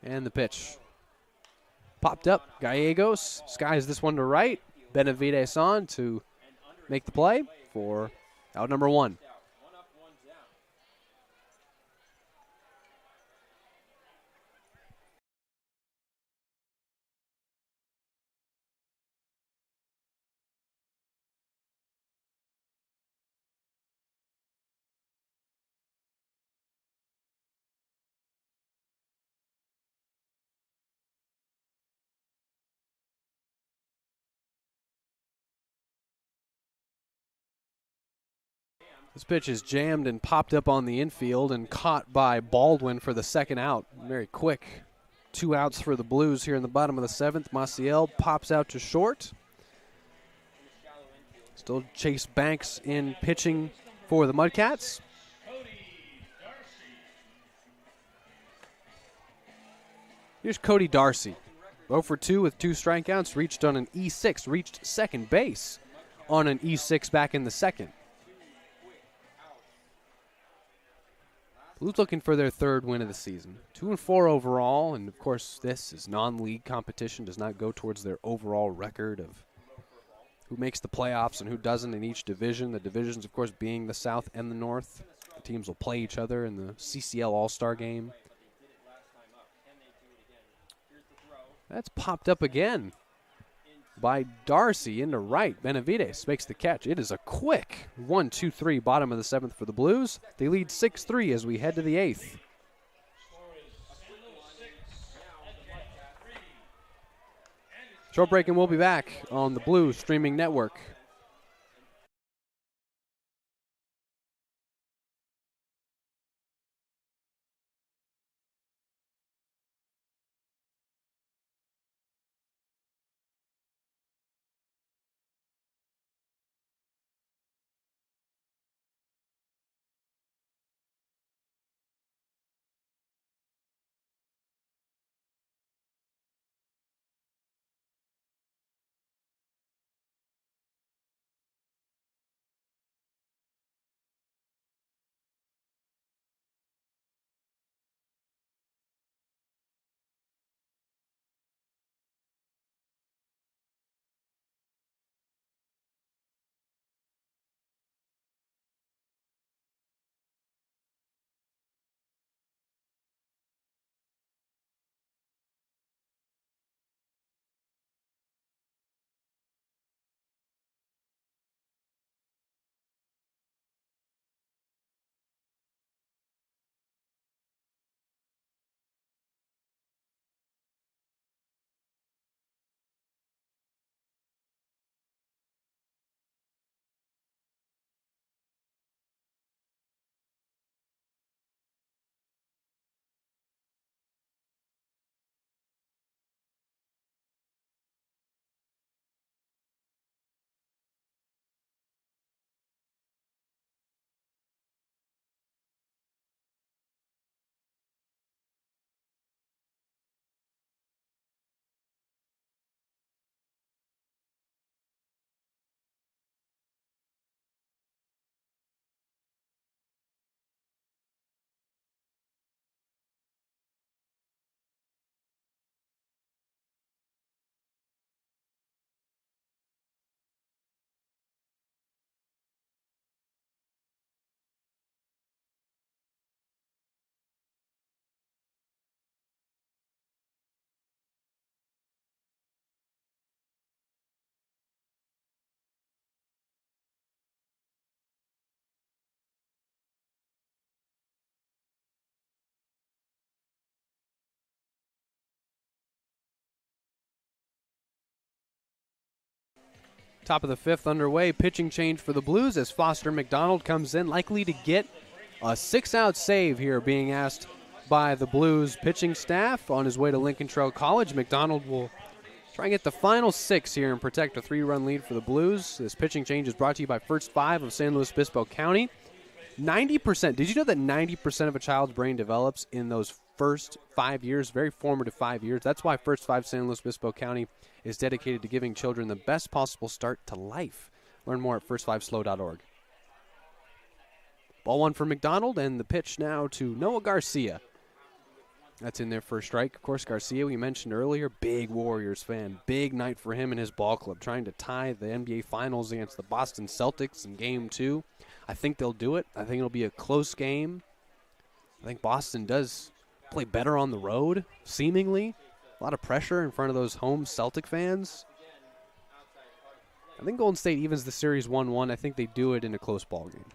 And the pitch. Popped up, Gallegos skies this one to right. Benavides on to make the play for out number 1. This pitch is jammed and popped up on the infield and caught by Baldwin for the second out. Very quick. 2 outs for the Blues here in the bottom of the 7th. Maciel pops out to short. Still Chase Banks in pitching for the Mudcats. Here's Cody Darcy. 0 for 2 with 2 strikeouts. Reached on an E6. Reached second base on an E6 back in the 2nd. Blues looking for their 3rd win of the season. 2-4 overall, and of course this is non-league competition, does not go towards their overall record of who makes the playoffs and who doesn't in each division. The divisions, of course, being the South and the North. The teams will play each other in the CCL All-Star game. That's popped up again by Darcy into right. Benavides makes the catch. It is a quick 1-2-3 bottom of the 7th for the Blues. They lead 6-3 as we head to the 8th. Short break and we'll be back on the Blues streaming network. Top of the 5th underway. Pitching change for the Blues as Foster McDonald comes in, likely to get a 6-out save here being asked by the Blues pitching staff on his way to Lincoln Trail College. McDonald will Try and get the final 6 here and protect a 3-run lead for the Blues. This pitching change is brought to you by First 5 of San Luis Obispo County. 90%. Did you know that 90% of a child's brain develops in those first 5 years? Very formative 5 years. That's why First 5 San Luis Obispo County is dedicated to giving children the best possible start to life. Learn more at first5slo.org. Ball 1 for McDonald, and the pitch now to Noah Garcia. That's in there for a strike. Of course, Garcia, we mentioned earlier, big Warriors fan. Big night for him and his ball club, trying to tie the NBA Finals against the Boston Celtics in Game 2. I think they'll do it. I think it'll be a close game. I think Boston does play better on the road, seemingly. A lot of pressure in front of those home Celtic fans. I think Golden State evens the series 1-1. I think they do it in a close ball game.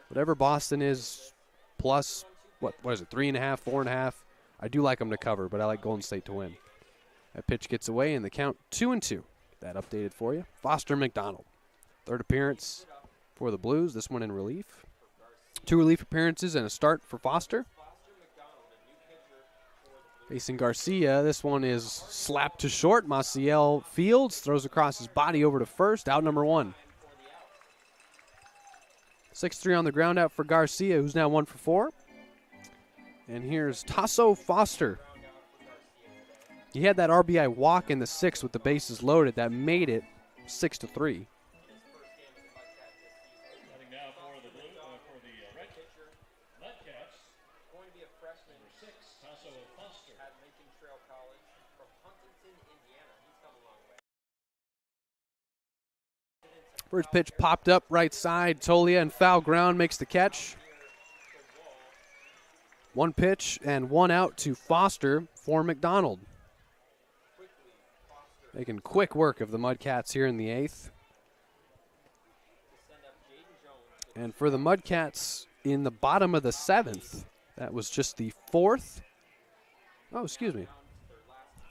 Whatever Boston is, plus, what is it, 3.5, 4.5? I do like them to cover, but I like Golden State to win. That pitch gets away, and the count 2-2. That updated for you. Foster McDonald, third appearance for the Blues, this one in relief. 2 relief appearances and a start for Foster. Facing Garcia, this one is slapped to short. Maciel fields, throws across his body over to first, out number 1. 6-3 on the ground out for Garcia, who's now 1 for 4. And here's Tasso Foster. He had that RBI walk in the 6th with the bases loaded. That made it 6-3. Batting now for the Red Mudcats. Going to be a freshman. Number 6, Tasso Foster. At Lincoln Trail College from Huntington, Indiana. He's come a long way. First pitch popped up right side. Tolia and foul ground makes the catch. 1 pitch and 1 out to Foster for McDonald. Making quick work of the Mudcats here in the 8th. And for the Mudcats in the bottom of the 7th, that was just the 4th. Oh, excuse me.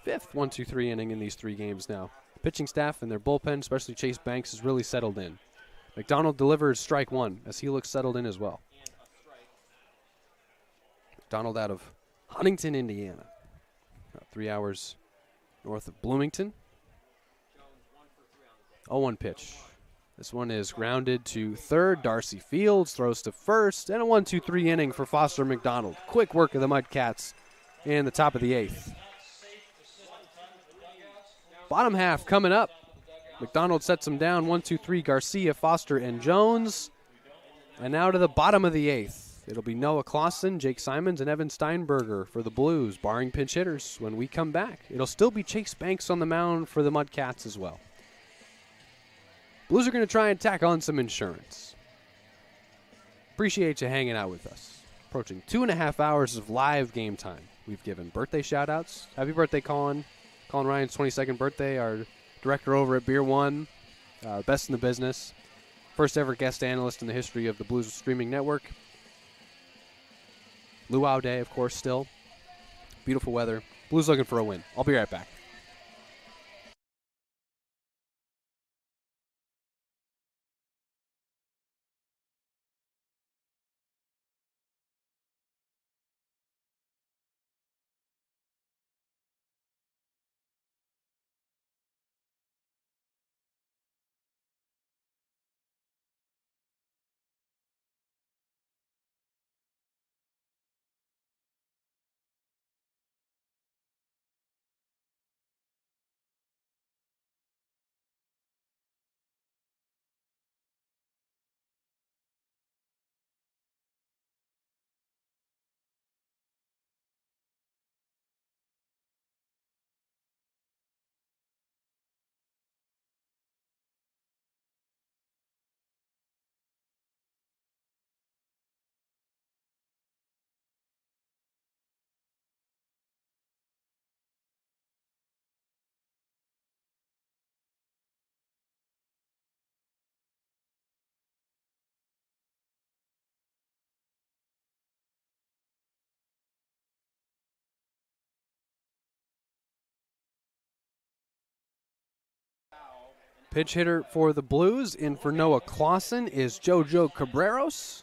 5th 1-2-3 inning in these 3 games now. Pitching staff and their bullpen, especially Chase Banks, has really settled in. McDonald delivers strike 1 as he looks settled in as well. McDonald out of Huntington, Indiana. About 3 hours north of Bloomington. 0-1 pitch. This one is grounded to third. Darcy Fields throws to first. And a 1-2-3 inning for Foster McDonald. Quick work of the Mudcats in the top of the 8th. Bottom half coming up. McDonald sets him down. 1-2-3, Garcia, Foster, and Jones. And now to the bottom of the 8th. It'll be Noah Clausen, Jake Simons, and Evan Steinberger for the Blues, barring pinch hitters. When we come back, it'll still be Chase Banks on the mound for the Mudcats as well. Blues are going to try and tack on some insurance. Appreciate you hanging out with us. Approaching 2.5 hours of live game time. We've given birthday shout-outs. Happy birthday, Colin. Colin Ryan's 22nd birthday, our director over at Beer One, best in the business. First ever guest analyst in the history of the Blues streaming network. Luau Day, of course, still. Beautiful weather. Blues looking for a win. I'll be right back. Pitch hitter for the Blues in for Noah Clausen is Jojo Cabreros.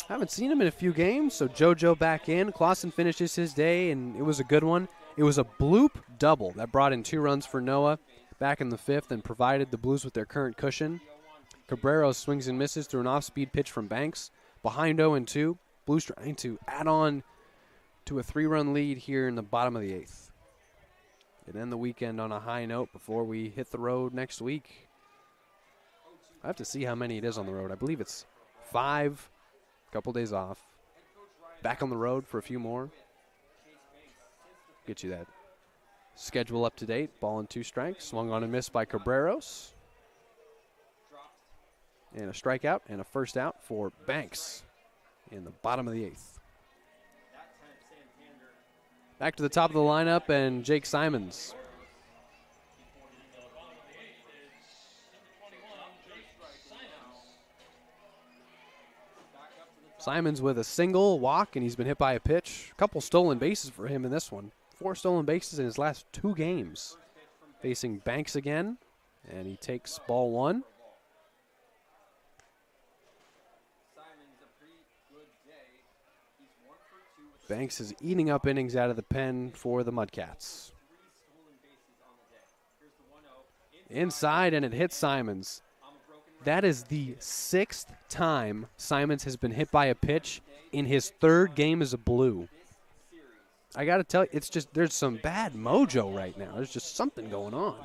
Haven't seen him in a few games, so Jojo back in. Clausen finishes his day, and it was a good one. It was a bloop double that brought in 2 runs for Noah back in the 5th and provided the Blues with their current cushion. Cabrera swings and misses through an off-speed pitch from Banks. Behind 0-2, Blues trying to add on to a 3-run lead here in the bottom of the 8th. And end the weekend on a high note before we hit the road next week. I have to see how many it is on the road. I believe it's 5, a couple days off. Back on the road for a few more. Get you that schedule up to date. Ball and 2 strikes. Swung on and missed by Cabreros. And a strikeout and a first out for Banks in the bottom of the 8th. Back to the top of the lineup and Jake Simons. Simons with a single walk, and he's been hit by a pitch. A couple stolen bases for him in this one. 4 stolen bases in his last 2 games. Facing Banks again, and he takes ball 1. Banks is eating up innings out of the pen for the Mudcats. Inside, and it hits Simons. That is the 6th time Simons has been hit by a pitch in his 3rd game as a Blue. I got to tell you, it's just, there's some bad mojo right now. There's just something going on.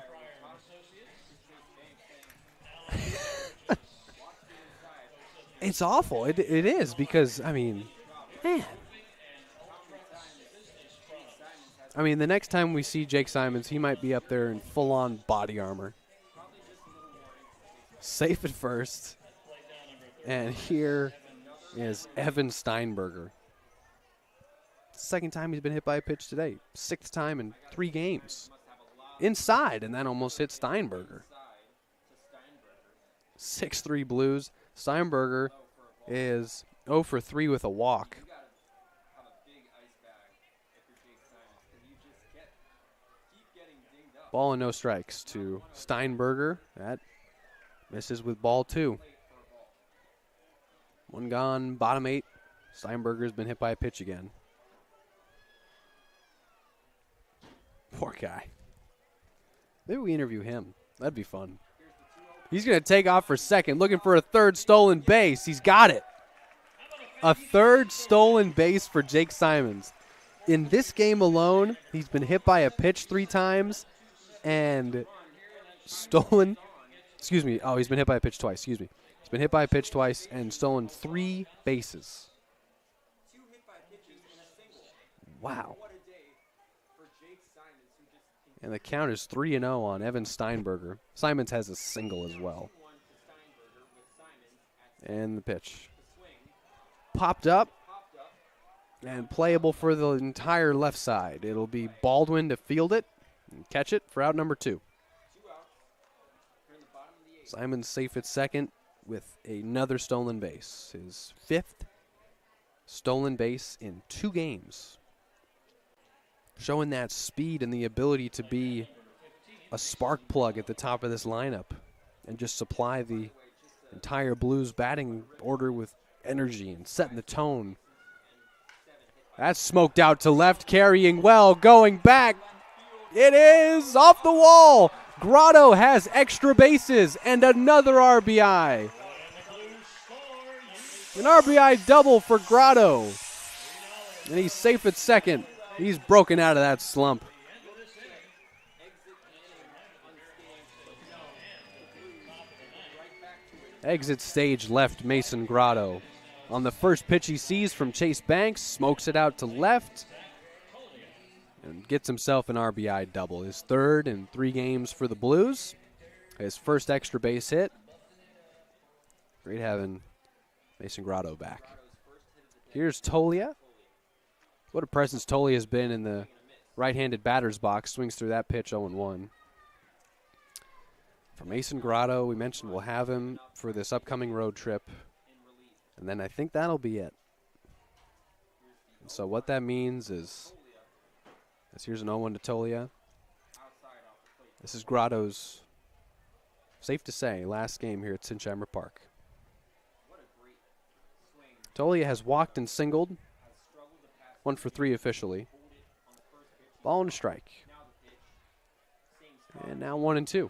It's awful. It is because, I mean, man. I mean, the next time we see Jake Simons, he might be up there in full-on body armor. Safe at first. And here is Evan Steinberger. 2nd time he's been hit by a pitch today. 6th time in 3 games. Inside, and that almost hit Steinberger. 6-3 Blues. Steinberger is 0 for 3 with a walk. Ball and no strikes to Steinberger. That misses with ball 2. 1 gone, bottom 8. Steinberger's been hit by a pitch again. Poor guy. Maybe we interview him. That'd be fun. He's going to take off for second, looking for a 3rd stolen base. He's got it. A 3rd stolen base for Jake Simons. In this game alone, he's been hit by a pitch 3 times and stolen. Excuse me. Oh, he's been hit by a pitch twice. Excuse me. He's been hit by a pitch twice and stolen 3 bases. Wow. And the count is 3-0 on Evan Steinberger. Simons has a single as well. And the pitch. Popped up and playable for the entire left side. It'll be Baldwin to field it and catch it for out number 2. Simons safe at second with another stolen base. His 5th stolen base in 2 games. Showing that speed and the ability to be a spark plug at the top of this lineup and just supply the entire Blues batting order with energy and setting the tone. That's smoked out to left, carrying well, going back. It is off the wall. Grotto has extra bases and another RBI. An RBI double for Grotto. And he's safe at second. He's broken out of that slump. Exit stage left Mason Grotto. On the first pitch he sees from Chase Banks, smokes it out to left and gets himself an RBI double. His 3rd in 3 games for the Blues. His first extra base hit. Great having Mason Grotto back. Here's Tolia. What a presence Tolia has been in the right-handed batter's box. Swings through that pitch 0-1. For Mason Grotto, we mentioned we'll have him for this upcoming road trip. And then I think that'll be it. And so what that means is here's an 0-1 to Tolia. This is Grotto's, safe to say, last game here at Sinsheimer Park. Tolia has walked and singled. 1 for 3 officially. Ball and strike. And now 1-2.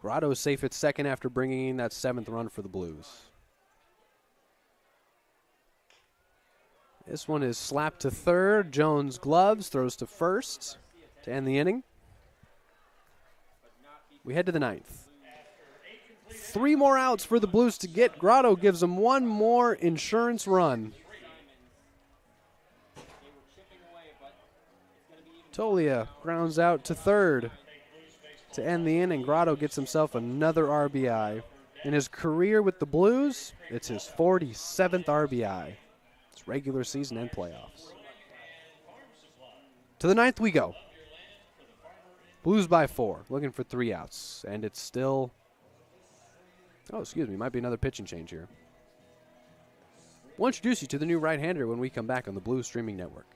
Grotto safe at second after bringing in that 7th run for the Blues. This one is slapped to third. Jones gloves, throws to first to end the inning. We head to the 9th. 3 more outs for the Blues to get. Grotto gives them 1 more insurance run. Tolia grounds out to third to end the inning. Grotto gets himself another RBI. In his career with the Blues, it's his 47th RBI. It's regular season and playoffs. To the 9th we go. Blues by 4, looking for 3 outs. And it's still, might be another pitching change here. We'll introduce you to the new right-hander when we come back on the Blues Streaming Network.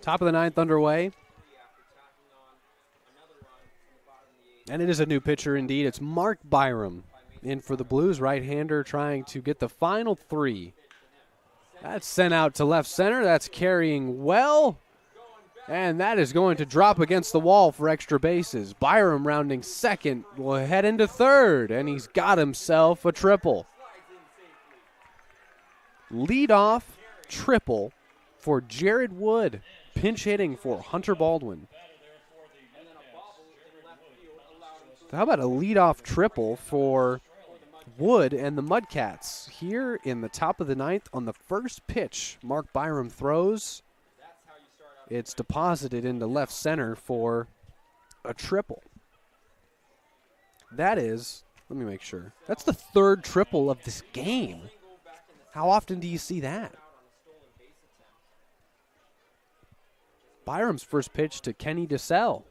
Top of the 9th underway. And it is a new pitcher indeed. It's Mark Byram in for the Blues. Right-hander trying to get the final 3. That's sent out to left center. That's carrying well. And that is going to drop against the wall for extra bases. Byram rounding second will head into third. And he's got himself a triple. Leadoff triple for Jared Wood. Pinch hitting for Hunter Baldwin. How about a leadoff triple for Wood and the Mudcats? Here in the top of the 9th on the first pitch, Mark Byram throws. It's deposited into left center for a triple. That is, let me make sure, that's the 3rd triple of this game. How often do you see that? Byram's first pitch to Kenny DeSalle.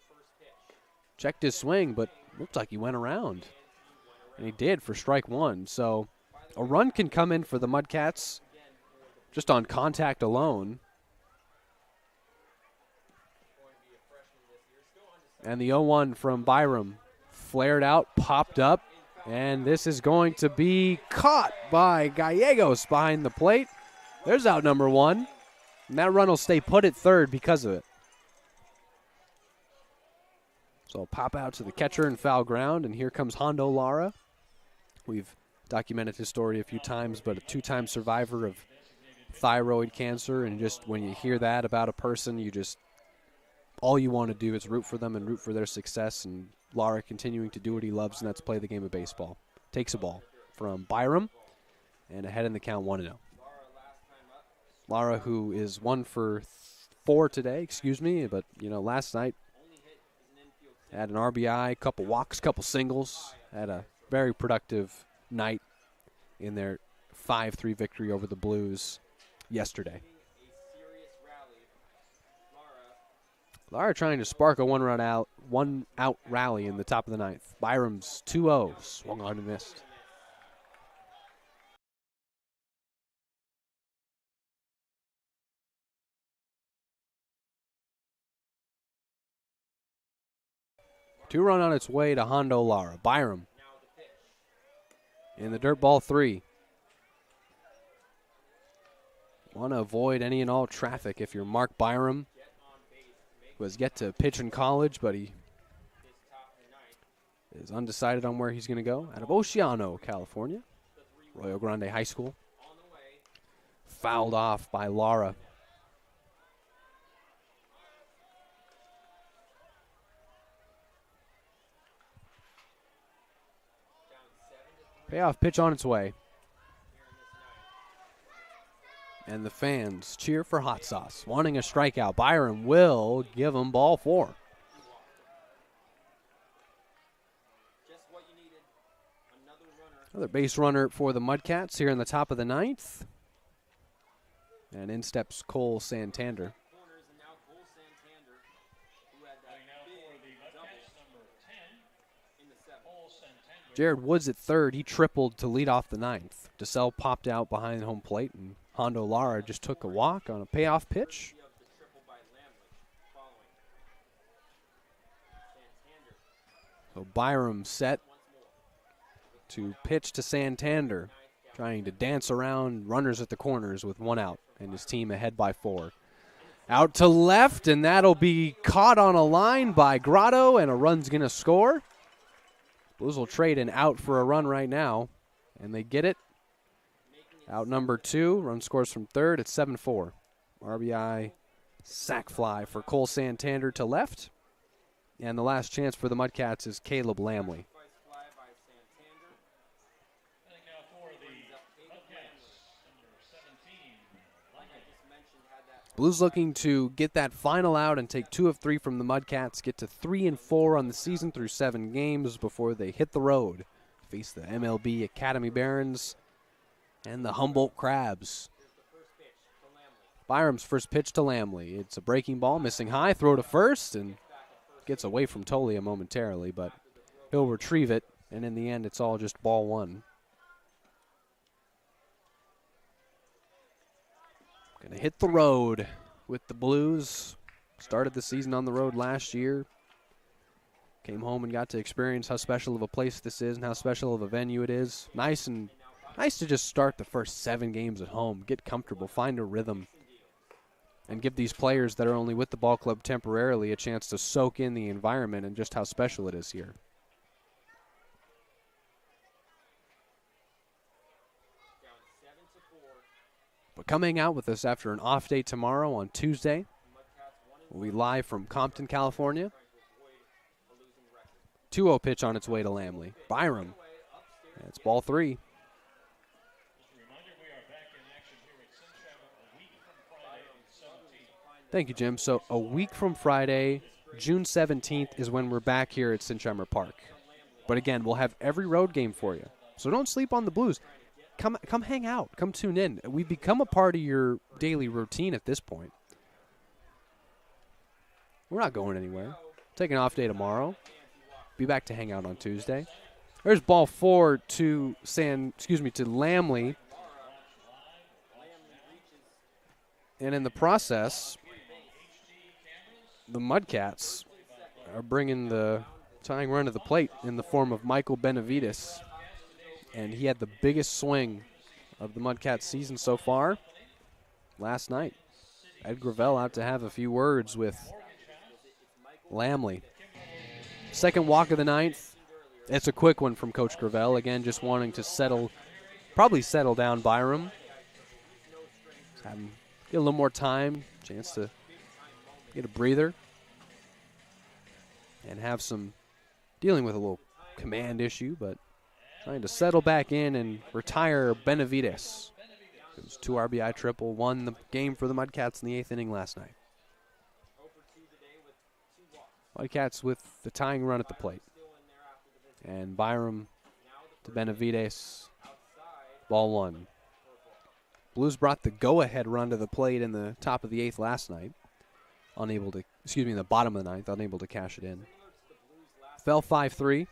Checked his swing, but looked like he went around. And he did for strike 1. So a run can come in for the Mudcats just on contact alone. And the 0-1 from Byram flared out, popped up, and this is going to be caught by Gallegos behind the plate. There's out number 1. And that run will stay put at third because of it. So I'll pop out to the catcher and foul ground, and here comes Hondo Lara. We've documented his story a few times, but a 2-time survivor of thyroid cancer, and just when you hear that about a person, you just, all you want to do is root for them and root for their success, and Lara continuing to do what he loves, and that's play the game of baseball. Takes a ball from Byram, and ahead in the count 1-0. Lara, who is 1 for 4 today, but, last night had an RBI, couple walks, couple singles, had a very productive night in their 5-3 victory over the Blues yesterday. Lara trying to spark a one-out rally in the top of the ninth. Byram's 2-0, swung on and missed. Two-run on its way to Hondo Lara. Byram in the dirt ball 3. Want to avoid any and all traffic if you're Mark Byram, who has yet to pitch in college, but he is undecided on where he's going to go. Out of Oceano, California, Royal Grande High School. Fouled off by Lara. Payoff pitch on its way. And the fans cheer for Hot Sauce, wanting a strikeout. Byram will give him ball 4. Another base runner for the Mudcats here in the top of the ninth. And in steps Cole Santander. Jared Woods at third. He tripled to lead off the ninth. DeSalle popped out behind home plate, and Hondo Lara just took a walk on a payoff pitch. So Byram set to pitch to Santander, trying to dance around runners at the corners with 1 out, and his team ahead by 4. Out to left, and that'll be caught on a line by Grotto, and a run's going to score. Blues will trade an out for a run right now, and they get it. Out number 2, run scores from third. It's 7-4. RBI sac fly for Cole Santander to left. And the last chance for the Mudcats is Caleb Lamley. Blues looking to get that final out and take 2 of 3 from the Mudcats, get to 3-4 on the season through 7 games before they hit the road. Face the MLB Academy Barons and the Humboldt Crabs. Byram's first pitch to Lamley. It's a breaking ball, missing high, throw to first, and gets away from Tolia momentarily, but he'll retrieve it, and in the end, it's all just ball 1. Gonna hit the road with the Blues. Started the season on the road last year. Came home and got to experience how special of a place this is and how special of a venue it is. Nice to just start the first 7 games at home, get comfortable, find a rhythm, and give these players that are only with the ball club temporarily a chance to soak in the environment and just how special it is here. But coming out with us after an off day tomorrow on Tuesday, we'll be live from Compton, California. 2-0 pitch on its way to Lamley. Byram, it's ball 3. Thank you, Jim. So a week from Friday, June 17th, is when we're back here at Sinsheimer Park. But again, we'll have every road game for you. So don't sleep on the Blues. Come hang out. Come tune in. We've become a part of your daily routine at this point. We're not going anywhere. Take an off day tomorrow. Be back to hang out on Tuesday. There's ball 4 to Lamley. And in the process, the Mudcats are bringing the tying run to the plate in the form of Michael Benavides. And he had the biggest swing of the Mudcats season so far last night. Ed Gravel out to have a few words with Lamley. Second walk of the ninth. It's a quick one from Coach Gravel. Again, just wanting to probably settle down Byram. Have him get a little more time, chance to get a breather. And have some dealing with a little command issue, but trying to settle back in and retire Benavides. It was 2 RBI triple, won the game for the Mudcats in the 8th inning last night. Mudcats with the tying run at the plate. And Byram to Benavides. Ball 1. Blues brought the go-ahead run to the plate in the top of the 8th last night. Unable to, in the bottom of the 9th, unable to cash it in. Fell 5-3.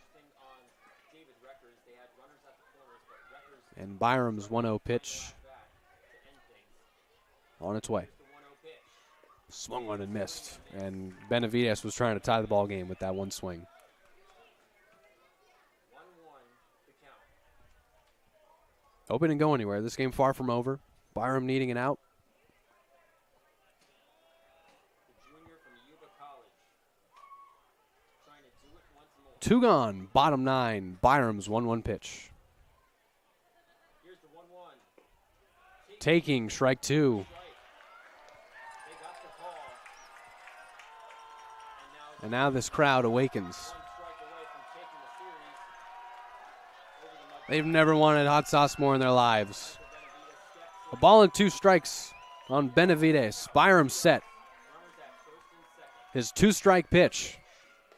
And Byram's 1-0 pitch on its way. Swung on and missed. And Benavides was trying to tie the ball game with that one swing. Hope it didn't go anywhere. This game far from over. Byram needing an out. Two gone. Bottom 9. Byram's 1-1 pitch. Taking strike 2. And now this crowd awakens. They've never wanted hot sauce more in their lives. A ball and 2 strikes on Benavides. Byram set. His 2-strike pitch.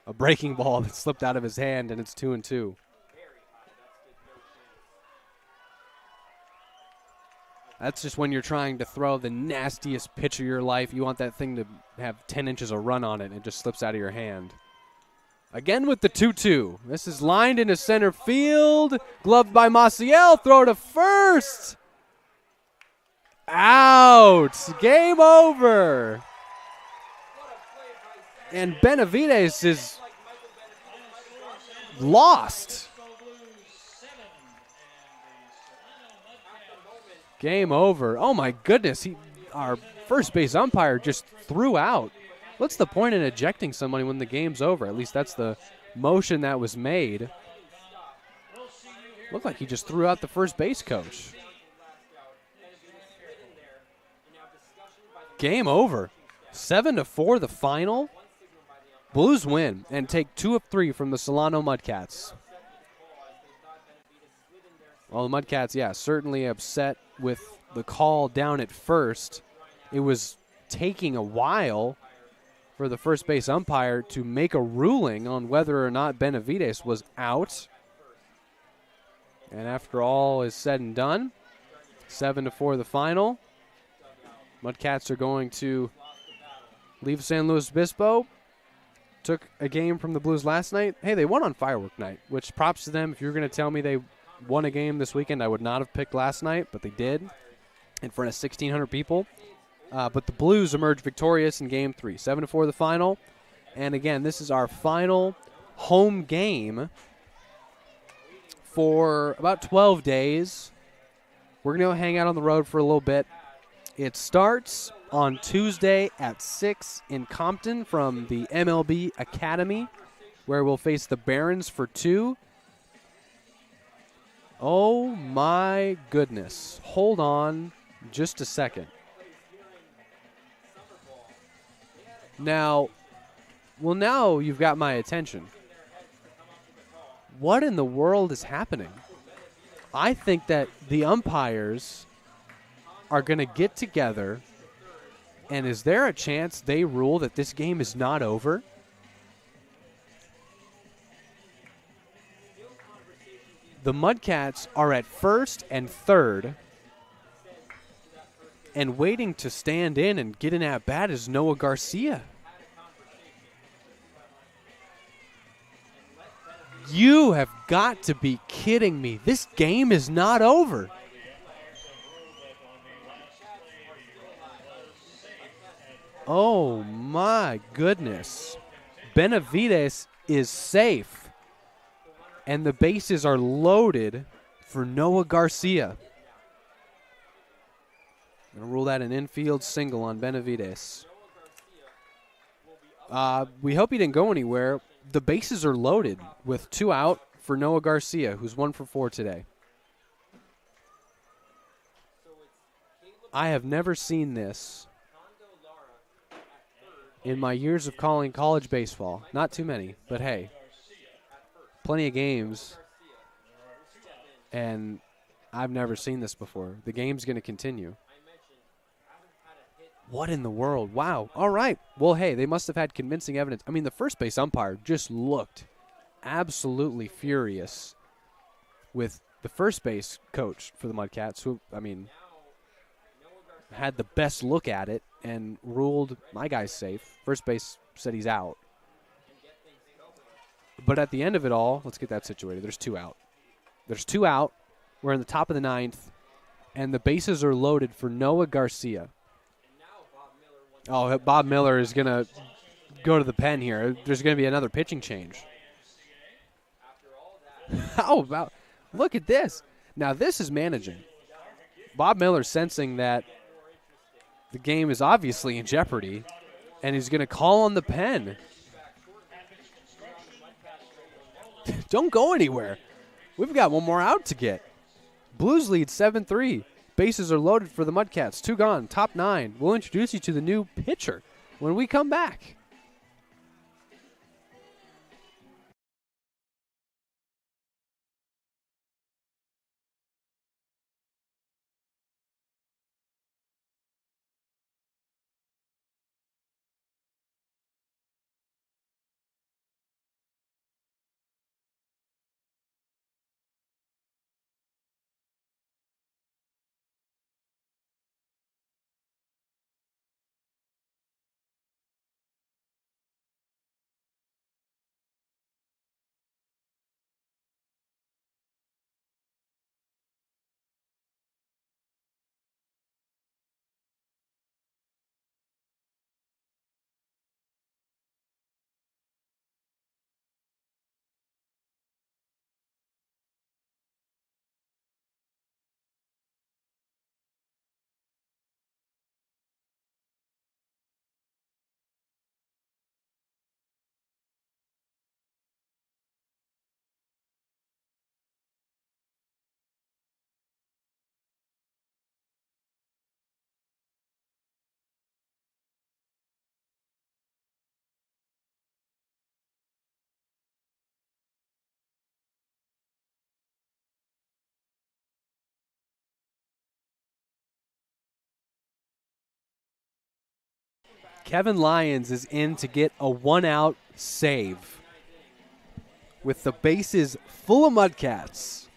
A breaking ball that slipped out of his hand, and it's 2-2. That's just when you're trying to throw the nastiest pitch of your life. You want that thing to have 10 inches of run on it, and it just slips out of your hand. Again with the 2-2. This is lined into center field. Gloved by Maciel. Throw to first. Out. Game over. And Benavides is lost. Game over. Oh, my goodness. Our first base umpire just threw out. What's the point in ejecting somebody when the game's over? At least that's the motion that was made. Looked like he just threw out the first base coach. Game over. 7-4 the final. Blues win and take 2 of 3 from the Solano Mudcats. Well, the Mudcats, yeah, certainly upset with the call down at first. It was taking a while for the first base umpire to make a ruling on whether or not Benavides was out. And after all is said and done, 7-4 the final. Mudcats are going to leave San Luis Obispo. Took a game from the Blues last night. Hey, they won on firework night, which props to them. If you were going to tell me they won a game this weekend, I would not have picked last night, but they did in front of 1,600 people. But the Blues emerged victorious in Game 3, 7-4 the final. And again, this is our final home game for about 12 days. We're going to hang out on the road for a little bit. It starts on Tuesday at 6 in Compton from the MLB Academy, where we'll face the Barons for 2. Oh, my goodness. Hold on just a second. Now you've got my attention. What in the world is happening? I think that the umpires are going to get together, and is there a chance they rule that this game is not over? The Mudcats are at first and third, and waiting to stand in and get an at-bat is Noah Garcia. You have got to be kidding me. This game is not over. Oh, my goodness. Benavides is safe, and the bases are loaded for Noah Garcia. I'm going to rule that an infield single on Benavides. We hope he didn't go anywhere. The bases are loaded with 2 out for Noah Garcia, who's 1 for 4 today. I have never seen this in my years of calling college baseball. Not too many, but hey, plenty of games, and I've never seen this before. The game's going to continue. What in the world? Wow. All right. Well, hey, they must have had convincing evidence. I mean, the first base umpire just looked absolutely furious. with the first base coach for the Mudcats, who, I mean, had the best look at it and ruled my guy's safe. First base said he's out. But at the end of it all, let's get that situated. There's 2 out. There's 2 out. We're in the top of the 9th, and the bases are loaded for Noah Garcia. Oh, Bob Miller is going to go to the pen here. There's going to be another pitching change. How about, look at this. Now, this is managing. Bob Miller sensing that the game is obviously in jeopardy, and he's going to call on the pen. Don't go anywhere. We've got one more out to get. Blues lead 7-3. Bases are loaded for the Mudcats. 2 gone. Top 9. We'll introduce you to the new pitcher when we come back. Kevin Lyons is in to get a 1-out save with the bases full of Mudcats.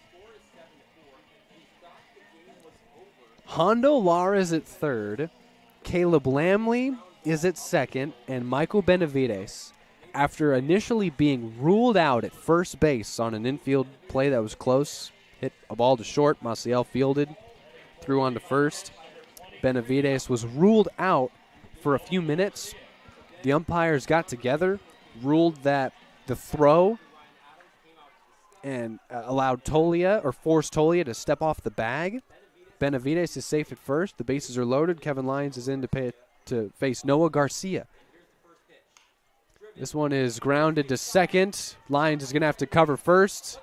Hondo Lara is at third. Caleb Lamley is at second. And Michael Benavides, after initially being ruled out at first base on an infield play that was close, hit a ball to short. Maciel fielded, threw on to first. Benavides was ruled out for a few minutes. The umpires got together, ruled that the throw, and allowed Tolia, or forced Tolia to step off the bag. Benavides is safe at first. The bases are loaded. Kevin Lyons is in to face Noah Garcia. This one is grounded to second. Lyons is going to have to cover first.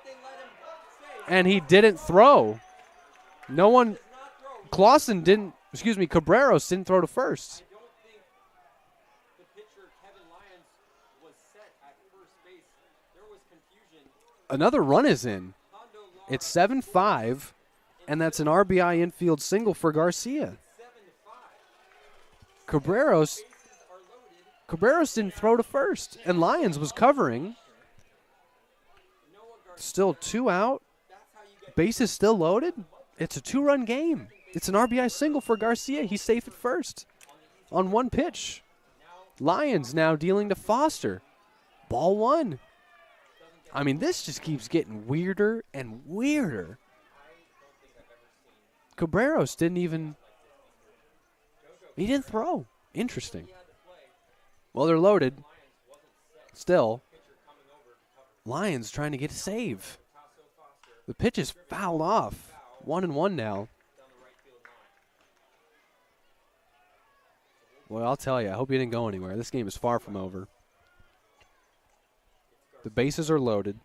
And he didn't throw. No one, Clausen didn't, Cabreros didn't throw to first. Another run is in. It's 7-5, and that's an RBI infield single for Garcia. Cabreros didn't throw to first, and Lyons was covering. Still 2 out. Bases still loaded. It's a 2-run game. It's an RBI single for Garcia. He's safe at first on 1 pitch. Lyons now dealing to Foster. Ball 1. I mean, this just keeps getting weirder and weirder. Cabreros didn't throw. Interesting. Well, they're loaded. Still, Lyons trying to get a save. The pitch is fouled off. 1-1 now. Well, I'll tell you, I hope you didn't go anywhere. This game is far from over. The bases are loaded.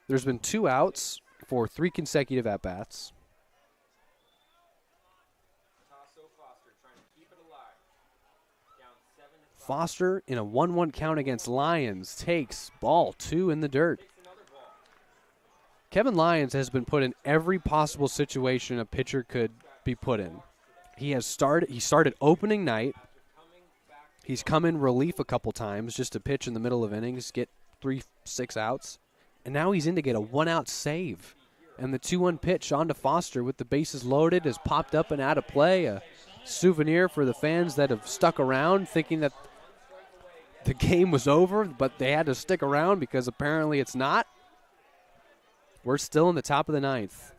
There's been 2 outs for 3 consecutive at-bats. Foster in a 1-1 count against Lyons takes ball 2 in the dirt. Kevin Lyons has been put in every possible situation a pitcher could be put in. He started opening night. He's come in relief a couple times just to pitch in the middle of innings, get 3-6 outs. And now he's in to get a one-out save. And the 2-1 pitch onto Foster with the bases loaded is popped up and out of play. A souvenir for the fans that have stuck around thinking that the game was over, but they had to stick around because apparently it's not. We're still in the top of the ninth.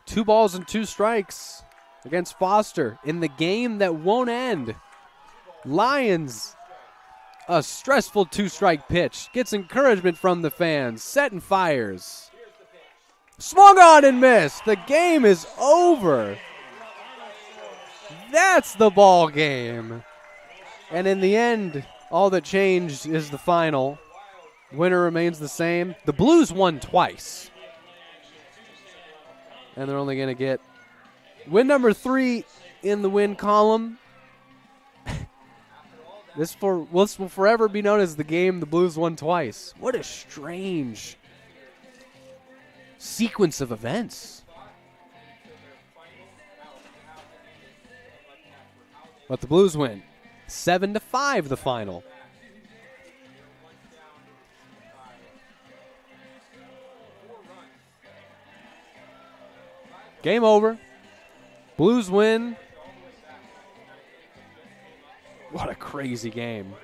2 balls and 2 strikes against Foster in the game that won't end. Lions, a stressful 2-strike pitch. Gets encouragement from the fans. Set and fires. Swung on and missed. The game is over. That's the ball game. And in the end, all that changed is the final. Winner remains the same. The Blues won twice. And they're only going to get win number 3 in the win column. This will forever be known as the game the Blues won twice. What a strange sequence of events. But the Blues win 7-5 the final. Game over. Blues win. What a crazy game.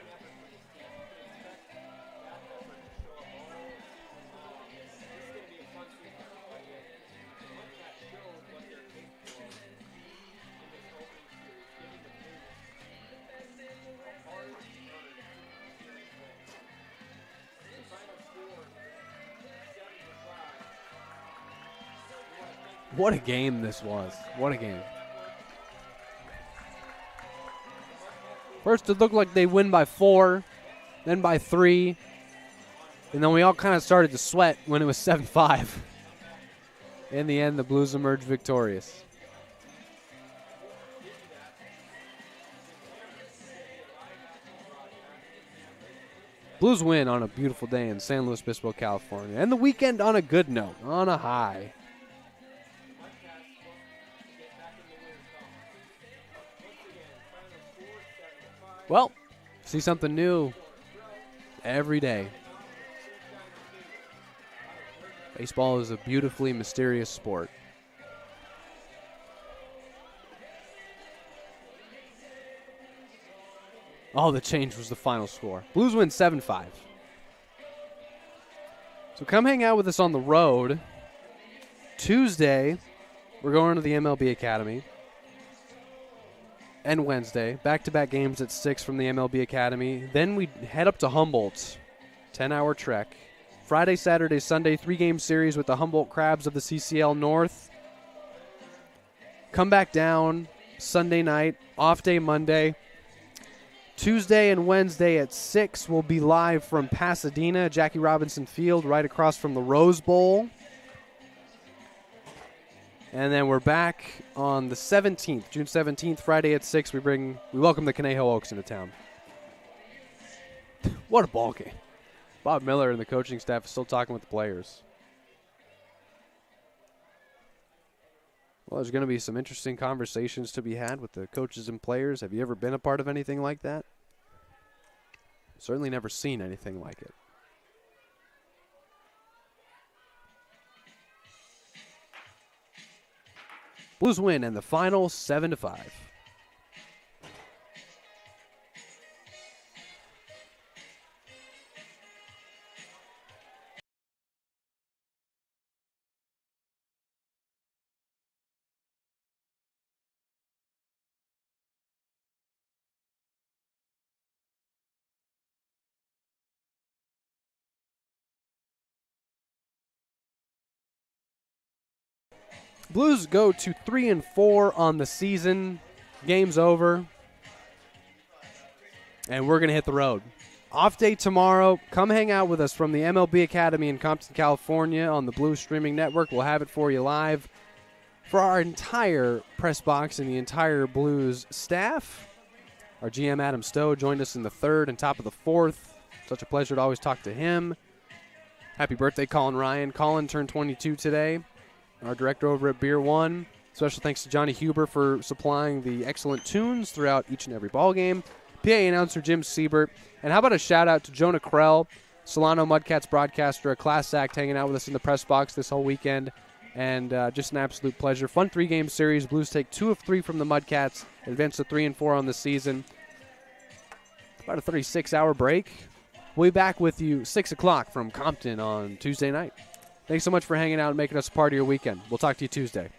What a game this was. What a game. First, it looked like they win by 4, then by 3, and then we all kind of started to sweat when it was 7-5. In the end, the Blues emerged victorious. Blues win on a beautiful day in San Luis Obispo, California, and the weekend on a good note, on a high. Well, see something new every day. Baseball is a beautifully mysterious sport. All that changed was the final score. Blues win 7-5. So come hang out with us on the road. Tuesday, we're going to the MLB Academy. And Wednesday, back-to-back games at 6 from the MLB Academy. Then we head up to Humboldt, 10-hour trek. Friday, Saturday, Sunday, 3-game series with the Humboldt Crabs of the CCL North. Come back down Sunday night, off day Monday. Tuesday and Wednesday at 6, we'll be live from Pasadena, Jackie Robinson Field, right across from the Rose Bowl. And then we're back on the 17th, June 17th, Friday at 6. We welcome the Conejo Oaks into town. What a ball game. Bob Miller and the coaching staff is still talking with the players. Well, there's going to be some interesting conversations to be had with the coaches and players. Have you ever been a part of anything like that? Certainly never seen anything like it. Blues win and the final 7-5. Blues go to 3-4 on the season. Game's over. And we're going to hit the road. Off day tomorrow. Come hang out with us from the MLB Academy in Compton, California on the Blues Streaming Network. We'll have it for you live. For our entire press box and the entire Blues staff, our GM Adam Stowe joined us in the third and top of the fourth. Such a pleasure to always talk to him. Happy birthday, Colin Ryan. Colin turned 22 today. Our director over at Beer One. Special thanks to Johnny Huber for supplying the excellent tunes throughout each and every ball game. PA announcer Jim Siebert. And how about a shout-out to Jonah Krell, Solano Mudcats broadcaster, a class act, hanging out with us in the press box this whole weekend. And just an absolute pleasure. Fun 3-game series. Blues take 2 of 3 from the Mudcats, advance to 3-4 on the season. About a 36-hour break. We'll be back with you 6 o'clock from Compton on Tuesday night. Thanks so much for hanging out and making us a part of your weekend. We'll talk to you Tuesday.